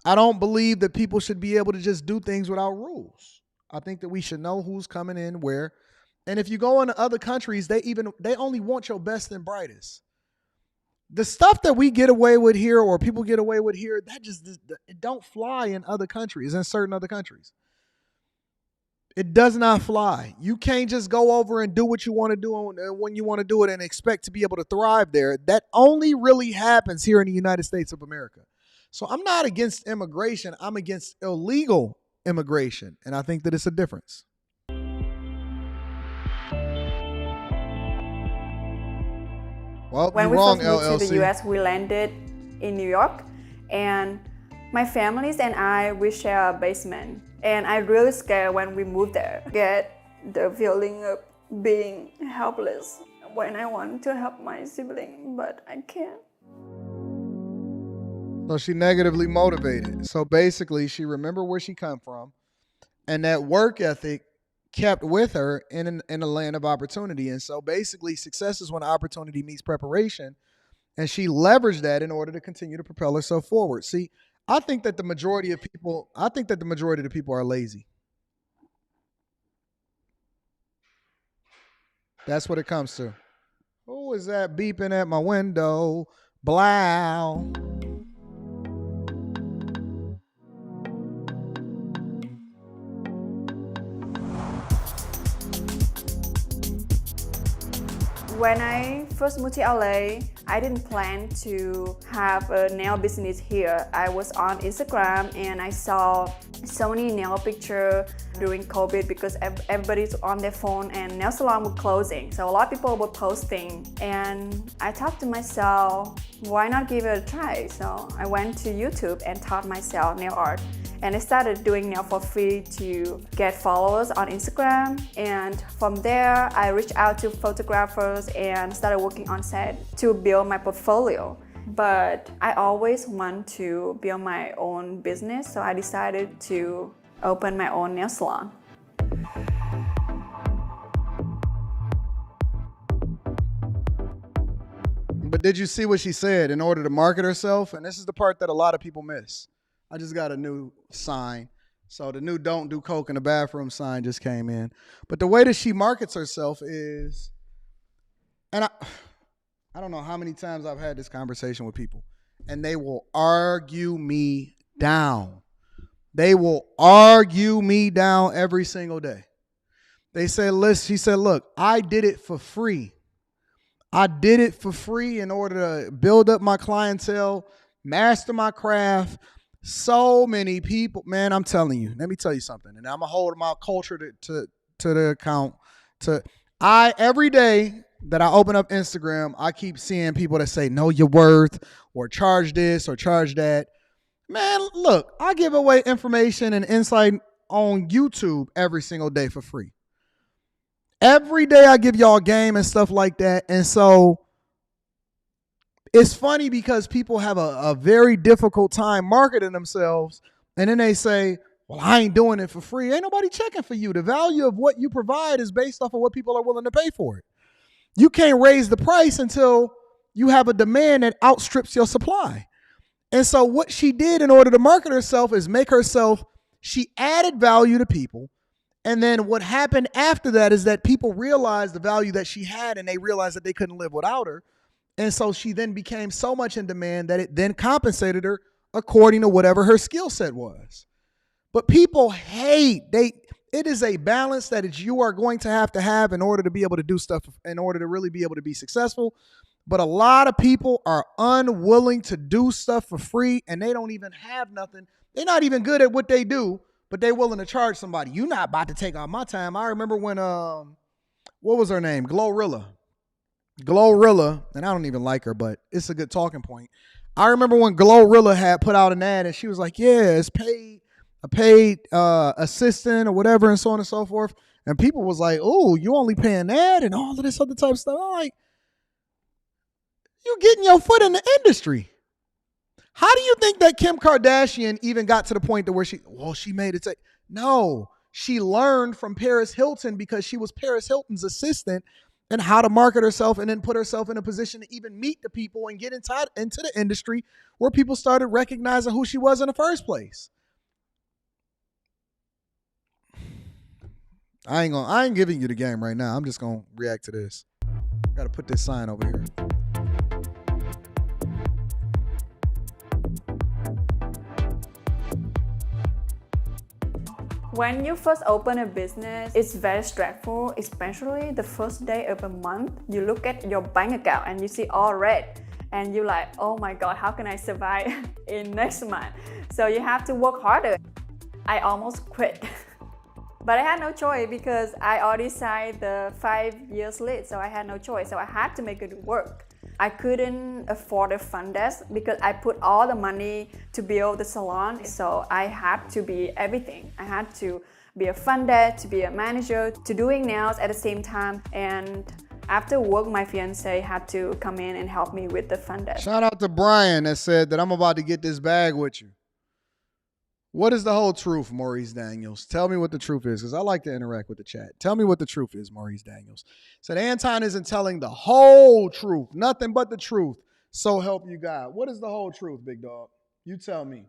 I don't believe that people should be able to just do things without rules. I think that we should know who's coming in where, And if you go into other countries, they only want your best and brightest. The stuff that we get away with here or people get away with here, it don't fly in other countries, in certain other countries. It does not fly. You can't just go over and do what you want to do when you want to do it and expect to be able to thrive there. That only really happens here in the United States of America. So I'm not against immigration. I'm against illegal immigration. And I think that it's a difference. Well, when we wrong, first moved LLC. to the US, we landed in New York, and my families and I, we share a basement. And I really scared when we moved there. Get the feeling of being helpless when I want to help my sibling, but I can't. So she negatively motivated. So basically, she remembered where she come from, and that work ethic kept with her in a land of opportunity. And so basically, success is when opportunity meets preparation, and she leveraged that in order to continue to propel herself forward. See, I think that the majority of the people are lazy. That's what it comes to. Who is that beeping at my window? Blow. When I first moved to LA, I didn't plan to have a nail business here. I was on Instagram and I saw so many nail pictures during COVID because everybody's on their phone and nail salon were closing. So a lot of people were posting, and I thought to myself, why not give it a try? So I went to YouTube and taught myself nail art. And I started doing nail for free to get followers on Instagram. And from there, I reached out to photographers and started working on set to build my portfolio. But I always want to build my own business, so I decided to open my own nail salon. But did you see what she said in order to market herself? And this is the part that a lot of people miss. I just got a new sign. So the new "Don't Do Coke in the Bathroom" sign just came in. But the way that she markets herself is, and I don't know how many times I've had this conversation with people, and they will argue me down. They will argue me down every single day. They said, listen, she said, look, I did it for free. I did it for free in order to build up my clientele, master my craft. So many people, man, I'm telling you, let me tell you something. And I'm going to hold my culture to the account. Every day that I open up Instagram, I keep seeing people that say, know your worth, or charge this or charge that. Man, look, I give away information and insight on YouTube every single day for free. Every day I give y'all game and stuff like that. And so it's funny because people have a very difficult time marketing themselves. And then they say, well, I ain't doing it for free. Ain't nobody checking for you. The value of what you provide is based off of what people are willing to pay for it. You can't raise the price until you have a demand that outstrips your supply. And so what she did in order to market herself is she added value to people. And then what happened after that is that people realized the value that she had, and they realized that they couldn't live without her. And so she then became so much in demand that it then compensated her according to whatever her skill set was. But people it is a balance that you are going to have in order to be able to do stuff, in order to really be able to be successful. But a lot of people are unwilling to do stuff for free, and they don't even have nothing. They're not even good at what they do, but they're willing to charge somebody. You're not about to take all my time. I remember when, what was her name? Glorilla, and I don't even like her, but it's a good talking point. I remember when Glorilla had put out an ad, and she was like, yeah, it's a paid assistant or whatever, and so on and so forth. And people was like, oh, you only paying that and all of this other type of stuff. I'm like, you getting your foot in the industry. How do you think that Kim Kardashian even got to the point to where she made it? No, she learned from Paris Hilton because she was Paris Hilton's assistant and how to market herself, and then put herself in a position to even meet the people and get into the industry where people started recognizing who she was in the first place. I ain't giving you the game right now. I'm just gonna react to this. Gotta put this sign over here. When you first open a business, it's very stressful, especially the first day of a month. You look at your bank account and you see all red, and you're like, oh my God, how can I survive in next month? So you have to work harder. I almost quit. But I had no choice because I already signed the 5 years lease, so I had no choice. So I had to make it work. I couldn't afford a front desk because I put all the money to build the salon. So I had to be everything. I had to be a front desk, to be a manager, to doing nails at the same time. And after work, my fiance had to come in and help me with the front desk. Shout out to Brian that said that I'm about to get this bag with you. What is the whole truth, Maurice Daniels? Tell me what the truth is, because I like to interact with the chat. Tell me what the truth is, Maurice Daniels. Said Anton isn't telling the whole truth, nothing but the truth. So help you God. What is the whole truth, big dog? You tell me.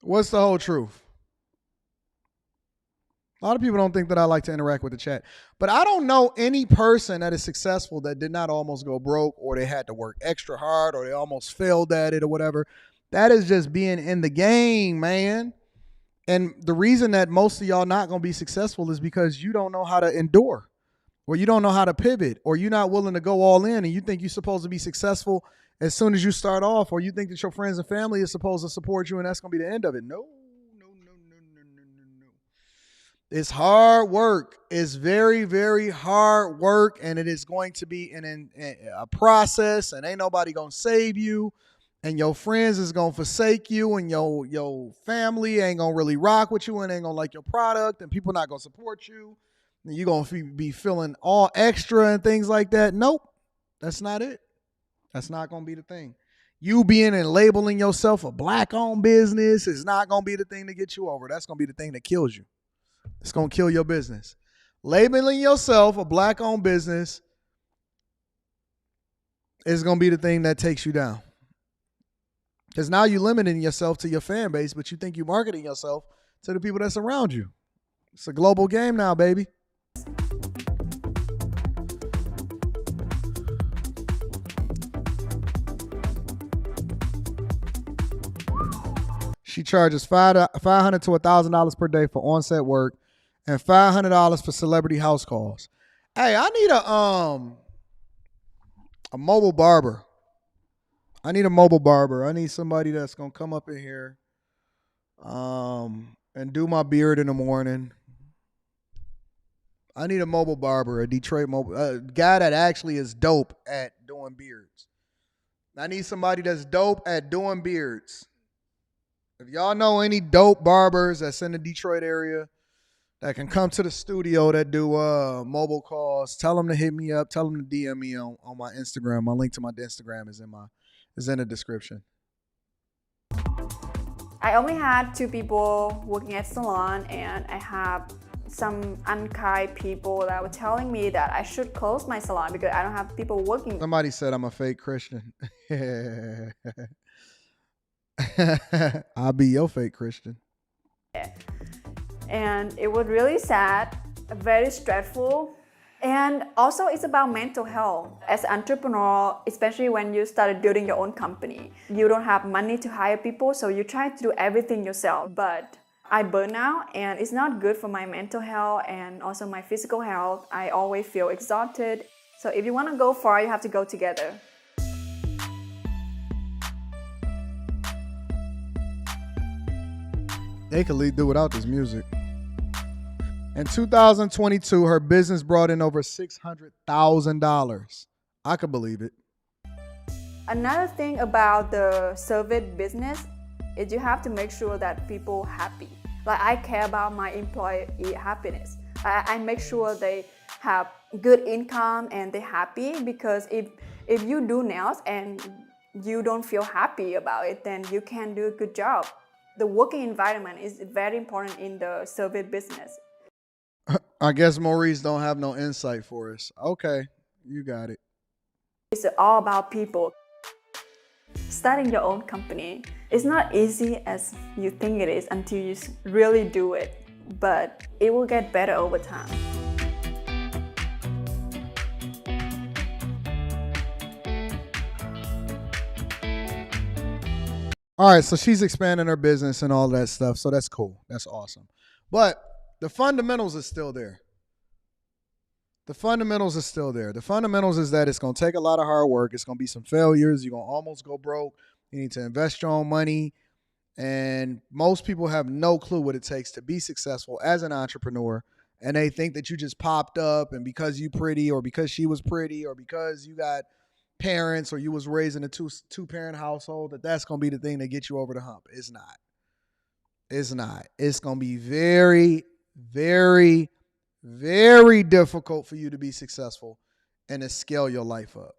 What's the whole truth? A lot of people don't think that I like to interact with the chat. But I don't know any person that is successful that did not almost go broke, or they had to work extra hard, or they almost failed at it or whatever. That is just being in the game, man. And the reason that most of y'all not going to be successful is because you don't know how to endure, or you don't know how to pivot, or you're not willing to go all in, and you think you're supposed to be successful as soon as you start off, or you think that your friends and family is supposed to support you and that's going to be the end of it. No. It's hard work. It's very, very hard work, and it is going to be a process, and ain't nobody going to save you, and your friends is going to forsake you, and your family ain't going to really rock with you and ain't going to like your product, and people not going to support you, and you're going to be feeling all extra and things like that. Nope, that's not it. That's not going to be the thing. You being and labeling yourself a black-owned business is not going to be the thing to get you over. That's going to be the thing that kills you. It's going to kill your business. Labeling yourself a black-owned business is going to be the thing that takes you down. Because now you're limiting yourself to your fan base, but you think you're marketing yourself to the people that's around you. It's a global game now, baby. She charges $500 to $1,000 per day for on-set work and $500 for celebrity house calls. Hey, I need a mobile barber. I need a mobile barber. I need somebody that's going to come up in here and do my beard in the morning. I need a mobile barber, a Detroit mobile guy that actually is dope at doing beards. I need somebody that's dope at doing beards. If y'all know any dope barbers that's in the Detroit area that can come to the studio that do mobile calls, tell them to hit me up. Tell them to DM me on my Instagram. My link to my Instagram is in the description. I only had 2 people working at salon, and I have some unkind people that were telling me that I should close my salon because I don't have people working. Somebody said I'm a fake Christian. I'll be your fake Christian. And it was really sad, very stressful. And also it's about mental health. As an entrepreneur, especially when you started building your own company, you don't have money to hire people, so you try to do everything yourself. But I burn out, and it's not good for my mental health and also my physical health. I always feel exhausted. So if you want to go far, you have to go together. They could do without this music. In 2022, her business brought in over $600,000. I could believe it. Another thing about the service business is you have to make sure that people are happy. Like, I care about my employee happiness. I make sure they have good income and they're happy, because if you do nails and you don't feel happy about it, then you can't do a good job. The working environment is very important in the service business. I guess Maurice don't have no insight for us. Okay, you got it. It's all about people. Starting your own company It's not easy as you think it is until you really do it, but it will get better over time. All right, so she's expanding her business and all that stuff, so that's cool. That's awesome. But the fundamentals is still there. The fundamentals is still there. The fundamentals is that it's going to take a lot of hard work. It's going to be some failures. You're going to almost go broke. You need to invest your own money. And most people have no clue what it takes to be successful as an entrepreneur. And they think that you just popped up and because you pretty or because she was pretty or because you got parents or you was raised in a two-parent household, that's going to be the thing that gets you over the hump. It's not. It's not. It's going to be very, very, very difficult for you to be successful and to scale your life up.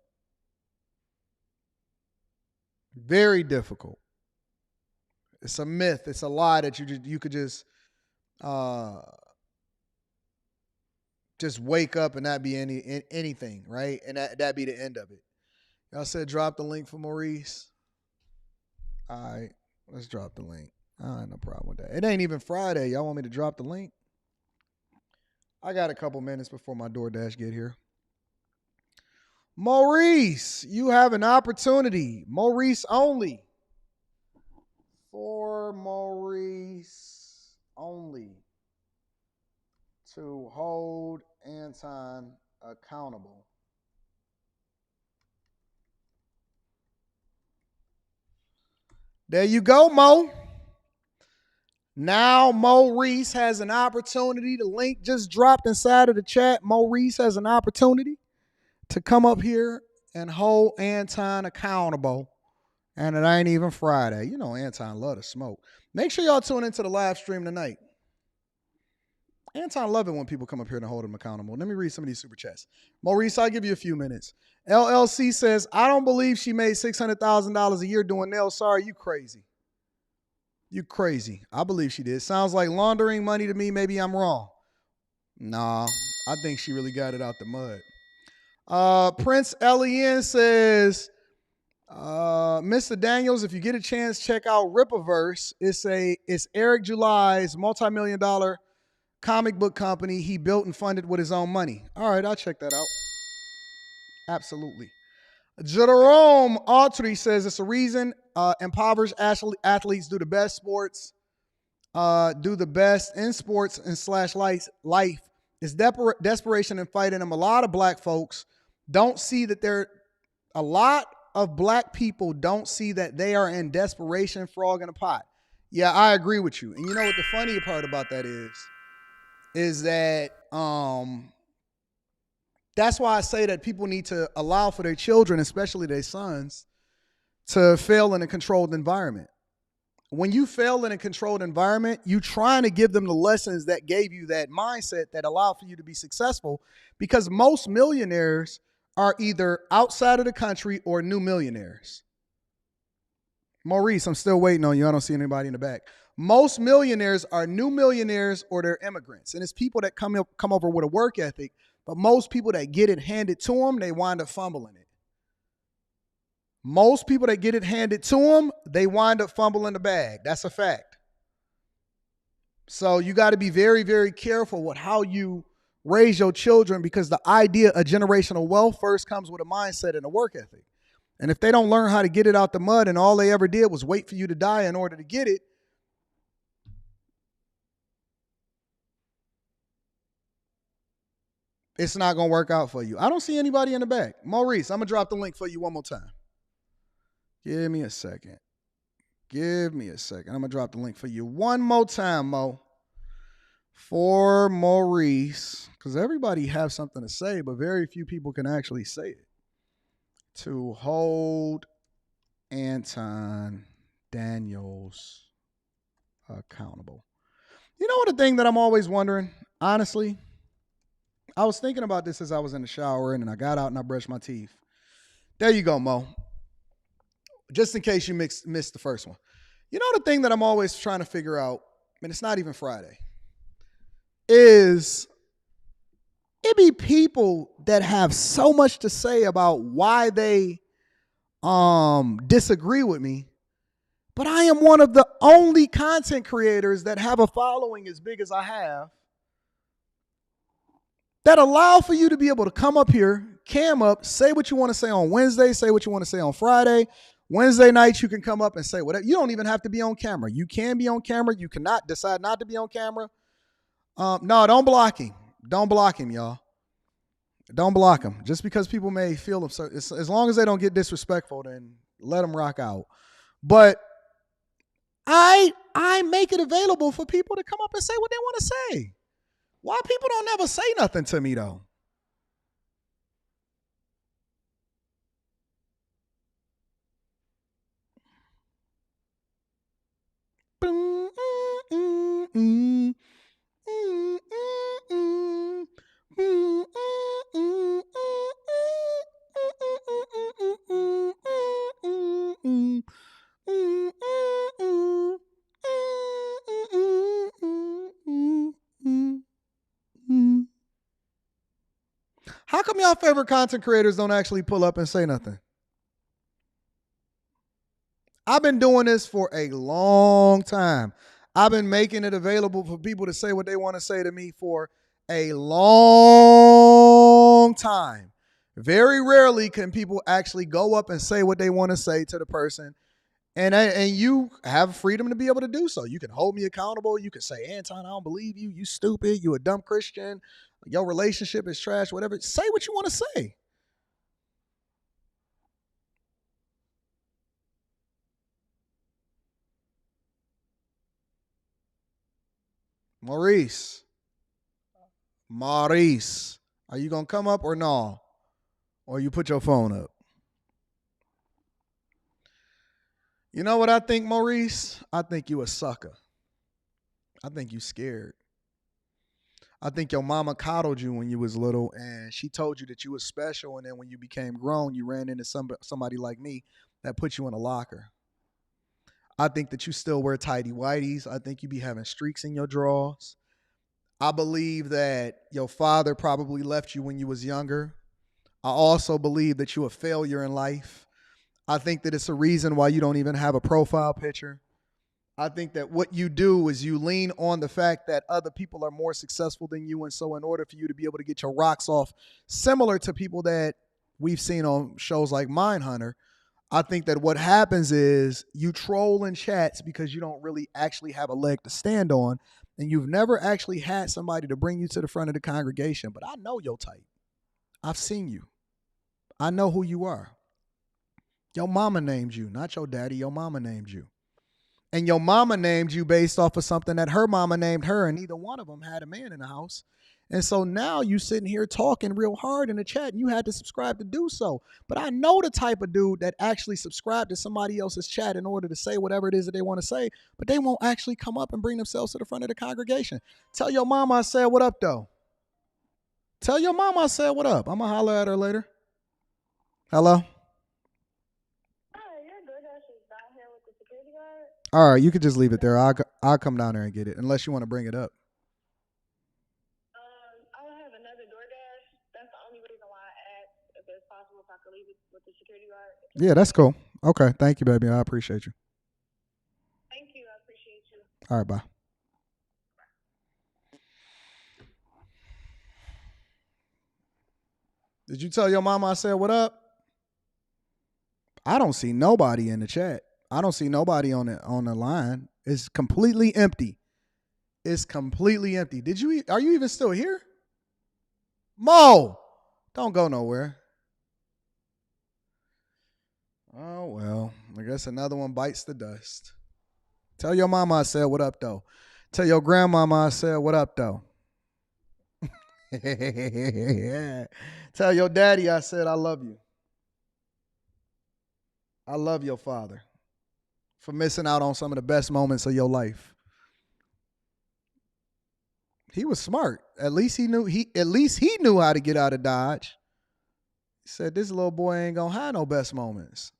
Very difficult. It's a myth. It's a lie that you could just wake up and not be anything, right? And that be the end of it. Y'all said drop the link for Maurice. All right, let's drop the link. I ain't no problem with that. It ain't even Friday. Y'all want me to drop the link? I got a couple minutes before my DoorDash get here. Maurice, you have an opportunity. Maurice only. For Maurice only. To hold Anton accountable. There you go, Mo. Now Maurice has an opportunity. The link just dropped inside of the chat. Maurice has an opportunity to come up here and hold Anton accountable. And it ain't even Friday. You know Anton love to smoke. Make sure y'all tune into the live stream tonight. Anton love it when people come up here and hold him accountable. Let me read some of these super chats. Maurice, I'll give you a few minutes. LLC says, I don't believe she made $600,000 a year doing nails. Sorry, you crazy. You crazy. I believe she did. Sounds like laundering money to me. Maybe I'm wrong. Nah, I think she really got it out the mud. Prince L.E.N. says, Mr. Daniels, if you get a chance, check out Rippaverse. It's Eric July's multi-million-dollar comic book company he built and funded with his own money. All right, I'll check that out. Absolutely. Jerome Autry says it's a reason impoverished athletes do the best sports, do the best in sports and slash life is desperation and fighting them. A lot of black folks don't see that a lot of black people don't see that they are in desperation, frog in a pot. Yeah, I agree with you. And you know what the funny part about that is that that's why I say that people need to allow for their children, especially their sons, to fail in a controlled environment. When you fail in a controlled environment, you trying to give them the lessons that gave you that mindset that allowed for you to be successful, because most millionaires are either outside of the country or new millionaires. Maurice, I'm still waiting on you. I don't see anybody in the back. Most millionaires are new millionaires or they're immigrants. And it's people that come over with a work ethic, but most people that get it handed to them, they wind up fumbling it. Most people that get it handed to them, they wind up fumbling the bag. That's a fact. So you got to be very, very careful with how you raise your children, because the idea of generational wealth first comes with a mindset and a work ethic. And if they don't learn how to get it out the mud and all they ever did was wait for you to die in order to get it, it's not going to work out for you. I don't see anybody in the back. Maurice, I'm going to drop the link for you one more time. Give me a second. I'm going to drop the link for you one more time, Mo. For Maurice, because everybody has something to say, but very few people can actually say it. To hold Anton Daniels accountable. You know what the thing that I'm always wondering, honestly? I was thinking about this as I was in the shower and then I got out and I brushed my teeth. There you go, Mo. Just in case you missed the first one. You know the thing that I'm always trying to figure out, and it's not even Friday, is it be people that have so much to say about why they disagree with me, But I am one of the only content creators that have a following as big as I have that allow for you to be able to come up here, cam up, say what you want to say on Wednesday, say what you want to say on Friday. Wednesday nights, you can come up and say whatever. You don't even have to be on camera. You can be on camera. You cannot decide not to be on camera. No, don't block him. Don't block him, y'all. Don't block him. Just because people may feel them, as long as they don't get disrespectful, then let them rock out. But I make it available for people to come up and say what they want to say. Why people don't never say nothing to me though? How come y'all favorite content creators don't actually pull up and say nothing? I've been doing this for a long time. I've been making it available for people to say what they want to say to me for a long time. Very rarely can people actually go up and say what they want to say to the person. And you have freedom to be able to do so. You can hold me accountable. You can say, Anton, I don't believe you. You stupid. You a dumb Christian. Your relationship is trash, whatever. Say what you want to say. Maurice, are you going to come up or no? Or you put your phone up? You know what I think, Maurice? I think you a sucker. I think you scared. I think your mama coddled you when you was little and she told you that you was special, and then when you became grown, you ran into somebody like me that put you in a locker. I think that you still wear tighty whities. I think you be having streaks in your drawers. I believe that your father probably left you when you was younger. I also believe that you're a failure in life. I think that it's a reason why you don't even have a profile picture. I think that what you do is you lean on the fact that other people are more successful than you. And so in order for you to be able to get your rocks off, similar to people that we've seen on shows like Mindhunter, I think that what happens is you troll in chats because you don't really actually have a leg to stand on. And you've never actually had somebody to bring you to the front of the congregation. But I know your type. I've seen you. I know who you are. Your mama named you, not your daddy. Your mama named you. And your mama named you based off of something that her mama named her, and neither one of them had a man in the house. And so now you sitting here talking real hard in the chat, and you had to subscribe to do so. But I know the type of dude that actually subscribed to somebody else's chat in order to say whatever it is that they want to say, but they won't actually come up and bring themselves to the front of the congregation. Tell your mama I said what up, though. Tell your mama I said what up. I'm going to holler at her later. Hello? All right, you could just leave it there. I'll come down there and get it, unless you want to bring it up. I have another DoorDash. That's the only reason why I asked if it's possible if I could leave it with the security guard. Yeah, that's cool. Okay, thank you, baby. I appreciate you. Thank you. I appreciate you. All right, bye. Did you tell your mama I said what up? I don't see nobody in the chat. I don't see nobody on the line. It's completely empty. It's completely empty. Are you even still here? Mo, don't go nowhere. Oh, well, I guess another one bites the dust. Tell your mama I said what up, though. Tell your grandmama I said what up, though. Tell your daddy I said I love you. I love your father for missing out on some of the best moments of your life. He was smart. At least he knew how to get out of Dodge. He said, this little boy ain't gonna have no best moments.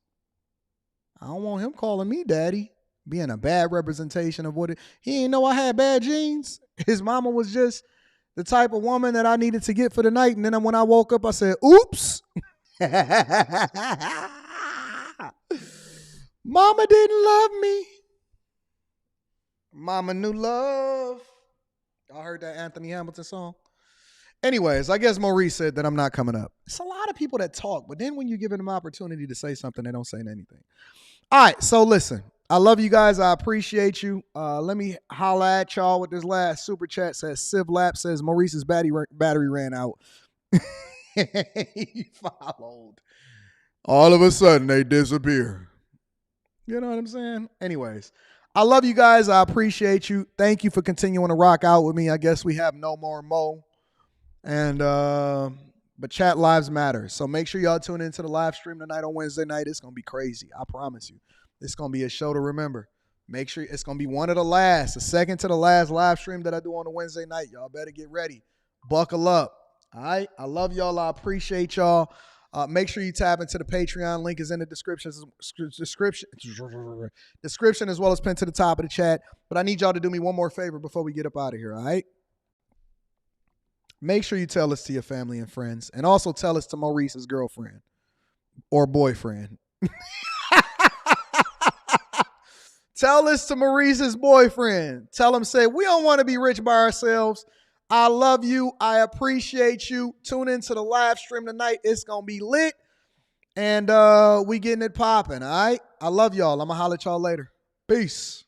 I don't want him calling me daddy, being a bad representation of what he ain't know I had bad genes. His mama was just the type of woman that I needed to get for the night. And then when I woke up, I said, oops. Mama didn't love me. Mama knew love. Y'all heard that Anthony Hamilton song? Anyways, I guess Maurice said that I'm not coming up. It's a lot of people that talk, but then when you give them an opportunity to say something, they don't say anything. All right, so listen. I love you guys. I appreciate you. Let me holla at y'all with this last super chat. Says Civ Lap says Maurice's battery ran out. He followed. All of a sudden, they disappear. You know what I'm saying? Anyways, I love you guys. I appreciate you. Thank you for continuing to rock out with me. I guess we have no more Mo. And but chat lives matter. So make sure y'all tune into the live stream tonight on Wednesday night. It's gonna be crazy. I promise you. It's gonna be a show to remember. Make sure it's gonna be one of the last, the second to the last live stream that I do on a Wednesday night. Y'all better get ready. Buckle up. All right. I love y'all. I appreciate y'all. Make sure you tap into the Patreon. Link is in the description as well as pinned to the top of the chat. But I need y'all to do me one more favor before we get up out of here. All right. Make sure you tell this to your family and friends, and also tell us to Maurice's girlfriend or boyfriend. Tell this to Maurice's boyfriend. Tell him, say, we don't want to be rich by ourselves. I love you. I appreciate you. Tune into the live stream tonight. It's going to be lit, and we getting it popping, all right? I love y'all. I'm going to holler at y'all later. Peace.